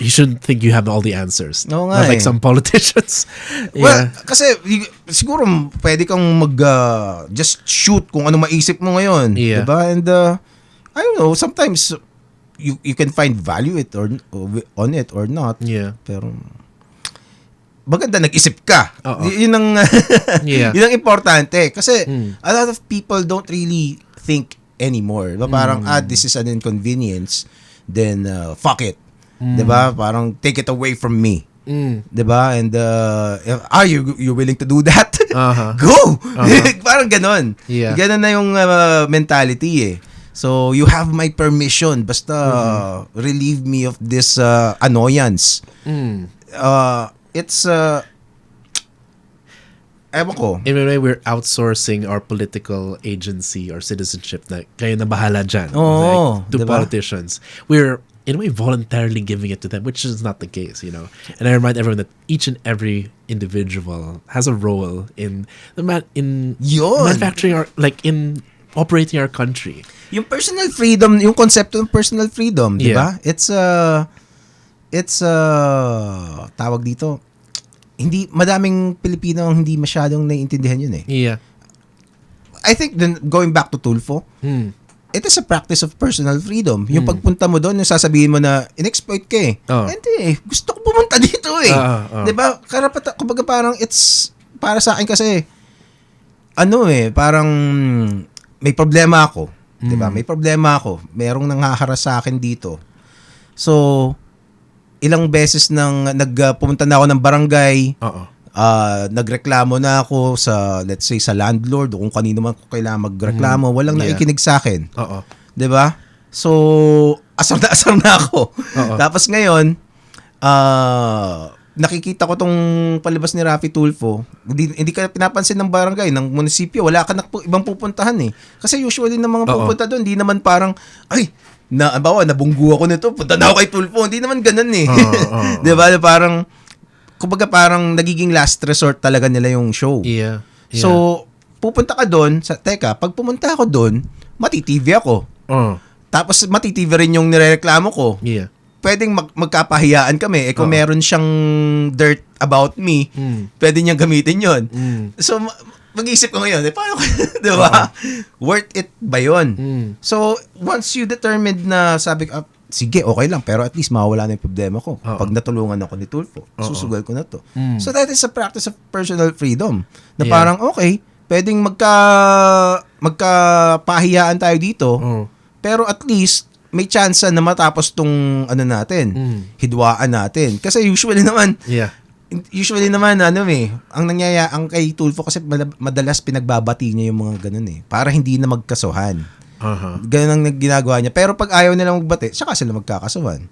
You shouldn't think you have all the answers. Not like some politicians. Well, kasi siguro pwede kang just shoot kung ano maisip mo ngayon, diba? And I don't know, sometimes you can find value on it or not. Pero maganda nag-isip ka. Yun ang yun ang importante kasi a lot of people don't really think anymore. Diba? Parang this is an inconvenience, then fuck it. Diba? Parang take it away from me. Diba? And are you willing to do that? Go! Parang ganon. Ganon na yung mentality eh. So you have my permission, basta relieve me of this annoyance. It's ewan ko. In a way, we're outsourcing our political agency or citizenship na kayo na bahala dyan. To diba? Politicians. We're in a way voluntarily giving it to them, which is not the case, And I remind everyone that each and every individual has a role in manufacturing in operating our country. Yung personal freedom, yung concept ng personal freedom, di ba? It's tawag dito, madaming Pilipino ang hindi masyadong naiintindihan yun eh. I think then going back to Tulfo, it is a practice of personal freedom. Yung pagpunta mo doon, yung sasabihin mo na in-exploit ka eh. Hindi, gusto ko pumunta dito eh. 'Di ba? Kumbaga parang it's para sa akin kasi parang may problema ako. 'Di ba? May problema ako. Merong nanghaharas sa akin dito. So, ilang beses pumunta na ako ng barangay. Nagreklamo na ako sa, let's say, sa landlord o kung kanino man ko kailangan magreklamo. Walang naikinig sa akin. 'Di ba? So, asar na ako. Tapos ngayon, nakikita ko tong palabas ni Raffy Tulfo. Hindi ka pinapansin ng barangay, ng munisipyo. Wala ka ibang pupuntahan eh. Kasi usually ng mga pupunta doon, hindi naman parang, nabunggu ako nito, punta na ako kay Tulfo. Hindi naman ganun eh. Diba? Parang, kumbaga parang nagiging last resort talaga nila yung show. Yeah. So, pupunta ka doon, pag pumunta ako doon, matitv ako. Tapos matitv rin yung nirereklamo ko. Yeah. Pwedeng magkapahiyaan kami. Kung meron siyang dirt about me, pwede niyang gamitin yon. So, mag-iisip ko ngayon, paano di ba? Worth it ba yun? So, once you determined na sabi ko, sige, okay lang, pero at least mawawala na yung problema ko. Pag natulungan ako ni Tulfo, susugal ko na to. So, that is a practice of personal freedom. Na parang, okay, pwedeng magkapahiyaan tayo dito, pero at least, may chance na matapos tong hidwaan natin. Kasi usually naman, ang kay Tulfo kasi madalas pinagbabati niya yung mga ganun eh. Para hindi na magkasuhan. Ganun ang ginagawa niya. Pero pag ayaw nila magbati, saka sila magkakasuhan.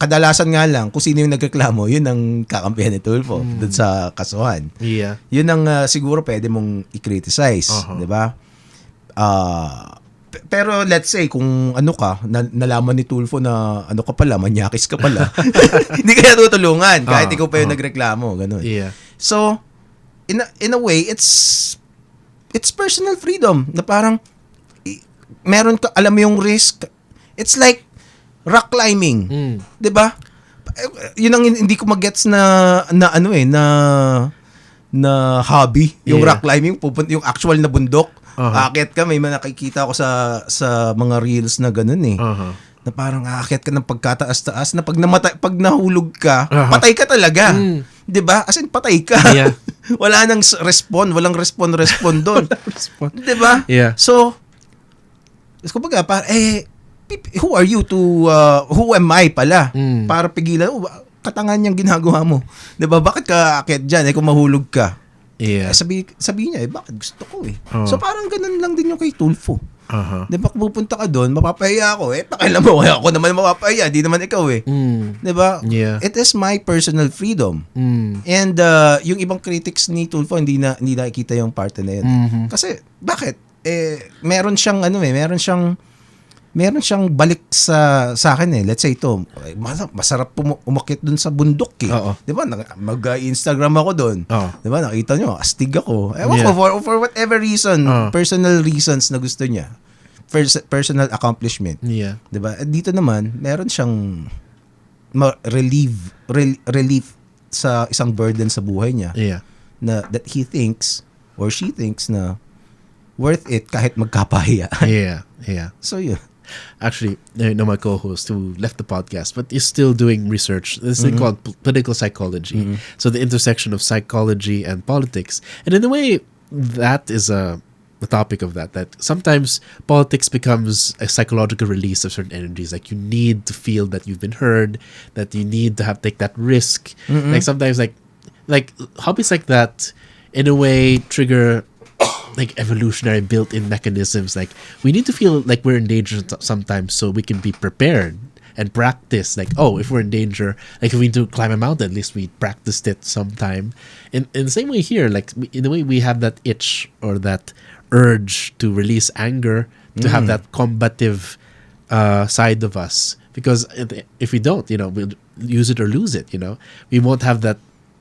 Kadalasan nga lang, kung sino yung nagreklamo, yun ang kakampihan ni Tulfo dun sa kasuhan. Yeah. Yun ang siguro pwede mong i-criticize. Diba? Pero let's say, kung nalaman ni Tulfo na ka pala, manyakis ka pala, hindi kaya tutulungan kahit ikaw pa yung nagreklamo. Ganun. Yeah. So, in a way, it's personal freedom na parang meron ka, alam mo yung risk. It's like rock climbing. 'Di ba? Yun ang hindi ko magets na hobby, yung rock climbing, yung actual na bundok. Aakyat ka, may nakikita ko sa mga reels na ganun eh. Na parang aakyat ka ng pagkataas-taas na pag nahulog ka, patay ka talaga. 'Di ba? As in patay ka. Yeah. Wala nang walang respond doon. 'Di ba? Yeah. So, kumbaga who are you to who am I pala para pigilan katangan yung ginagawa mo. 'Di ba? Bakit ka aakyat diyan kung mahulog ka? Yeah. Sabi niya, bakit gusto ko eh. So parang ganun lang din yung kay Tulfo. Di ba, pupunta ka doon, mapapahiya ako. Pakialam mo, ako naman mapapahiya, di naman ikaw eh. Di ba? Yeah. It is my personal freedom. And yung ibang critics ni Tulfo, hindi nakikita yung part na yun. Kasi, bakit? Meron siyang meron siyang balik sa akin eh. Let's say ito, masarap umakyat dun sa bundok eh. Di ba? Mag-Instagram ako dun. Di ba? Nakita nyo, astig ako. For whatever reason, personal reasons na gusto niya. Personal accomplishment. Yeah. Di ba? Dito naman, meron siyang relief sa isang burden sa buhay niya. Yeah. Na that he thinks or she thinks na worth it kahit magkapahiya. Yeah. So yun. Actually, my co-host who left the podcast, but is still doing research. This is called political psychology. So the intersection of psychology and politics. And in a way, that is the topic of that sometimes politics becomes a psychological release of certain energies. Like you need to feel that you've been heard, that you need to take that risk. Like sometimes like hobbies like that, in a way, trigger like evolutionary built-in mechanisms. Like we need to feel like we're in danger sometimes so we can be prepared and practice. Like, if we're in danger, like if we need to climb a mountain, at least we practiced it sometime. In the same way here, like in the way we have that itch or that urge to release anger, to have that combative side of us. Because if we don't, we'll use it or lose it. We won't have that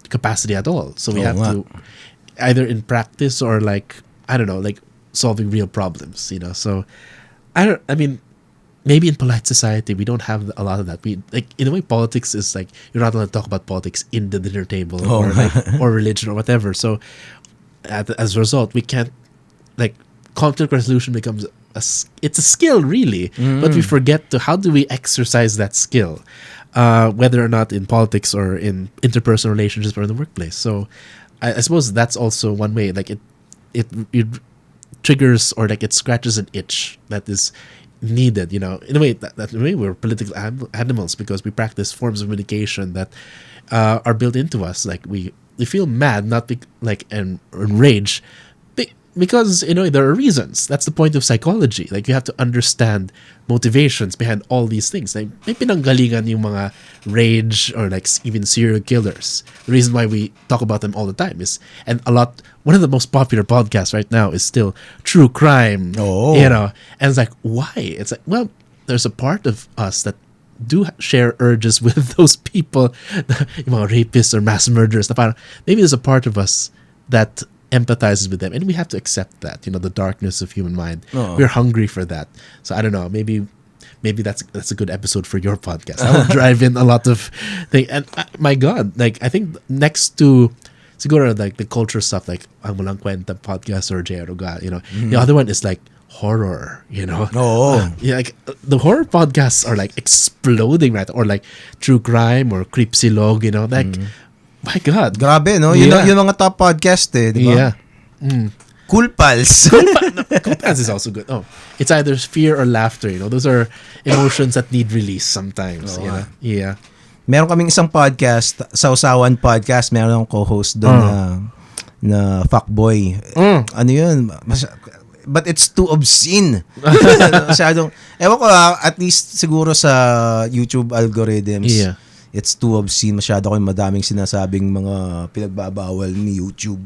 capacity at all. So we have to either in practice or like, I don't know, like solving real problems, So I mean, maybe in polite society we don't have a lot of that. We like in a way politics is like you're not allowed to talk about politics in the dinner table or religion or whatever. So as a result, we can't like conflict resolution becomes it's a skill really, but we forget to how do we exercise that skill, whether or not in politics or in interpersonal relationships or in the workplace. So I suppose that's also one way. Like it triggers or like it scratches an itch that is needed. In a way that in a way we're political animals because we practice forms of communication that are built into us. Like we feel mad, not and rage. Because there are reasons. That's the point of psychology. Like you have to understand motivations behind all these things. Like may pinanggalingan yung mga rage or like even serial killers. The reason why we talk about them all the time is, and one of the most popular podcasts right now is still true crime. Oh, and it's like why? It's like, well, there's a part of us that do share urges with those people, yung mga rapists or mass murderers. Na parang, maybe there's a part of us that empathizes with them, and we have to accept that. The darkness of human mind. We're hungry for that. So I don't know. Maybe that's a good episode for your podcast. I will drive in a lot of things. And my God, like I think next to siguro like the culture stuff, like Ang Walang Kwenta podcast or Gerry Alanguilan, the other one is like horror. Like the horror podcasts are like exploding right, or like true crime or Creepsilog. Like. My God. Grabe, no? Yun mga top podcast di ba? Yeah. Cool Pals. Cool Pals is also good. Oh, it's either fear or laughter, Those are emotions that need release sometimes, Yeah. Meron kaming isang podcast, Sausawan Podcast, meron akong co-host doon na fuckboy. Ano yun? But it's too obscene. Masyadong, ewan ko at least siguro sa YouTube algorithms. Yeah. It's too obscene. Masyado ko yung madaming sinasabing mga pinagbabawal ni YouTube.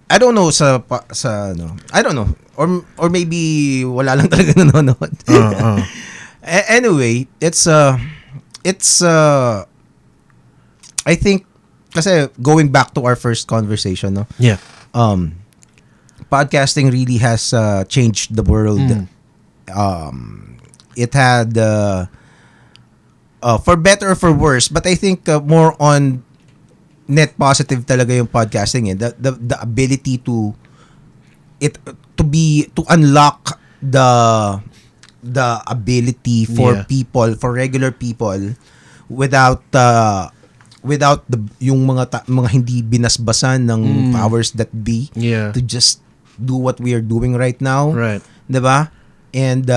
I don't know I don't know. Or maybe wala lang talaga nanonood. Anyway, it's I think kasi going back to our first conversation, no? Yeah. Podcasting really has changed the world. It had for better or for worse, but I think more on net positive talaga yung podcasting. The ability to unlock the ability for people, for regular people, without yung mga hindi binasbasan ng powers that be, to just do what we are doing right now, right? Diba? And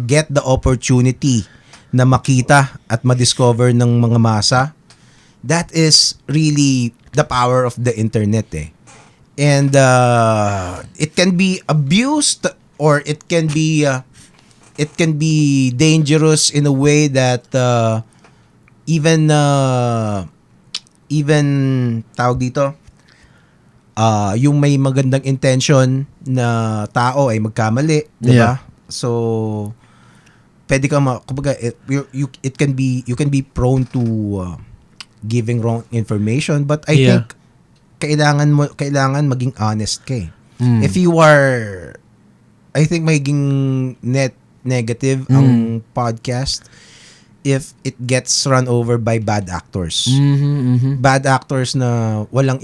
get the opportunity na makita at ma-discover ng mga masa. That is really the power of the internet, And it can be abused, or it can be dangerous in a way that even tawag dito, yung may magandang intention na tao ay magkamali, di ba? So pwede ka kumbaga you can be prone to giving wrong information, but I think kailangan maging honest ka. If you are, I think magiging net negative ang podcast if it gets run over by bad actors. Bad actors na walang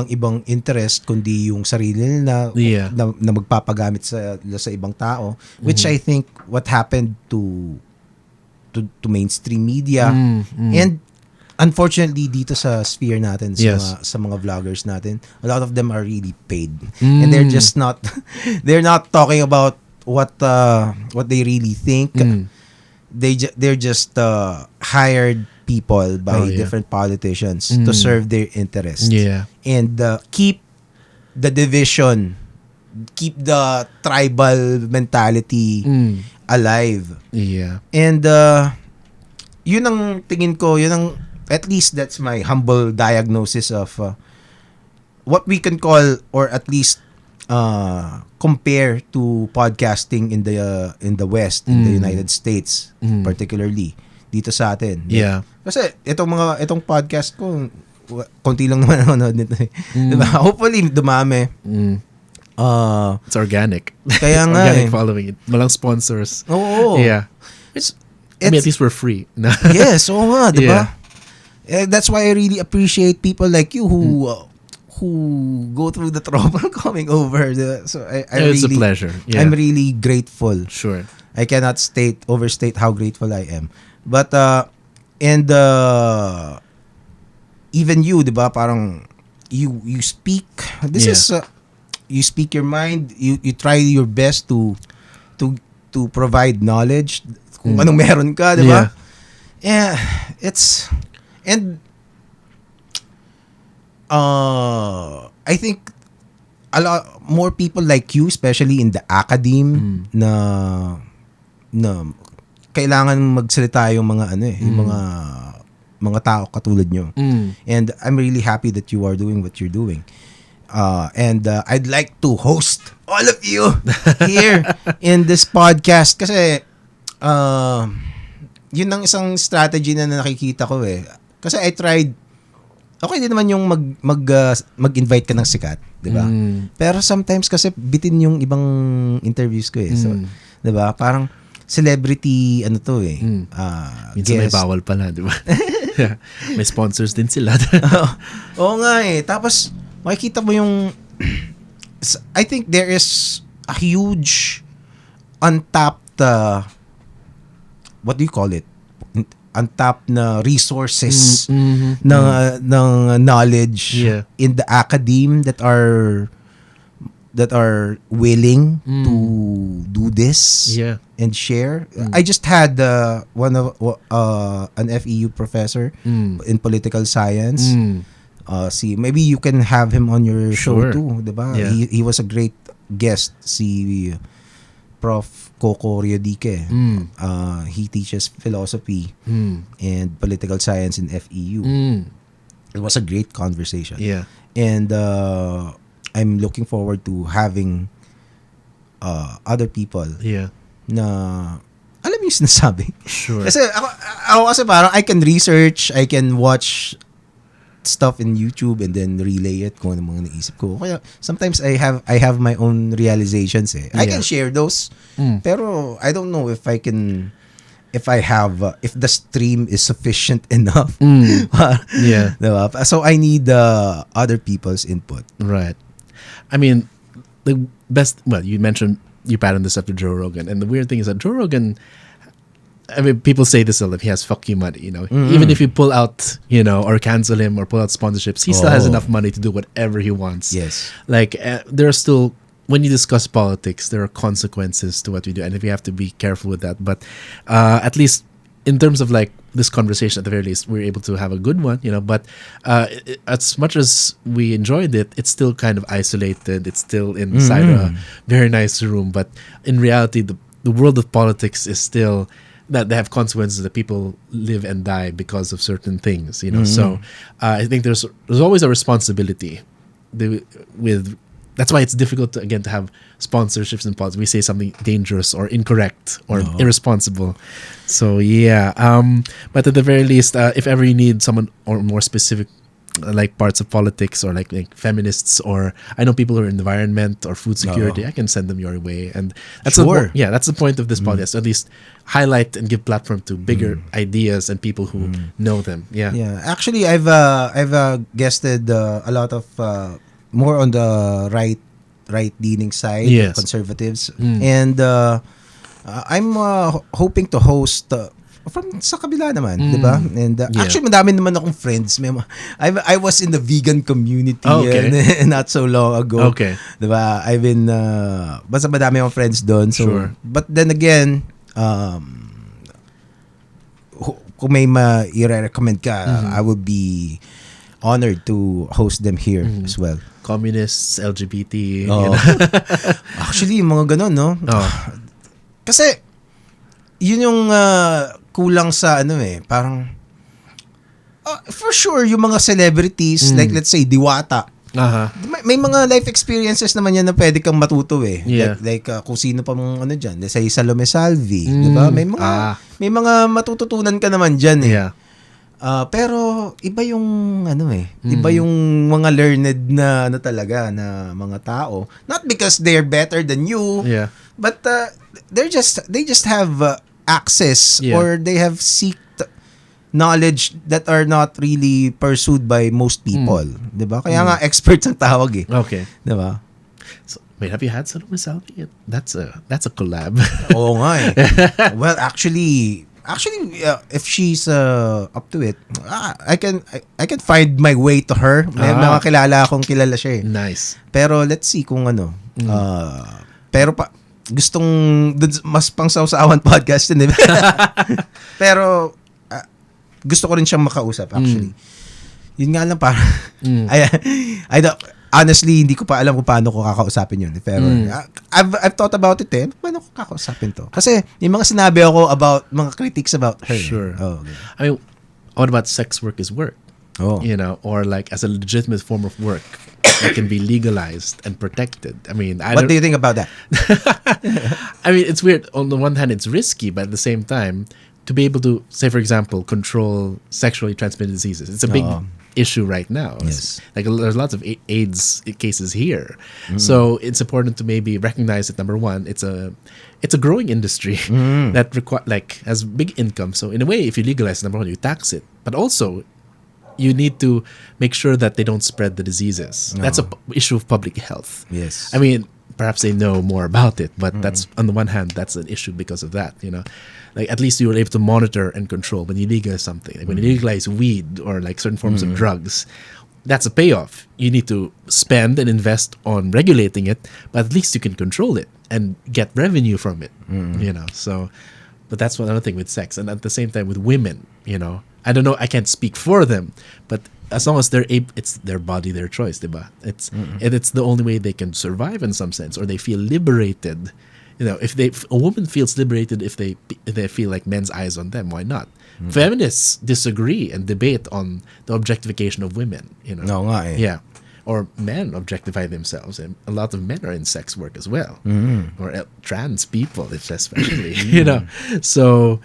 ibang interest kundi yung sarili nila na magpapagamit sa ibang tao, which I think what happened to mainstream media and unfortunately dito sa sphere natin, sa mga vloggers natin, a lot of them are really paid and they're just not talking about what they really think. They're just hired people by different politicians to serve their interests. And keep the division, keep the tribal mentality alive. And yun ang tingin ko, at least that's my humble diagnosis of what we can call, or at least compare to podcasting in the West, in the United States, particularly dito sa atin. Kasi itong podcast ko, konti lang naman nanonood nito. Diba? Hopefully dumami. It's organic. Kaya nga organic following it. Walang sponsors. Oo. Yeah. I mean, at least we're free. Yes, oo nga, diba? That's why I really appreciate people like you who go through the trouble coming over. So I It's really, a pleasure. Yeah. I'm really grateful. Sure. I cannot overstate how grateful I am. But and even you, 'di ba? Parang you speak. This is you speak your mind. You try your best to provide knowledge kung anong meron ka, 'di ba? Yeah, it's and I think a lot more people like you, especially in the academe, na kailangan magsalita yung mga yung mga tao katulad nyo. And I'm really happy that you are doing what you're doing. And I'd like to host all of you here in this podcast kasi yun ang isang strategy na nakikita ko eh. Kasi I tried, okay din naman yung mag-invite ka ng sikat, di ba? Pero sometimes kasi bitin yung ibang interviews ko eh. So, di ba? Parang celebrity, minsan may bawal pala, di ba? May sponsors din sila. Oo nga eh. Tapos, makikita mo yung, I think there is a huge untapped, what do you call it? Untapped na resources ng knowledge in the academe that are willing to do this and share. I just had one of an FEU professor in political science. Maybe you can have him on your show too, diba? Yeah. He was a great guest, si Prof Devevelopment. He teaches philosophy and political science in FEU. It was a great conversation. Yeah. And I'm looking forward to having other people na alam yung sinasabi. Sure. Kasi ako kasi parang I can research, I can watch stuff in YouTube and then relay it kung ano mga naisip ko. Kaya sometimes I have my own realizations eh. I can share those. Pero I don't know if I can if the stream is sufficient enough. Diba? So I need other people's input. Right. I mean, the best, you mentioned you patterned this after Joe Rogan, and the weird thing is that Joe Rogan, I mean, people say this a lot. He has fuck you money, Even if you pull out, or cancel him or pull out sponsorships, he still has enough money to do whatever he wants. Yes. Like, there are still, when you discuss politics, there are consequences to what we do, and we have to be careful with that. But at least in terms of like this conversation, at the very least, we're able to have a good one, But as much as we enjoyed it, it's still kind of isolated. It's still inside a very nice room. But in reality, the world of politics is still that they have consequences, that people live and die because of certain things, So I think there's always a responsibility with. That's why it's difficult to have sponsorships in politics. We say something dangerous or incorrect or irresponsible. So but at the very least, if ever you need someone or more specific, like parts of politics or like feminists, or I know people who are in environment or food security, I can send them your way. And that's that's the point of this podcast. At least highlight and give platform to bigger ideas and people who know them. Yeah. Actually, I've guested a lot of more on the right-leaning side, conservatives, and I'm hoping to host from sa kabila naman, di ba? And actually, madami naman akong friends. I was in the vegan community not so long ago. Okay. Di ba? I've been basta madami akong friends doon. So, but then again, kung may i-recommend ka, I would be honored to host them here as well. Communists, LGBT. Actually, yung mga ganun, no? Kasi, yun yung kulang sa parang, for sure, yung mga celebrities, like let's say, Diwata, may mga life experiences naman yan na pwede kang matuto eh. Like kung sino pa mong dyan, let's say Salome Salvi, di ba? May mga matututunan ka naman dyan eh. Pero iba yung iba yung mga learned na talaga na mga tao, not because they're better than you, but they just have access or they have seeked knowledge that are not really pursued by most people. Diba? Kaya nga experts ang tawag eh. Okay. Diba? So, wait, have you had Salome Salvi? That's a collab. Oo nga eh. Well, actually, if she's up to it, I can find my way to her. May mga kilala akong kilala siya eh. Nice. Pero let's see kung ano. Pero gustong mas pang sausawan podcast din. Pero gusto ko rin siyang makausap actually. Yun nga lang para I don't, honestly hindi ko pa alam kung paano ko kakausapin yun. Pero I've thought about it eh. Paano ko kakausapin to? Kasi yung mga sinabi ako about mga critiques about her. Sure. Oh, okay. I mean, what about sex work is work? Oh. You know, or like as a legitimate form of work that can be legalized and protected. I mean, what do you think about that? I mean, it's weird. On the one hand, it's risky, but at the same time, to be able to, say, for example, control sexually transmitted diseases, it's a big issue right now. Yes. Like there's lots of AIDS cases here, so it's important to maybe recognize that number one, it's a growing industry that has big income. So in a way, if you legalize number one, you tax it, but also you need to make sure that they don't spread the diseases. That's a issue of public health. Yes. I mean, perhaps they know more about it, but that's on the one hand, that's an issue because of that. You know, like at least you were able to monitor and control when you legalize something. Like when you legalize weed or like certain forms of drugs, that's a payoff. You need to spend and invest on regulating it, but at least you can control it and get revenue from it. You know, so. But that's one other thing with sex, and at the same time with women. You know, I don't know. I can't speak for them, but as long as they're able, it's their body, their choice, diba? It's the only way they can survive in some sense, or they feel liberated. You know, if a woman feels liberated if they feel like men's eyes on them, why not? Feminists disagree and debate on the objectification of women. You know, No nga eh. yeah. Or men objectify themselves, and a lot of men are in sex work as well, or trans people, it's especially, you know. So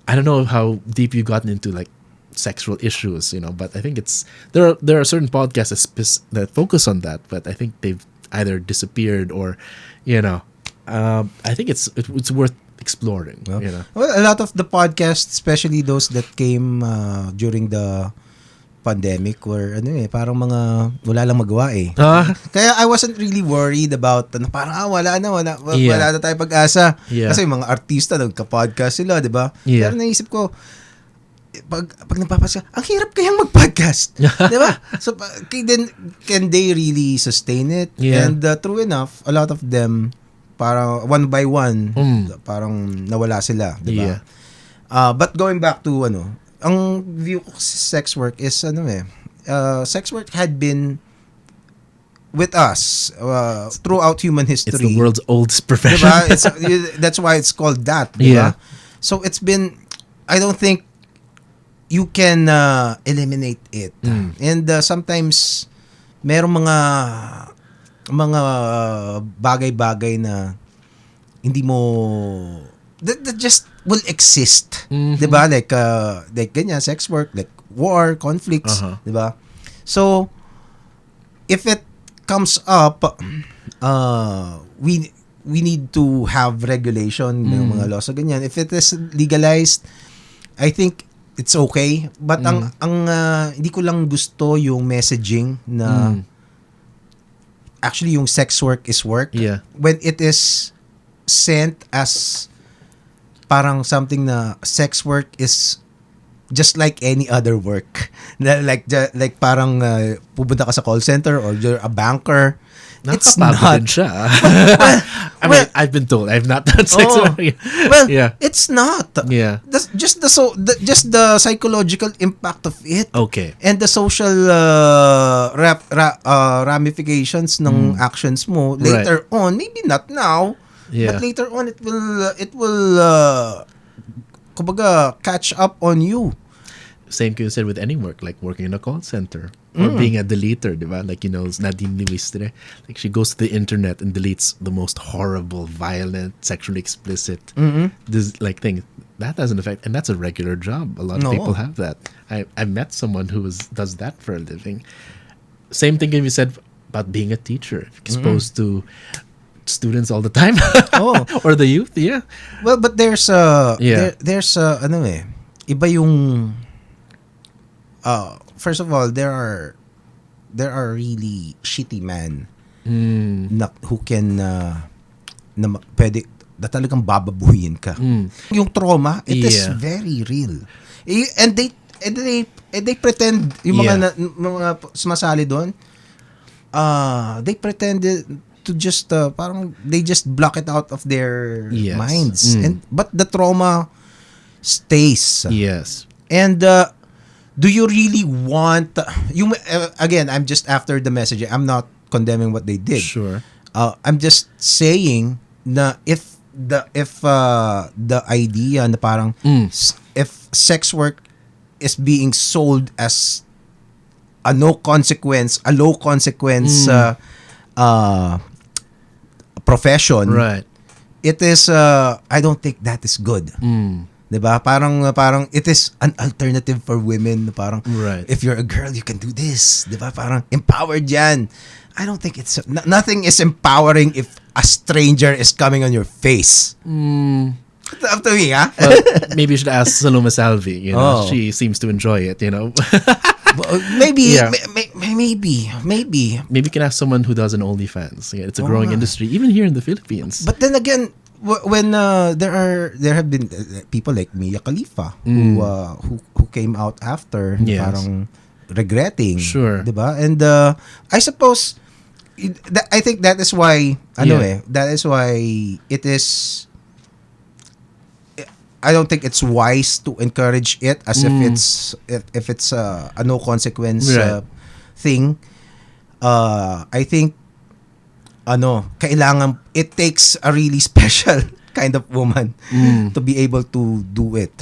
I don't know how deep you've gotten into like sexual issues, you know, but I think there are certain podcasts that focus on that, but I think they've either disappeared or, you know, I think it's worth exploring. Well, you know, well, a lot of the podcasts, especially those that came during the pandemic, were parang mga wala lang magawa eh. Kaya I wasn't really worried about parang wala na tayo pag-asa. Kasi mga artista nagka-podcast sila, 'di ba? Pero naisip ko pag napapasa, ang hirap kayang mag-podcast. 'Di ba? So can they really sustain it? And true enough, a lot of them parang one by one parang nawala sila, 'di ba? But going back to ang view ko sa sex work is sex work had been with us throughout human history. It's the world's oldest profession. Diba? That's why it's called that. Diba? So it's been, I don't think you can eliminate it. And sometimes merong mga bagay-bagay na hindi mo that just will exist. 'Di ba? Like ganyan, sex work, like war, conflicts, 'di ba? So if it comes up, we need to have regulation ng mga laws, so ganyan. If it is legalized, I think it's okay, but ang hindi ko lang gusto yung messaging na actually yung sex work is work when it is sent as parang something na sex work is just like any other work. Like parang pupunta ka sa call center or you're a banker. It's not. Siya. I mean, I've been told I've not done sex work. Well, it's not. Yeah. Just the psychological impact of it. Okay. And the social ramifications ng actions mo later on, maybe not now. But later on, it will kumbaga catch up on you. Same thing you said with any work, like working in a call center or being a deleter, diba? Like, Nadine Luistre, like she goes to the internet and deletes the most horrible, violent, sexually explicit like thing. That has an effect, and that's a regular job. A lot of people have that. I met someone who does that for a living. Same thing you said about being a teacher, exposed to students all the time. Or the youth, Well, but there's iba yung first of all, there are really shitty men who can pwede na talagang bababuhin ka. Yung trauma, it is very real. And they pretend yung mga sumasali doon, they pretended to just parang they just block it out of their minds. But the trauma stays. Yes. And do you really want you again, I'm just after the message. I'm not condemning what they did. Sure. I'm just saying na if the idea na parang if sex work is being sold as a low consequence profession, right? It is I don't think that is good. 'Di ba? Parang it is an alternative for women, parang right. If you're a girl, you can do this, 'di ba? Parang empowered 'yan. I don't think it's nothing is empowering if a stranger is coming on your face. Up to me, huh? Well, maybe you should ask Salome Salvi. You know, she seems to enjoy it. You know, maybe, Yeah. maybe. Maybe you can ask someone who does an OnlyFans. Yeah, it's a growing industry, even here in the Philippines. But then again, when there have been people like Mia Khalifa who came out after, parang regretting, Sure, diba? And I suppose I think that is why that is why it is. I don't think it's wise to encourage it as if it's a no consequence thing. I think kailangan it takes a really special kind of woman to be able to do it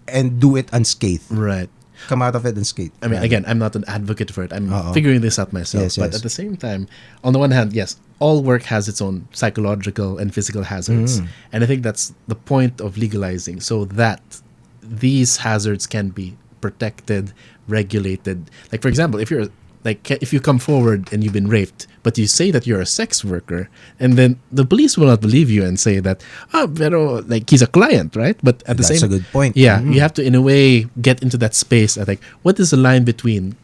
and do it unscathed. Right. Come out of it unscathed. I mean, again, I'm not an advocate for it. I'm figuring this out myself. Yes, but at the same time, on the one hand, yes, all work has its own psychological and physical hazards. And I think that's the point of legalizing, so that these hazards can be protected, regulated. Like, for example, if you come forward and you've been raped, but you say that you're a sex worker, and then the police will not believe you and say that, pero like he's a client, right? But at the That's same, a good point. Yeah, you have to in a way get into that space. I think what is the line between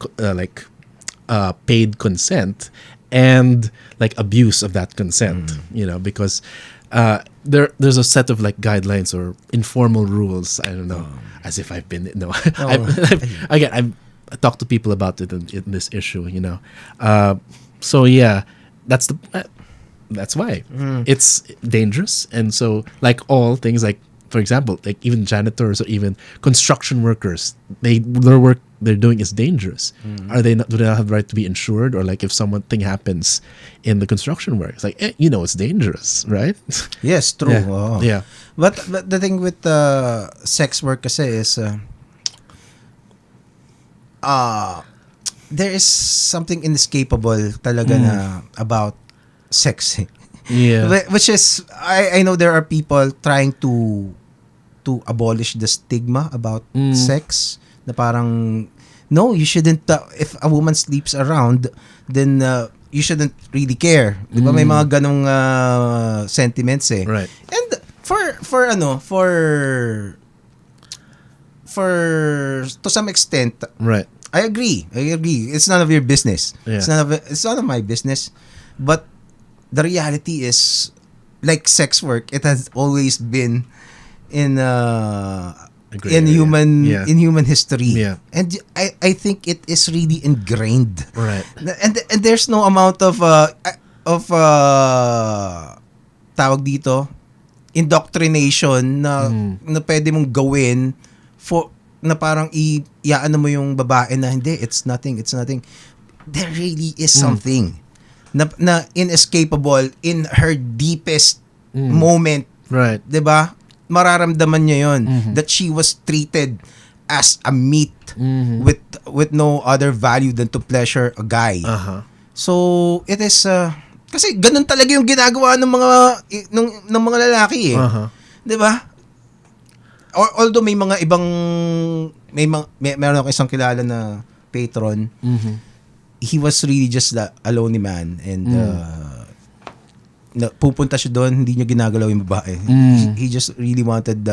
paid consent and like abuse of that consent? You know, because there's a set of like guidelines or informal rules. I don't know, as if I've been I've talked to people about it in this issue, you know. So yeah, that's why it's dangerous. And so, like all things, like for example, like even janitors or even construction workers, their work they're doing is dangerous. Do they not have the right to be insured? Or like if something happens in the construction work, it's like it's dangerous, right? Yes, true. Yeah. But the thing with sex work kasi is there is something inescapable talaga na about sex. Yeah. Which is I know there are people trying to abolish the stigma about sex, na parang no, you shouldn't if a woman sleeps around, then you shouldn't really care. 'Di ba may mga ganong sentiments eh. Right. And for to some extent, Right. I agree. It's none of your business. Yeah. It's none of my business. But the reality is, like sex work, it has always been in human history. Yeah. And I think it is really ingrained. Right. And there's no amount of tawag dito, indoctrination na pwede mong gawin for na parang iyaano mo yung babae na hindi, it's nothing. There really is something na inescapable in her deepest moment. Right. 'Di ba? Mararamdaman niya 'yon that she was treated as a meat with no other value than to pleasure a guy. So it is kasi ganun talaga yung ginagawa ng mga lalaki eh. 'Di ba? Although may mga ibang meron ako isang kilala na patron. He was really just a lonely man and pupunta siya doon, hindi niya ginagalaw yung babae. He just really wanted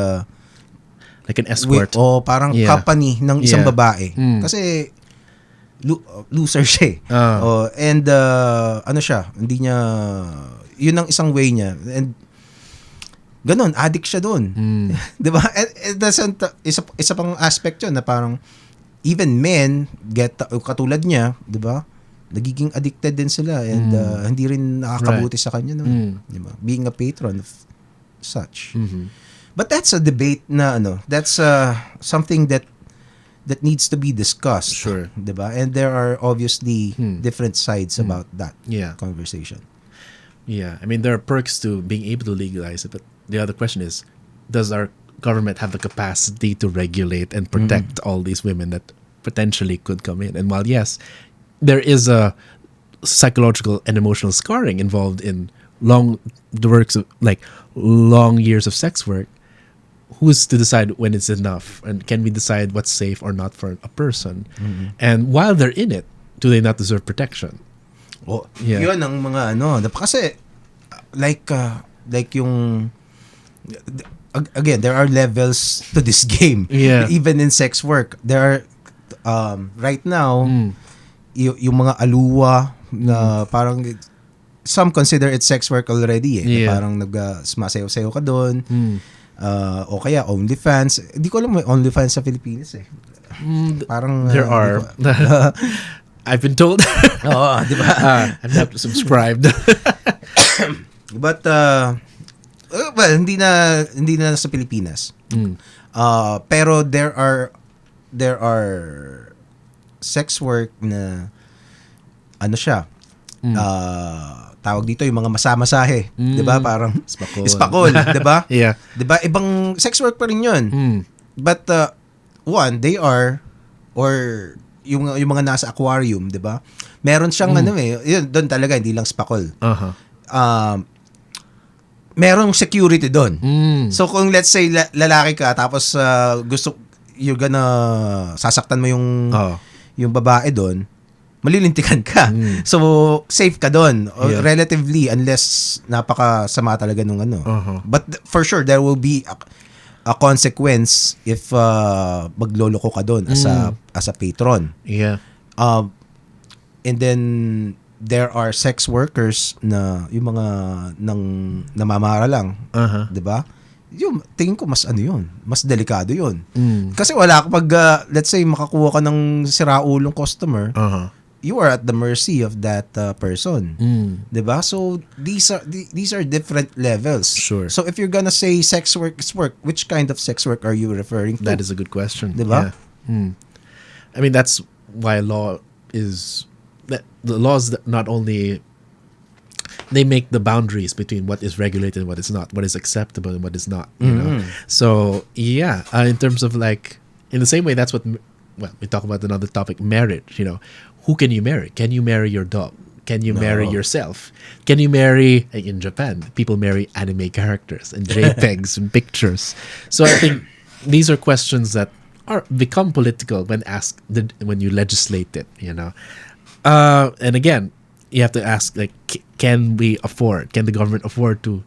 Like an escort. Parang company ng isang babae. Kasi loser siya and ano siya, hindi niya, yun ang isang way niya. And ganon, addict siya doon. Di ba? It doesn't, isa pang aspect yun na parang even men katulad niya, di ba? Nagiging addicted din sila and hindi rin nakakabuti sa kanya, no? Di ba? Being a patron of such. But that's a debate na that's something that needs to be discussed. Sure. Diba? And there are obviously different sides about that conversation. Yeah. I mean, there are perks to being able to legalize it, but the other question is, does our government have the capacity to regulate and protect all these women that potentially could come in? And while yes, there is a psychological and emotional scarring involved in long years of sex work, who's to decide when it's enough, and can we decide what's safe or not for a person? And while they're in it, do they not deserve protection? Yun ang mga kasi like yung again, there are levels to this game. Even in sex work, there are right now yung mga aluwa na parang some consider it sex work already na parang sumasayaw-sayaw ka doon. O kaya OnlyFans. Hindi ko alam may OnlyFans sa Pilipinas Parang there are. I've been told. Oo, di ba? I'm not subscribed. But well, hindi na sa Pilipinas. Pero there are sex work na siya. Tawag dito yung mga masamasahe, 'di ba? Parang spakol, 'di ba? 'Di ba? Ibang sex work pa rin 'yun. But one, they are or yung mga nasa aquarium, 'di ba? Meron siyang yun doon talaga hindi lang spakol. Merong security doon. So kung let's say lalaki ka tapos you're gonna sasaktan mo yung babae doon, malilintikan ka. So, safe ka doon. Relatively, unless napakasama talaga nung But for sure, there will be a consequence if magloloko ka doon as a patron. And then, there are sex workers na yung mga namamara lang. Diba? Yung tingin ko mas mas delikado yun. Kasi wala kapag let's say makakuha ka ng siraulong customer, you are at the mercy of that person. 'Di ba? So these are different levels. Sure. So if you're gonna say sex work is work, which kind of sex work are you referring to? That is a good question. 'Di ba? I mean, that's why the laws that not only they make the boundaries between what is regulated and what is not, what is acceptable and what is not, you know. So in terms of like, in the same way, that's what we talk about another topic, marriage. You know, who can you marry? Can you marry your dog? Can you marry yourself? Can you marry, in Japan, people marry anime characters and JPEGs and pictures. So I think these are questions that become political when asked when you legislate it. You know, and again, you have to ask, like, can the government afford to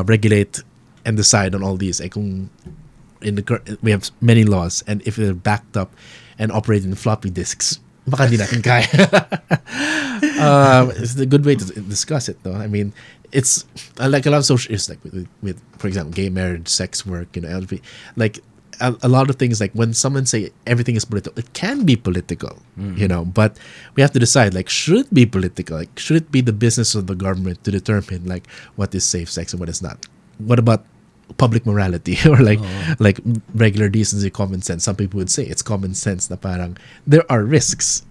regulate and decide on all these? Like, we have many laws, and if they're backed up and operate in floppy disks, baka di natin kaya. It's a good way to discuss it, though. I mean, it's like a lot of social issues, like with for example, gay marriage, sex work, you know, LGBT, like a lot of things. Like when someone say everything is political, it can be political, you know, but we have to decide, like, should it be political? Like, should it be the business of the government to determine, like, what is safe sex and what is not? What about public morality or like regular decency, common sense? Some people would say it's common sense na parang there are risks.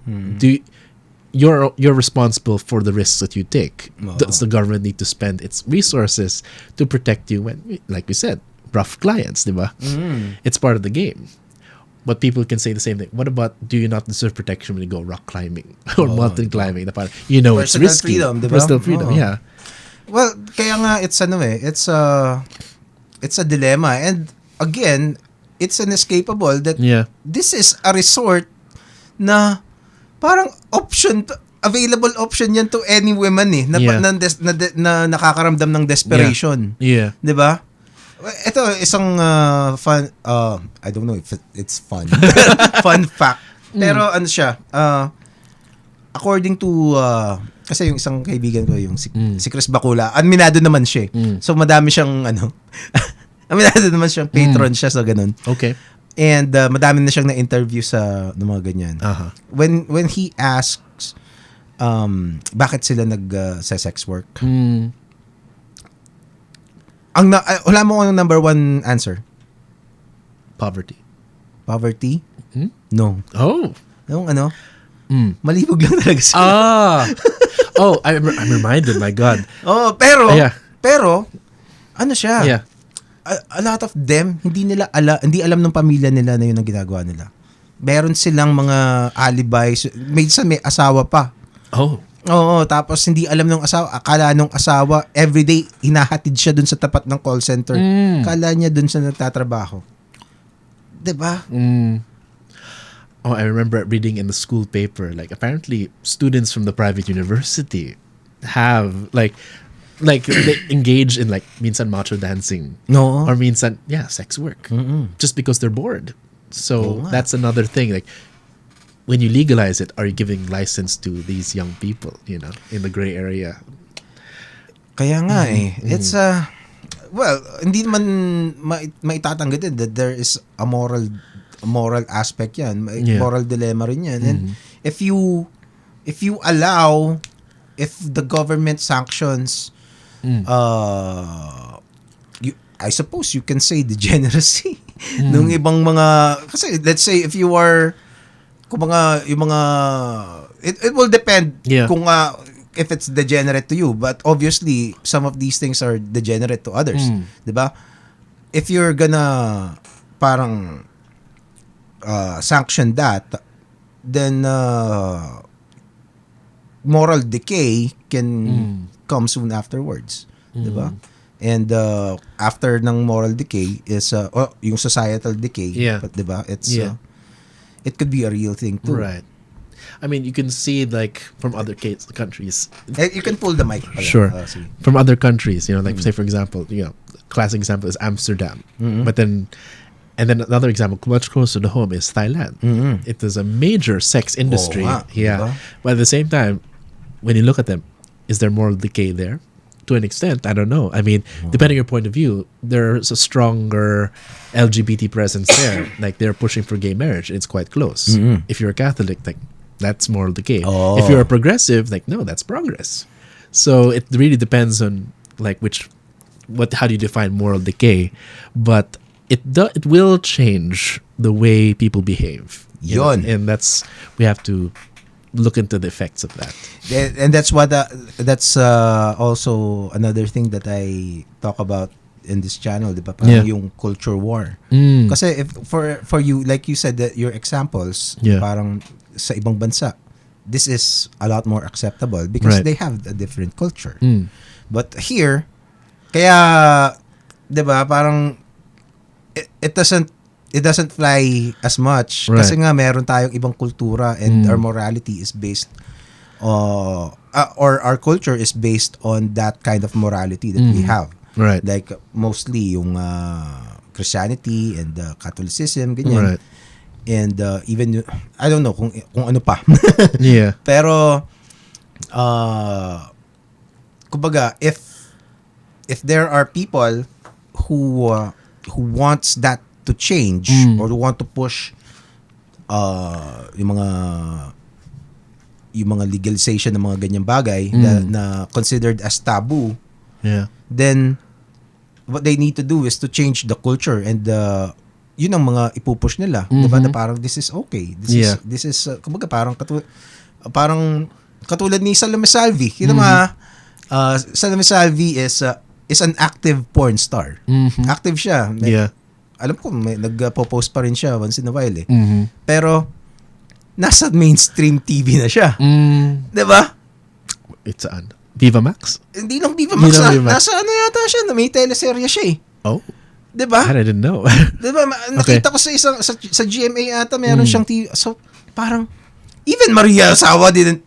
You're responsible for the risks that you take. Does the government need to spend its resources to protect you when, like we said, rough clients, diba? It's part of the game. But people can say the same thing. What about, do you not deserve protection when you go rock climbing or mountain climbing? Na parang, you know, it's risky. Freedom, diba? Personal freedom, yeah. Well, kaya nga it's a dilemma, and again, it's inescapable that this is a resort na parang available option yan to any woman na nakakaramdam ng desperation. 'Di ba? Ito, isang fun, I don't know if it's fun. Fun fact. Pero ano siya, according to, kasi yung isang kaibigan ko, yung si Chris Bakula, aminado naman siya. So, madami siyang, aminado naman siyang patron siya, so ganun. Okay. And madami na siyang na-interview sa mga ganyan. Uh-huh. When he asks, bakit sila sa sex work? Wala mo ang number one answer? Poverty. Poverty? No. Oh. Yung malibog lang talaga sila. I'm reminded, my God. Pero, Yeah. ano siya? Yeah. A lot of them, hindi alam ng pamilya nila na yun ang ginagawa nila. Meron silang mga alibis. Minsan may asawa pa. Oh. Oo, tapos hindi alam ng asawa. Akala nung asawa, everyday, hinahatid siya dun sa tapat ng call center. Akala niya dun siya nagtatrabaho. Diba? Oh, I remember reading in the school paper, like apparently students from the private university have like they engage in like minsan macho dancing. No. Or minsan, sex work. Just because they're bored. So that's another thing. Like when you legalize it, are you giving license to these young people, in the gray area? Kaya nga it's well, hindi man maitatanggi din that there is a moral aspect yan. Moral dilemma rin yan. And if you allow, if the government sanctions I suppose you can say degeneracy nung ibang mga, kasi let's say if you are it will depend kung if it's degenerate to you, but obviously some of these things are degenerate to others, 'di ba? If you're gonna parang sanction that, then moral decay can come soon afterwards, 'di ba? And after ng moral decay is yung societal decay, but 'di ba? It's it could be a real thing too. Right. I mean, you can see like from other countries. You can pull the mic. Sure. From other countries, like say for example, classic example is Amsterdam. But then another example much closer to home is Thailand. It is a major sex industry. But at the same time, when you look at them, is there moral decay there? To an extent, I don't know. I mean, depending on your point of view, there's a stronger LGBT presence there. Like they're pushing for gay marriage. It's quite close. If you're a Catholic, like that's moral decay. If you're a progressive, like no, that's progress. So it really depends on like how do you define moral decay? But it will change the way people behave. And that's, we have to look into the effects of that. And that's what that's also another thing that I talk about in this channel, 'di ba? Parang yung culture war. Kasi if for you, like you said, that your examples parang sa ibang bansa, this is a lot more acceptable because they have a different culture. But here, kaya 'di ba, parang it doesn't fly as much kasi nga meron tayong ibang kultura and our morality is based or our culture is based on that kind of morality that we have. Like mostly yung Christianity and Catholicism, ganyan. And even I don't know kung ano pa. Pero kumbaga if there are people who wants that to change or want to push yung mga legalization ng mga ganyang bagay na considered as taboo, then what they need to do is to change the culture and yun ang mga ipupush nila, diba, na parang this is okay, this is kumbaga parang katulad ni Salome Salvi. Salome Salvi is an active porn star. Active siya. Alam ko, nagpo-post pa rin siya once in a while . Pero, nasa mainstream TV na siya. Diba? It's Viva Max? Hindi lang Viva Max. Nasa ano yata siya, may teleserye siya . Oh? Diba? I didn't know. Diba? Nakita ko sa GMA ata, meron siyang TV. So, parang, even Maria Sawa didn't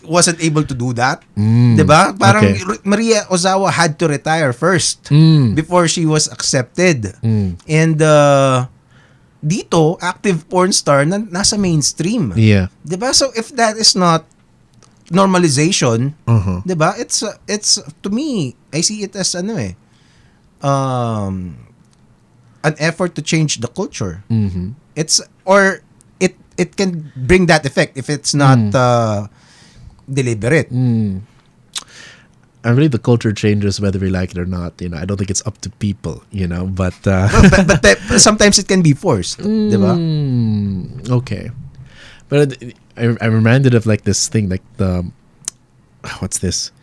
wasn't able to do that. 'Di ba? Parang Okay. Maria Ozawa had to retire first before she was accepted. And dito, active porn star nasa mainstream. Yeah. 'Di ba? So if that is not normalization, 'di ba? It's to me, I see it as an effort to change the culture. It's or it can bring that effect if it's not deliberate. I really the culture changes whether we like it or not. I don't think it's up to people. But but sometimes it can be forced, 'di ba? Okay, but I'm reminded of like this thing, like the what's this?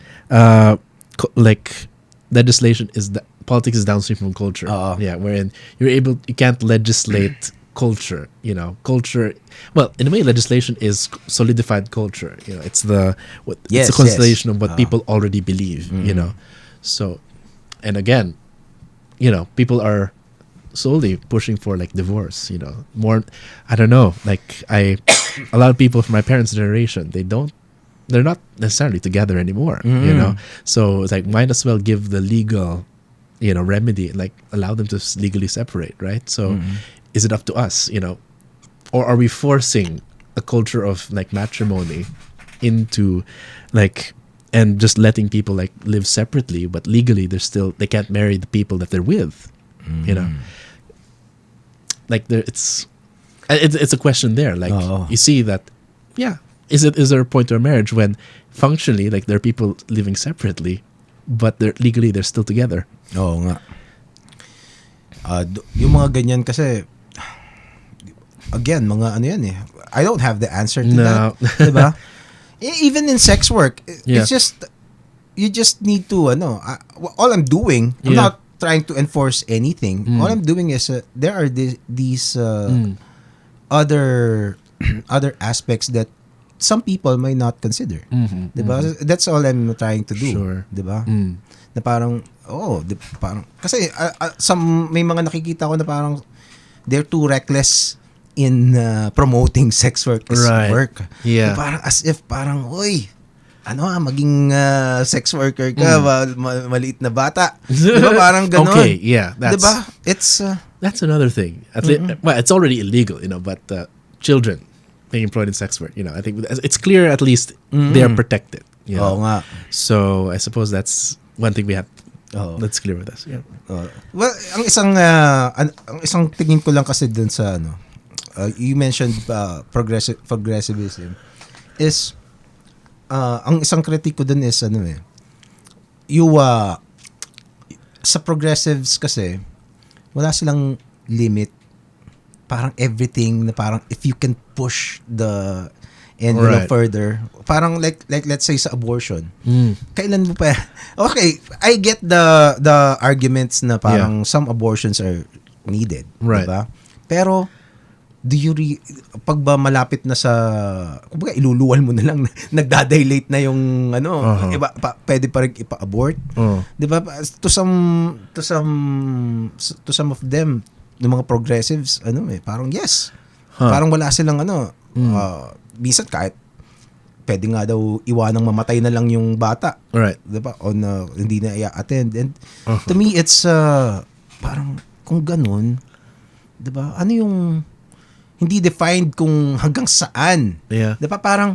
Like legislation politics is downstream from culture. Yeah, wherein you can't legislate culture. Culture. Well, in a way, legislation is solidified culture. It's it's a constellation of what people already believe. So, and again, people are slowly pushing for like divorce. More. I don't know. Like a lot of people from my parents' generation, they're not necessarily together anymore. So it's like might as well give the legal, remedy, like allow them to legally separate, right? So. Is it up to us, or are we forcing a culture of like matrimony into like and just letting people like live separately, but legally they can't marry the people that they're with, like it's a question there. Like you see that, is there a point to a marriage when functionally like there are people living separately, but they're still together? Oo nga. Yung mga ganyan kasi, again, mga ano yan eh. I don't have the answer to that. Diba? Even in sex work, it's just, you just need to, all I'm doing, I'm not trying to enforce anything. All I'm doing is, there are these other aspects that some people may not consider. Diba? That's all I'm trying to do. Sure. Diba? Na parang, parang, kasi may mga nakikita ko na parang they're too reckless in promoting sex work as work. Yeah. Parang as if parang, oy, maging sex worker ka, maliit na bata. Diba parang ganon? Okay, yeah. Diba? It's... that's another thing. Well, it's already illegal, but children being employed in sex work, I think it's clear at least they are protected. Oo nga. So I suppose that's one thing we have. That's clear with us. Yeah. Well, ang isang tingin ko lang kasi dun sa you mentioned progressivism is ang isang kritiko dun is sa progressives kasi wala silang limit, parang everything na parang if you can push the envelope further, parang like let's say sa abortion, kailan mo pa okay, I get the arguments na parang some abortions are needed, diba? Pero do you pag ba malapit na sa kumbaga iluluwal mo na lang nagdadilate na yung iba pwede pa rin ipa-abort, di ba? To some of them, ng mga progressives parang yes, parang wala silang bisan kahit pwede nga daw iwanang mamatay na lang yung bata, di ba? O hindi na i-attend. And to me it's parang kung ganun, di ba? Ano yung hindi defined kung hanggang saan. Yeah. Diba? Parang,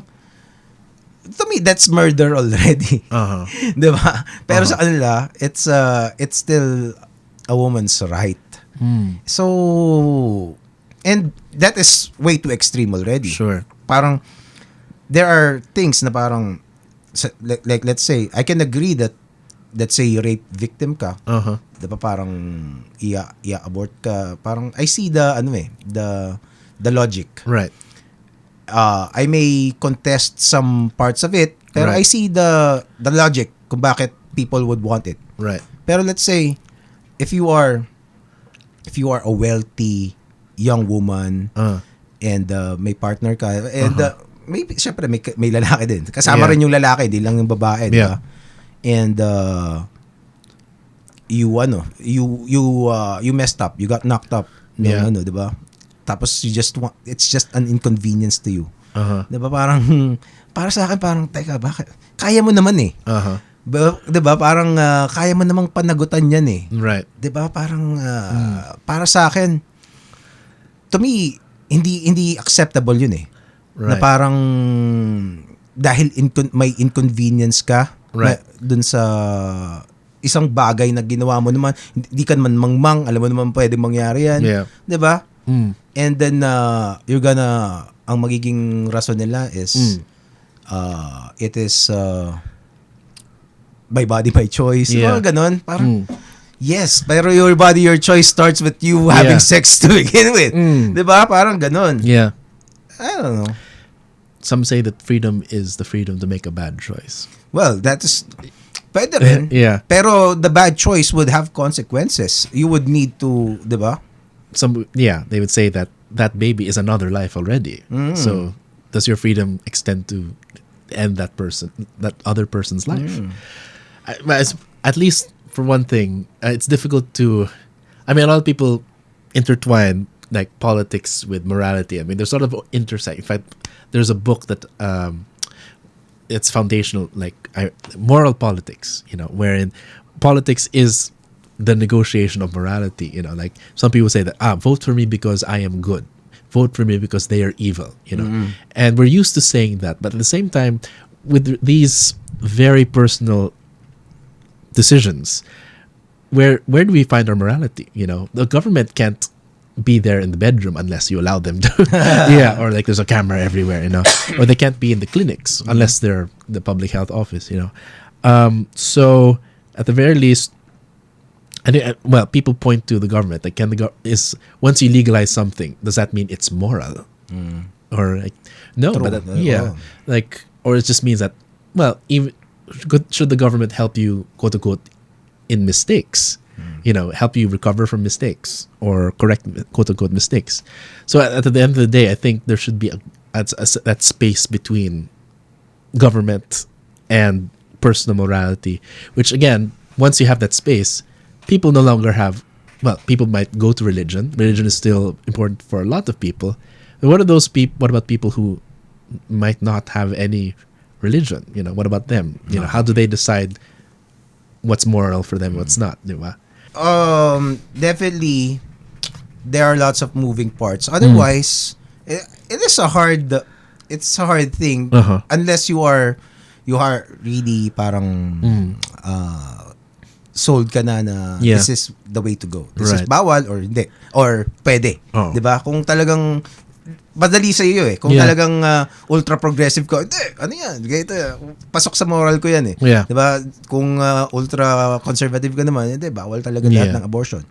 to me, that's murder already. Diba? Pero sa kanila, it's still a woman's right. So, and that is way too extreme already. Sure. Parang, there are things na parang, like let's say, I can agree that, let's say, rape victim ka. Diba? Parang, i-abort ka. Parang, I see the logic. Right. I may contest some parts of it, pero I see the logic kung bakit people would want it. Right. Pero let's say if you are a wealthy young woman and may partner ka and maybe syempre may lalaki din. Kasama rin yung lalaki, hindi lang yung babae, di ba? And you messed up, you got knocked up, di ba? Tapos it's just an inconvenience to you. Diba? Parang para sa akin parang, teka, bakit? Kaya mo naman eh. Uh-huh. Diba? Parang kaya mo namang panagutan yan eh. Right. Diba? Parang para sa akin, to me, hindi acceptable yun eh. Right. Na parang dahil may inconvenience ka right. dun sa isang bagay na ginawa mo naman, hindi ka naman mangmang, alam mo naman pwede mangyari yan. Yeah. Diba? And then, ang magiging rason nila is, it is, my body, my choice. Yeah. Mga ganon. Parang, yes, pero your body, your choice starts with you having sex to begin with. Diba? Parang ganon. Yeah. I don't know. Some say that freedom is the freedom to make a bad choice. Well, that is, pwede rin. Yeah. Pero the bad choice would have consequences. You would need to, diba? They would say that baby is another life already. So does your freedom extend to end that other person's life? At least for one thing, it's difficult to, a lot of people intertwine like politics with morality. There's sort of intersect. In fact, there's a book that it's foundational, like moral politics, wherein politics is the negotiation of morality. Like some people say that vote for me because I am good, vote for me because they are evil. And we're used to saying that, but at the same time, with these very personal decisions, where do we find our morality? The government can't be there in the bedroom unless you allow them to. Or like there's a camera everywhere, or they can't be in the clinics unless they're the public health office, so at the very least, people point to the government, like once you legalize something, does that mean it's moral? Or like no. True. But like, or it just means that even should the government help you, quote unquote, in mistakes, help you recover from mistakes or correct, quote unquote, mistakes. So at the end of the day, I think there should be that space between government and personal morality, which again, once you have that space, people no longer have, people might go to religion. Religion is still important for a lot of people. But what about people who might not have any religion? What about them? How do they decide what's moral for them, what's not? Diba? Definitely there are lots of moving parts. Otherwise, it is a hard thing unless you are really parang sold ka na this is the way to go. This is bawal or hindi or pwede. 'Di ba? Kung talagang madali sa iyo kung talagang ultra progressive ka, hindi, ano yan, ganito, pasok sa moral ko yan 'di ba? Kung ultra conservative ka naman, hindi, bawal talaga lahat ng abortion.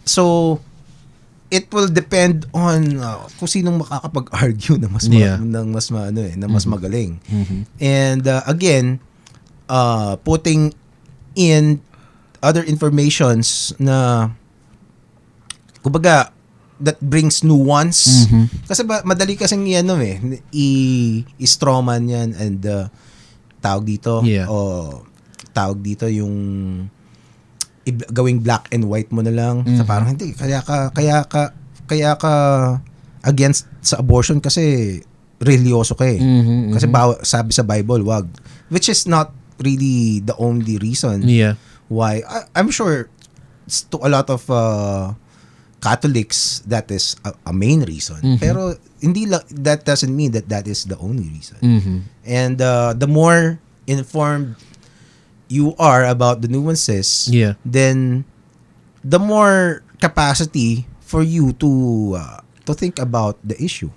So it will depend on kung sinong makakapag-argue na mas magaling. And again, putting in other informations na kumbaga that brings nuance. Kasi madali kasing i-strawman yan and tawag dito yung gawing black and white mo na lang. So parang hindi kaya ka against sa abortion kasi religyoso ka kasi sabi sa Bible wag, which is not really the only reason why. I'm sure to a lot of Catholics that is a main reason, pero hindi that doesn't mean that is the only reason. And the more informed you are about the nuances, then the more capacity for you to think about the issue.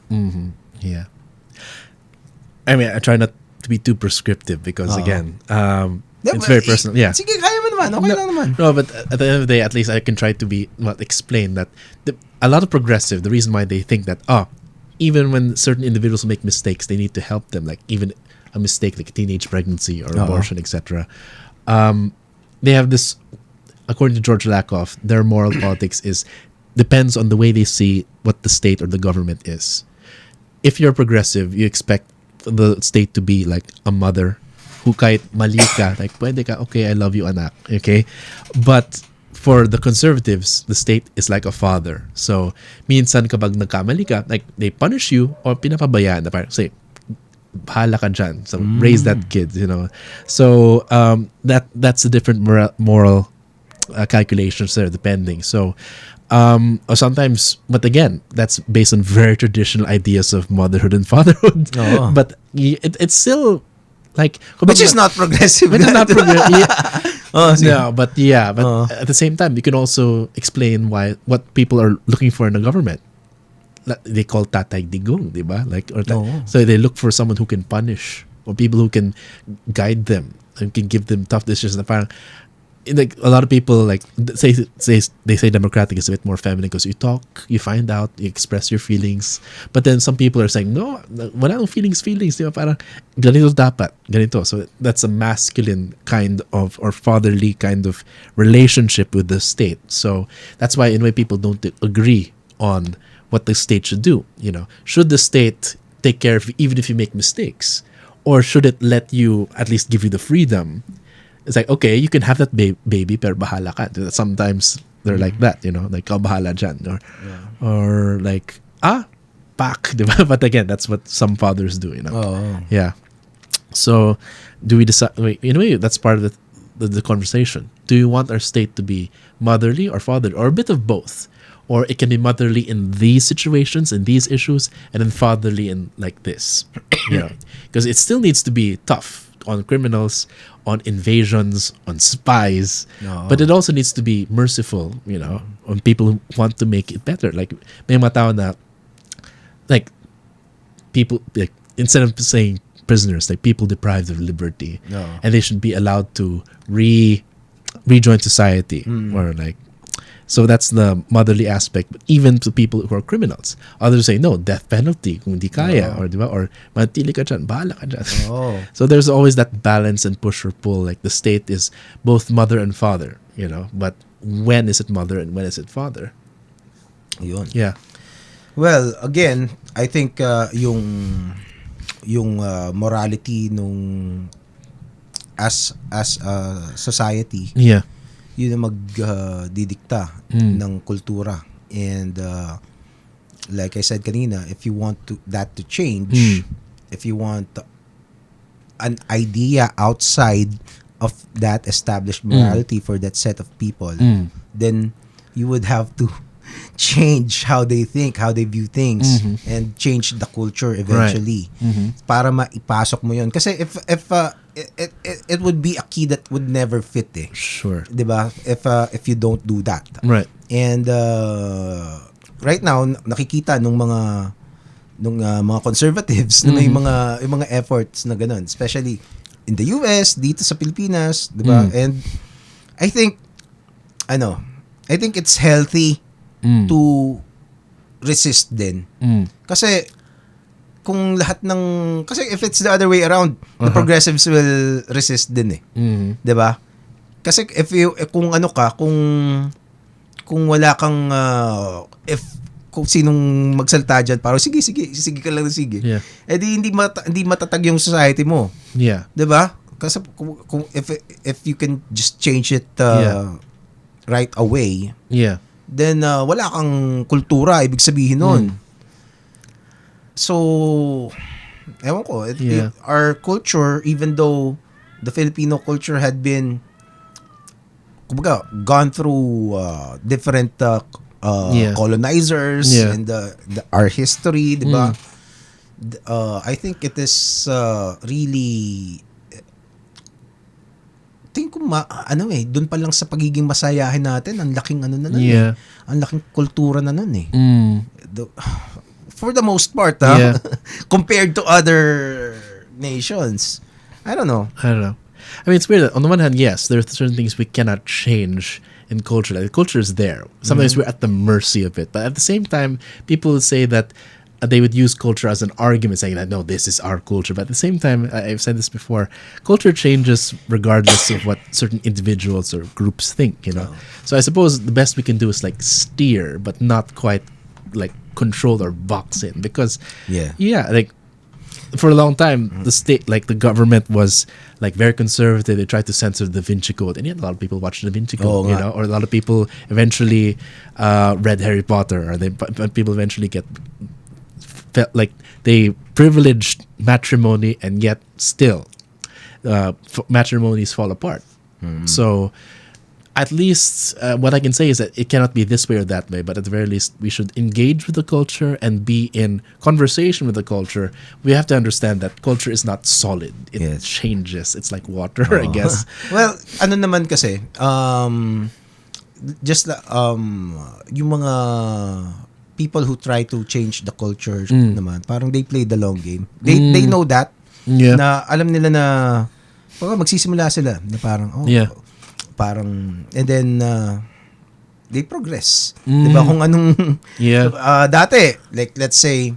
I try not to be too prescriptive because again, it's very personal. Sige, kaya mo naman. Okay lang naman. No, but at the end of the day, at least I can try to explain that a lot of progressive, the reason why they think that even when certain individuals make mistakes, they need to help them, like even a mistake like teenage pregnancy or abortion, etc. They have this, according to George Lakoff, their moral politics depends on the way they see what the state or the government is. If you're progressive, you expect the state to be like a mother who kahit mali ka, like pwede ka, okay, I love you anak, okay? But for the conservatives, the state is like a father. So minsan kapag nagkamali ka, like they punish you or pinapabayaan na parang say bahala ka dyan. So raise that kid, So that's a different moral calculations there, depending. So or sometimes, but again, that's based on very traditional ideas of motherhood and fatherhood. Oo. But it's still like, Which is not progressive. which is not progressive. Oh, sige. No, but at the same time, you can also explain what people are looking for in a government. They call tatay digong, diba? So they look for someone who can punish, or people who can guide them and can give them tough decisions. Na parang, like a lot of people say democratic is a bit more feminine because you talk, you find out, you express your feelings. But then some people are saying, no, wala nang feelings, diba? Parang ganito dapat, ganito. So that's a masculine kind of, or fatherly kind of relationship with the state. So that's why in a way people don't agree on what the state should do. Should the state take care of you even if you make mistakes, or should it let you at least give you the freedom? It's like, okay, you can have that baby, pero bahala ka. Sometimes they're like that, like, bahala dyan. Or like, pak, diba? But again, that's what some fathers do, Oh. Yeah. So, do we decide, in a way, that's part of the conversation. Do you want our state to be motherly or fatherly, or a bit of both? Or it can be motherly in these situations, in these issues, and then fatherly in like this. Because it still needs to be tough on criminals, on invasions, on spies, but it also needs to be merciful, on people who want to make it better. Like, may mga tao na, like, people, like, instead of saying prisoners, like people deprived of liberty, and they should be allowed to rejoin society, or like, so that's the motherly aspect. But even to people who are criminals, others say no, death penalty kung di kaya, or diba, or matili ka dyan, bahala ka dyan. So there's always that balance and push or pull. Like the state is both mother and father, but when is it mother and when is it father? Yun. Yeah. Well, again, I think yung morality nung as a society, yun ang magdidikta ng kultura. And like I said kanina, if you want that to change, if you want an idea outside of that established morality for that set of people, then you would have to change how they think, how they view things, and change the culture eventually, para maipasok mo yun. Kasi if it would be a key that would never fit, Sure. diba? If you don't do that, right? And right now nakikita nung mga conservatives na may mga efforts na ganun, especially in the US, dito sa Pilipinas, diba? And I think it's healthy to resist din. Kasi kung lahat ng, kasi if it's the other way around, the progressives will resist din 'di ba? Kasi kung wala kang kung sinong magsalta diyan, parang sige ka lang, sige. Yeah. Di hindi matatag yung society mo. Yeah. 'Di ba? Kasi kung if you can just change it right away, then wala kang kultura, ibig sabihin nun. So, ewan ko, our culture, even though the Filipino culture had been, kumbaga, gone through different colonizers and our history, diba? I think it is really, tingin ko doon pa lang sa pagiging masayahin natin, ang laking ang laking kultura na nun for the most part, compared to other nations. I don't know. I mean, it's weird that on the one hand, yes, there are certain things we cannot change in culture. Like, the culture is there. Sometimes we're at the mercy of it. But at the same time, people would say that they would use culture as an argument, saying that, no, this is our culture. But at the same time, I've said this before, culture changes regardless of what certain individuals or groups think, So I suppose the best we can do is like steer, but not quite like control or box in. Because, like, for a long time, the state, like the government was like very conservative. They tried to censor the Da Vinci Code. And yet a lot of people watched the Da Vinci Code, or a lot of people eventually read Harry Potter, or people eventually felt like they privileged matrimony, and yet still matrimonies fall apart. So at least what I can say is that it cannot be this way or that way, but at the very least we should engage with the culture and be in conversation with the culture. We have to understand that culture is not solid. It changes. It's like water, I guess. Well, ano naman kasi, just yung mga people who try to change the culture naman, parang they play the long game. They know that, na alam nila na magsisimula sila na parang parang, and then they progress. Diba kung anong dati, like let's say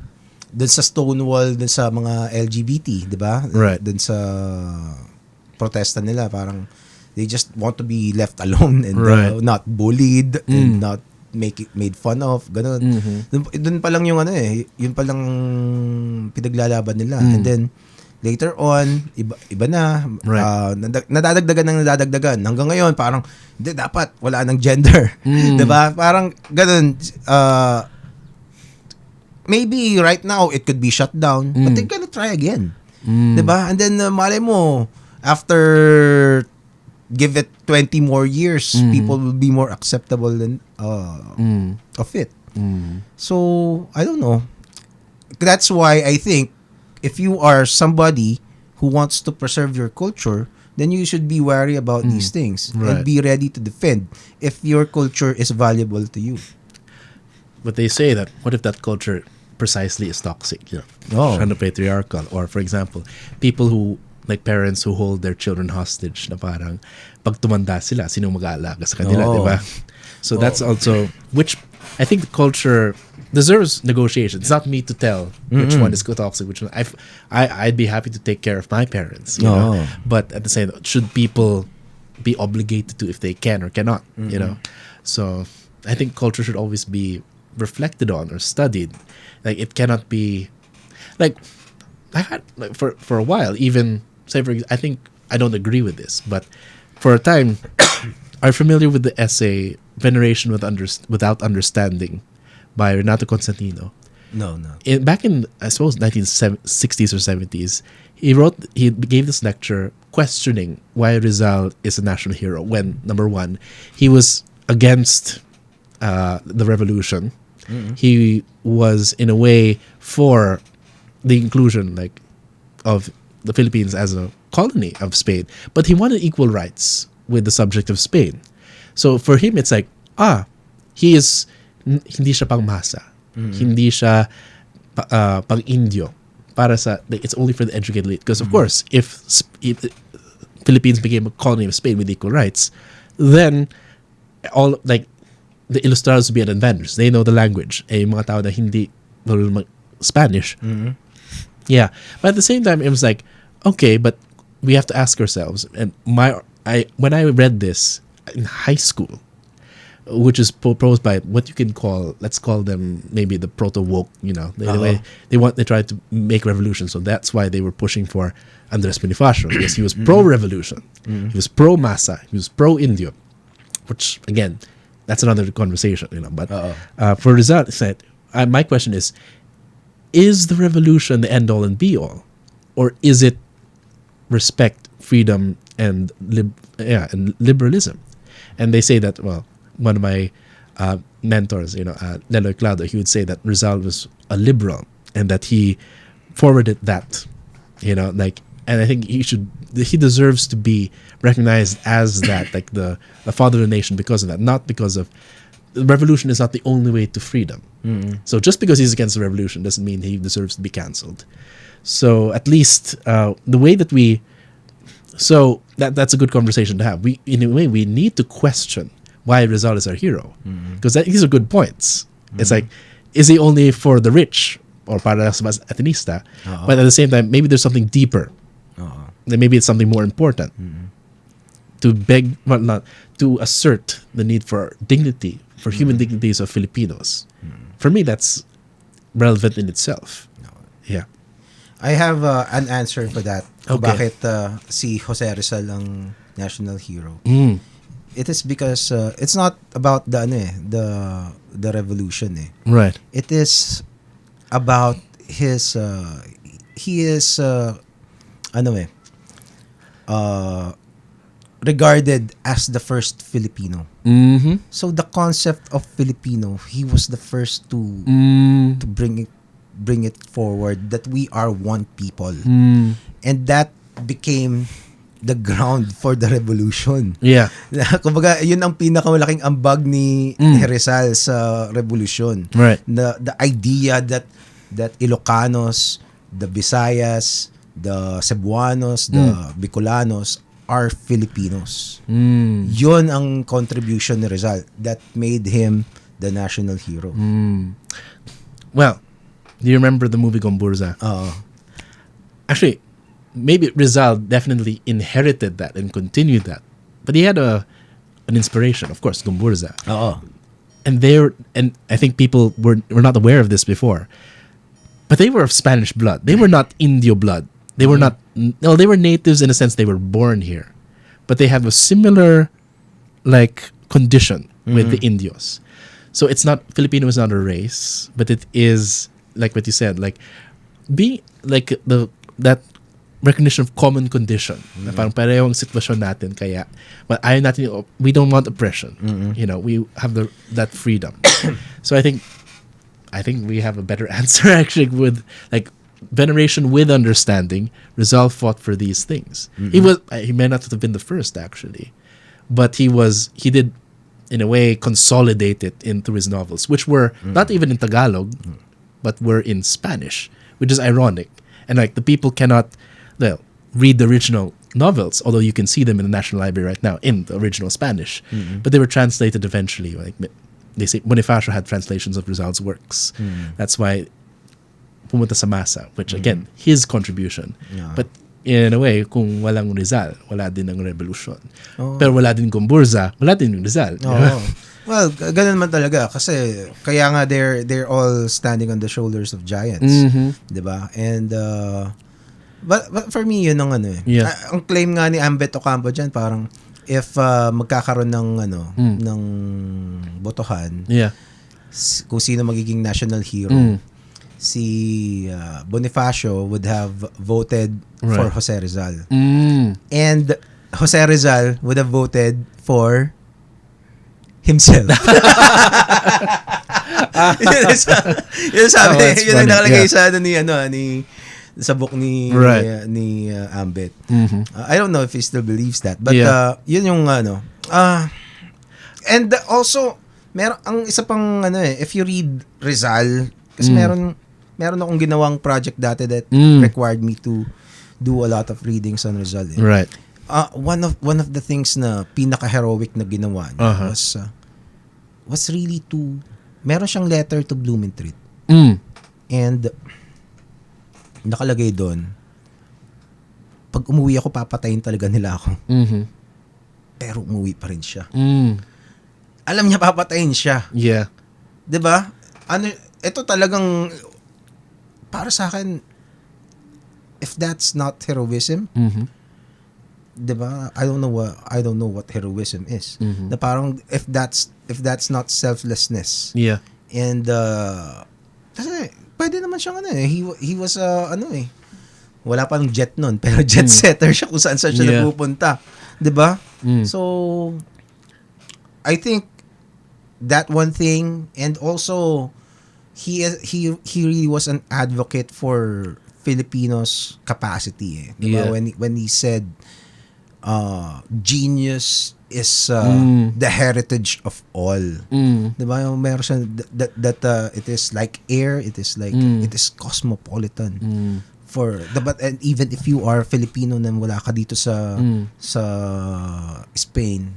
dun sa Stonewall, dun sa mga LGBT, diba? Right. Dun sa protesta nila, parang they just want to be left alone and not bullied and not made fun of, ganun. Dun pa lang yung yun pa lang pinaglalaban nila. And then later on, iba na. Nadadagdagan. Hanggang ngayon, parang, hindi, dapat, wala nang gender. Diba? Parang, ganun. Maybe right now, it could be shut down, but they're gonna try again. Diba? And then, malay mo, after, give it 20 more years, people will be more acceptable than, of it. So, I don't know. That's why I think, if you are somebody who wants to preserve your culture, then you should be wary about these things and be ready to defend if your culture is valuable to you. But they say that, what if that culture precisely is toxic? Kind of patriarchal. Or, for example, people who, like parents who hold their children hostage na parang, pag tumanda sila, sino mag-aalaga sa kanila, diba? So that's also, which I think the culture deserves negotiation. It's not me to tell which one is toxic, which one. I'd be happy to take care of my parents, you know. But at the same time, should people be obligated to if they can or cannot, you know? So I think culture should always be reflected on or studied. Like it cannot be like I had like for a while, even say for I think I don't agree with this, but for a time are familiar with the essay Veneration Without Understanding by Renato Constantino. No. Back in, I suppose, 1960s or 70s, he gave this lecture questioning why Rizal is a national hero when, number one, he was against the revolution. He was, in a way, for the inclusion of the Philippines as a colony of Spain. But he wanted equal rights with the subject of Spain. So for him, it's like, he is... hindi siya pang masa. Hindi siya pang Indio. Para sa, it's only for the educated elite. Because of course, if Philippines became a colony of Spain with equal rights, then all the Ilustrados would be an advantage. They know the language. Yung mga tao na hindi marunong Spanish. Yeah. But at the same time, it was like, okay, but we have to ask ourselves. And when I read this in high school, which is proposed by what you can call, let's call them maybe the proto-woke, you know. They tried to make revolution, so that's why they were pushing for Andres Bonifacio, because he was pro-revolution. He was pro-masa, he was pro-Indio, which, again, that's another conversation, you know. But for Rizal, my question is the revolution the end-all and be-all? Or is it respect, freedom, and liberalism? And they say that, well, one of my mentors, you know, Lelo Clado, he would say that Rizal was a liberal and that he forwarded that, you know, and I think he deserves to be recognized as that, like the father of the nation because of that, not because of the revolution is not the only way to freedom. So just because he's against the revolution doesn't mean he deserves to be cancelled. So at least the way that that's a good conversation to have. In a way, we need to question why Rizal is our hero, because these are good points. It's like, is he only for the rich or para sa mas Atenista? But at the same time, maybe there's something deeper. Then maybe it's something more important to assert the need for dignity, for human dignities of Filipinos. For me, that's relevant in itself. Yeah. I have an answer for that. Okay. Bakit si Jose Rizal ang national hero? It is because it's not about the revolution. Right. It is about his he is regarded as the first Filipino. Mm-hmm. So the concept of Filipino, he was the first to bring it forward that we are one people. And that became the ground for the revolution. Yeah. Kumbaga, yun ang pinakamalaking ambag ni Rizal sa revolution. Right. The idea that Ilocanos, the Visayas, the Cebuanos, the Bicolanos are Filipinos. Yun ang contribution ni Rizal that made him the national hero. Well, do you remember the movie Gomburza? Actually, maybe Rizal definitely inherited that and continued that. But he had an inspiration, of course, Gomburza. And I think people were not aware of this before. But they were of Spanish blood. They were not Indio blood. They were not, no, they were natives in a sense. They were born here. But they have a similar, condition with the Indios. So it's not, Filipino is not a race, but it is, like what you said, that recognition of common condition. Na parang pareho ang sitwasyon natin, kaya, ayaw natin, we don't want oppression. We have that freedom. So I think we have a better answer actually with, veneration with understanding. Rizal fought for these things. He may not have been the first actually, but he did in a way consolidate it into his novels, which were not even in Tagalog, but were in Spanish, which is ironic. And the people cannot read the original novels, although you can see them in the National Library right now in the original Spanish. But they were translated eventually. They say Bonifacio had translations of Rizal's works. That's why pumunta sa masa, which again, his contribution. Yeah. But in a way, kung walang Rizal, wala din ang revolution. Pero wala din Gomburza, wala din yung Rizal. Well, ganun man talaga kasi kaya nga they're all standing on the shoulders of giants, 'di ba? And but for me yun ang ang claim nga ni Ambet Ocampo diyan, parang if magkakaroon ng ng botohan, kung sino magiging national hero, si Bonifacio would have voted for Jose Rizal. And Jose Rizal would have voted for himself. Yun sabi, yun ang nakalagay sa sa book ni Ambet. I don't know if he still believes that, but yun yung and also meron ang isa pang if you read Rizal, kasi meron akong ginawang project dati that required me to do a lot of readings on Rizal. Right. One of the things na pinaka-heroic na ginawa niya was really meron siyang letter to Blumentritt. And nakalagay doon, pag umuwi ako, papatayin talaga nila ako. Pero umuwi pa rin siya. Alam niya papatayin siya. Yeah. 'Di ba? Ito talagang para sa akin, if that's not heroism, 'di ba? I don't know what heroism is. Na parang if that's not selflessness. Yeah. And kasi pwede naman siyang he was wala pa ng jet noon, pero jet setter siya kung saan siya napupunta, 'di ba? So I think that one thing, and also he really was an advocate for Filipinos' capacity. Diba? When he said genius is the heritage of all. Diba? Meron siya that it is like air, it is cosmopolitan. And even if you are Filipino na wala ka dito sa Spain,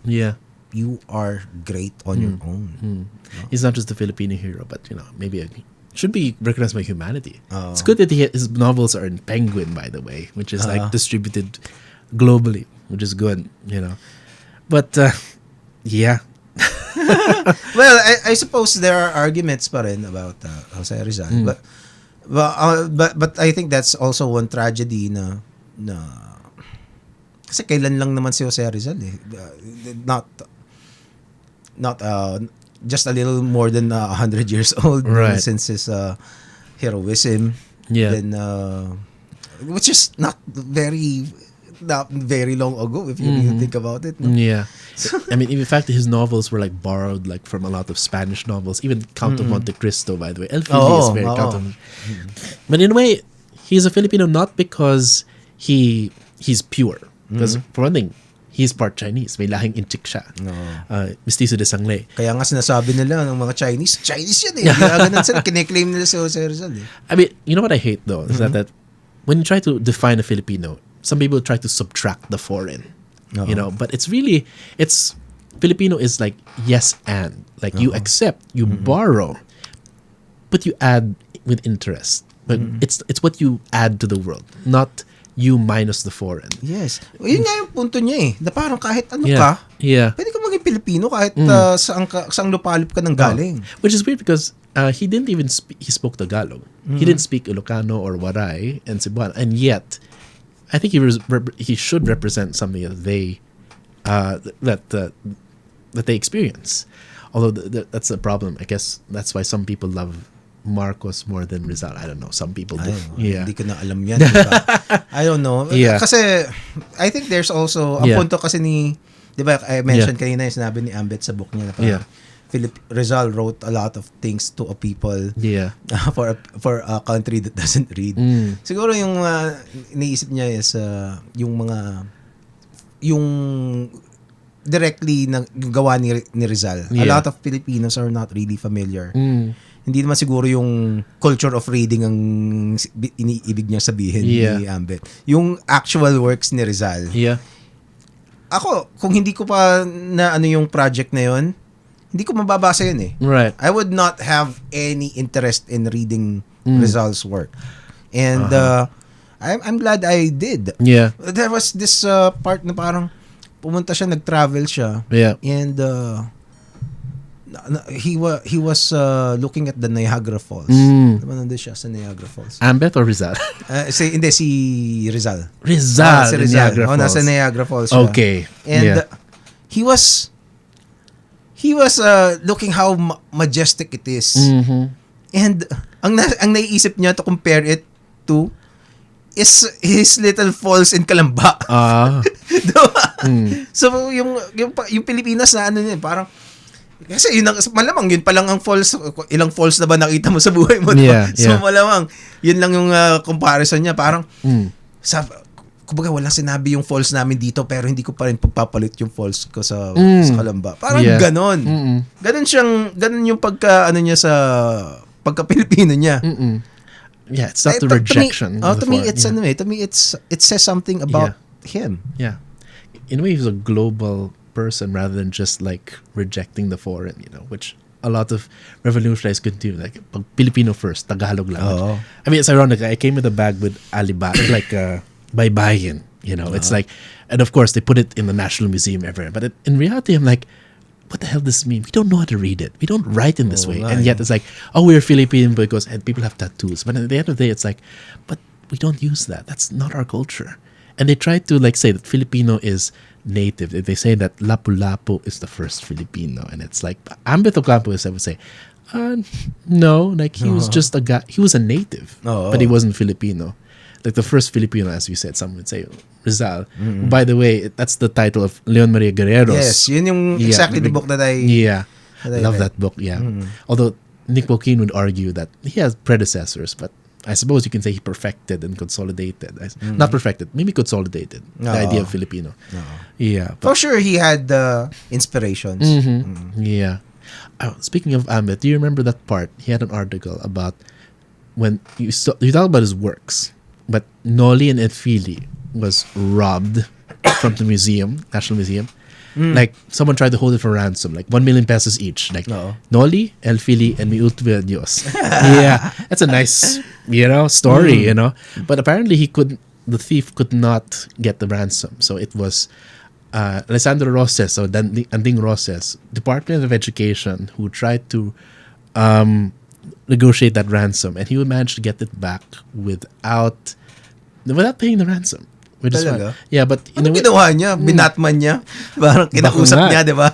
you are great on your own. He's not just a Filipino hero, but maybe should be recognized by humanity. It's good that his novels are in Penguin, by the way, which is distributed globally, which is good, But yeah. Well, I suppose there are arguments pa rin about Jose Rizal, but I think that's also one tragedy na kasi kailan lang naman si Jose Rizal not just a little more than 100 years old, right, since his heroism. Yeah. Then which is not very long ago if you really think about it. No? Yeah. I mean, in fact, his novels were like borrowed like from a lot of Spanish novels. Even Count of Monte Cristo, by the way. El Fili is very Count of... But in a way, he's a Filipino not because he's pure. Because for one thing, he's part Chinese. May lahing inchik siya. Mestizo de sangle. Kaya nga sinasabi nila ng mga Chinese yan eh. Ganun sila, kine-claim nila si Jose Rizal eh. I mean, you know what I hate though? Is that when you try to define a Filipino, some people try to subtract the foreign. You know, but it's Filipino is like yes and. Like you accept, you borrow, but you add with interest. But it's what you add to the world, not you minus the foreign. Yes. Yun nga yung punto niya eh. Na parang kahit ano ka, pwede ka maging Pilipino kahit saan lupalop ka nang galing. Which is weird because he didn't even he spoke Tagalog. He didn't speak Ilocano or Waray and Cebuano. And yet, I think he should represent something that they that they experience. Although that's a problem. I guess that's why some people love Marcos more than Rizal. I don't know. Some people do. Hindi ko na alam yan. Diba? I don't know. Kasi, I think there's also, ang punto kasi ni, di ba, I mentioned kanina yung sinabi ni Ambet sa book niya na parang, Rizal wrote a lot of things to a people for a country that doesn't read. Siguro yung iniisip niya is yung directly na gawa ni Rizal. A lot of Filipinos are not really familiar. Hindi naman siguro yung culture of reading ang iniibig niya sabihin ni Ambet. Yung actual works ni Rizal. Ako, kung hindi ko pa na ano yung project na yun, hindi ko mababasa yun eh. Right. I would not have any interest in reading Rizal's work. And I'm glad I did. Yeah. There was this part na parang pumunta siya, nag-travel siya. And he was looking at the Niagara Falls. Diba nandun siya sa Niagara Falls? Ambet or Rizal? Si Rizal. Rizal. Si Rizal. Niagara Falls. Nasa Niagara Falls siya. Okay. And he was looking how majestic it is. And ang naiisip niya to compare it to is his little falls in Calamba. So yung Pilipinas na ano niya, parang kasi yun malamang yun pa lang ang falls. Ilang falls na ba nakita mo sa buhay mo? So malamang yun lang yung comparison niya, parang kumbaga walang sinabi yung falls namin dito pero hindi ko pa rin pagpapalit yung falls ko sa Calamba. Parang ganon. Ganon yung pagka ano niya sa pagka Pilipino niya. Yeah, it's not the rejection. To me it says something about him. Yeah. In a way, he's a global person rather than just like rejecting the foreign, you know, which a lot of revolutionaries continue. Like, pag Filipino first, Tagalog language. I mean, it's ironic. I came with a bag with Alibaba, like baybayin, you know. It's like, and of course, they put it in the National Museum everywhere. But in reality, I'm like, what the hell does this mean? We don't know how to read it. We don't write in this way. And yet it's like, oh, we're Filipino because and people have tattoos. But at the end of the day, it's like, but we don't use that. That's not our culture. And they try to like say that Filipino is native. They say that Lapu-Lapu is the first Filipino. And it's like, Ambet Ocampo is, I would say, no, like he was just a guy. He was a native, but he wasn't Filipino. Like the first Filipino, as we said, some would say Rizal. By the way, that's the title of Leon Maria Guerrero's. Yes, yun yung exactly the book that I love that book. Yeah, although Nick Boquin would argue that he has predecessors, but I suppose you can say he perfected and consolidated. Not perfected, maybe consolidated the idea of Filipino. Yeah, for sure he had inspirations. Yeah. Speaking of Ambet, do you remember that part? He had an article about when you talk about his works. But Noli and Elfili was robbed from the museum, National Museum. Like, someone tried to hold it for ransom, like 1 million pesos each. Like, Noli, Elfili, and Mi Ultima Dios. Yeah, that's a nice, story, But apparently the thief could not get the ransom. So it was Alessandro Roses, or Anding Roses, Department of Education, who tried to negotiate that ransom, and he would manage to get it back without paying the ransom. Which is fine. Yeah, but ano ginawa niya? Binatman niya? Parang kinausap niya, di ba?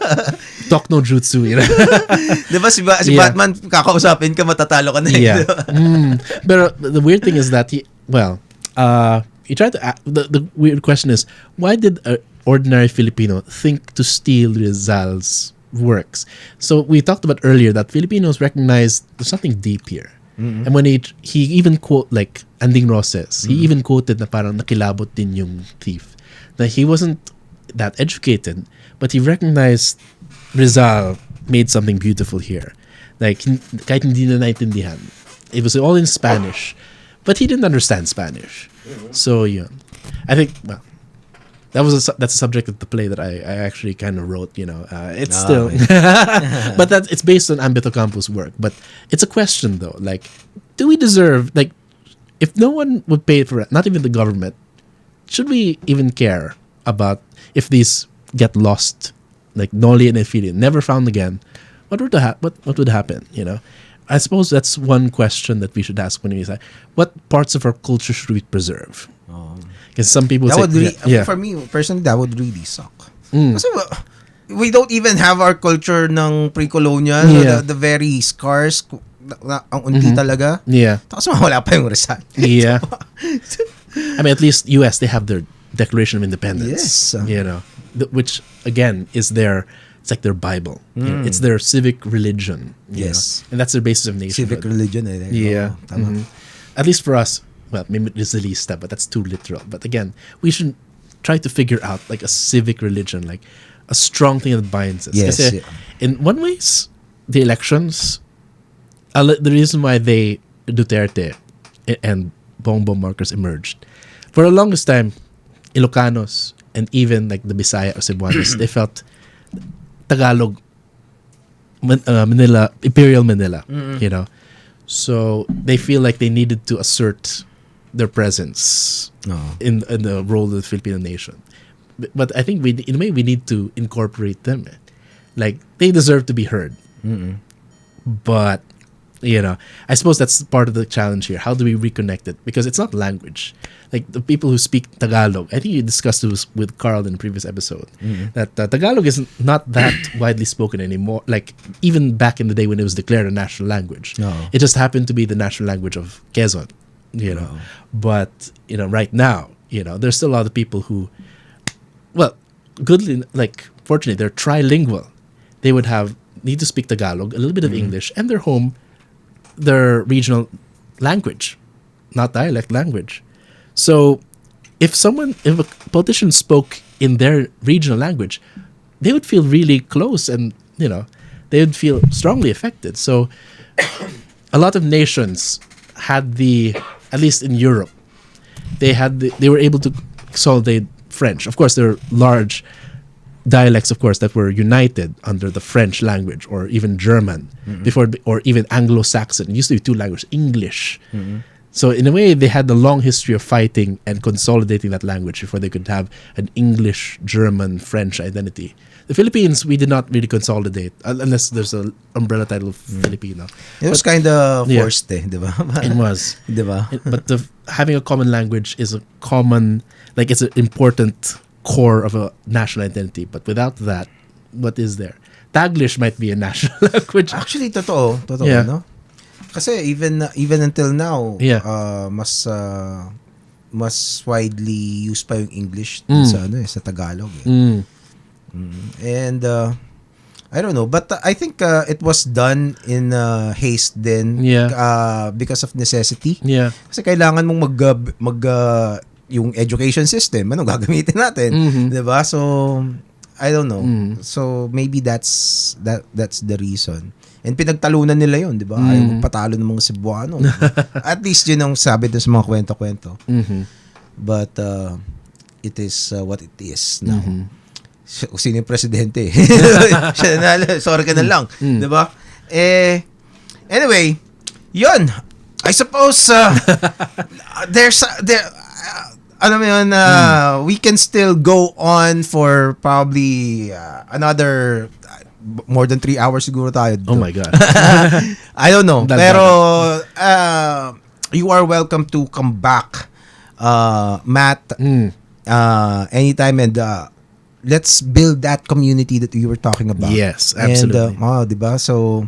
Talk no jutsu, Di ba si Batman, kakausapin ka, matatalo ka na. Yeah. But the weird thing is that he tried to. The weird question is, why did an ordinary Filipino think to steal Rizal's works? So we talked about earlier that Filipinos recognize there's something deep here. Mm-hmm. And when he even quote like Anding Roses, he even quoted na parang nakilabot din yung thief. That he wasn't that educated, but he recognized Rizal made something beautiful here. Like kahit hindi na naintindihan. It was all in Spanish, but he didn't understand Spanish. So yeah, I think that's a subject of the play that I actually kind of wrote. It's still, but it's based on Ambito Campo's work. But it's a question though, like, do we deserve, like, if no one would pay for it, not even the government, should we even care about if these get lost, like Noli and Ephelion, never found again? What would happen? I suppose that's one question that we should ask when we say, what parts of our culture should we preserve? Because some people say, for me personally, that would really suck. Kasi we don't even have our culture ng pre-colonial, the very scars, ang unti talaga. Yeah. Tapos wala pa yung Rizal. Yeah. I mean, at least US, they have their Declaration of Independence. Yes. Which again is it's like their Bible. It's their civic religion. Yes. And that's their basis of nationhood. Civic religion. Yeah. At least for us, well, maybe it's the least step, but that's too literal. But again, we should try to figure out like a civic religion, like a strong thing that binds us. Yes. Kasi in one ways, the elections, the reason why Duterte and Bongbong Marcos emerged, for the longest time, Ilocanos and even like the Bisaya or Cebuanos, they felt Tagalog, Manila, Imperial Manila, so they feel like they needed to assert their presence in the role of the Filipino nation. But I think in a way we need to incorporate them. Like they deserve to be heard. But I suppose that's part of the challenge here. How do we reconnect it? Because it's not language. Like the people who speak Tagalog, I think you discussed this with Carl in the previous episode, that Tagalog is not that widely spoken anymore. Like even back in the day when it was declared a national language, it just happened to be the national language of Quezon. But right now, there's still a lot of people who, well, goodly, like fortunately, they're trilingual. They would need to speak Tagalog, a little bit of English, and their regional language, not dialect language. So if a politician spoke in their regional language, they would feel really close and, they would feel strongly affected. So a lot of nations had at least in Europe, they were able to consolidate French. Of course, there are large dialects, of course, that were united under the French language or even German before, or even Anglo-Saxon. It used to be two languages, English. So in a way, they had a long history of fighting and consolidating that language before they could have an English, German, French identity. The Philippines, we did not really consolidate unless there's an umbrella title of Filipino. It was kind of forced, diba? It was. Diba? But having a common language is it's an important core of a national identity. But without that, what is there? Taglish might be a national language. Actually, totoo, no? Kasi even until now, mas widely used pa yung English sa Tagalog. And I don't know, but I think it was done in haste din because of necessity. Yeah. Kasi kailangan mong yung education system, gagamitin natin, 'di ba? So I don't know. So maybe that's the reason. And pinagtalunan nila yun, di ba? Ayaw magpatalo ng mga Cebuano. At least yun ang sabi doon sa mga kwento-kwento. But it is what it is now. Sino yung presidente? Siya na, sorry ka na lang. Di ba? Anyway, yun. I suppose we can still go on for probably another more than 3 hours siguro tayo. Oh my God. I don't know. Pero you are welcome to come back, Matt, anytime, and let's build that community that we were talking about. Yes, absolutely. And, diba? So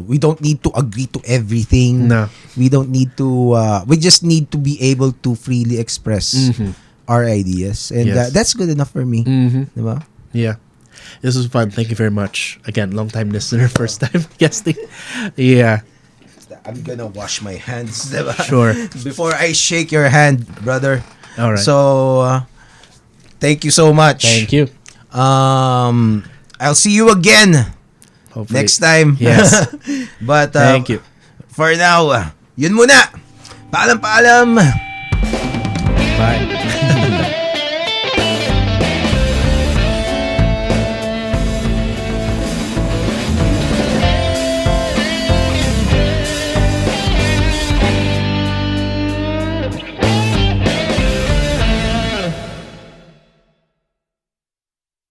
We don't need to agree to everything. No. We don't need to. We just need to be able to freely express our ideas, and Yes. that's good enough for me. Diba? Yeah. This was fun. Thank you very much. Again, long time listener, first time guesting. Yeah. I'm gonna wash my hands. Diba? Sure. Before I shake your hand, brother. All right. So, thank you so much. Thank you. I'll see you again Hopefully. next time. Yes. But Thank you. for now, yun muna. Paalam. Bye.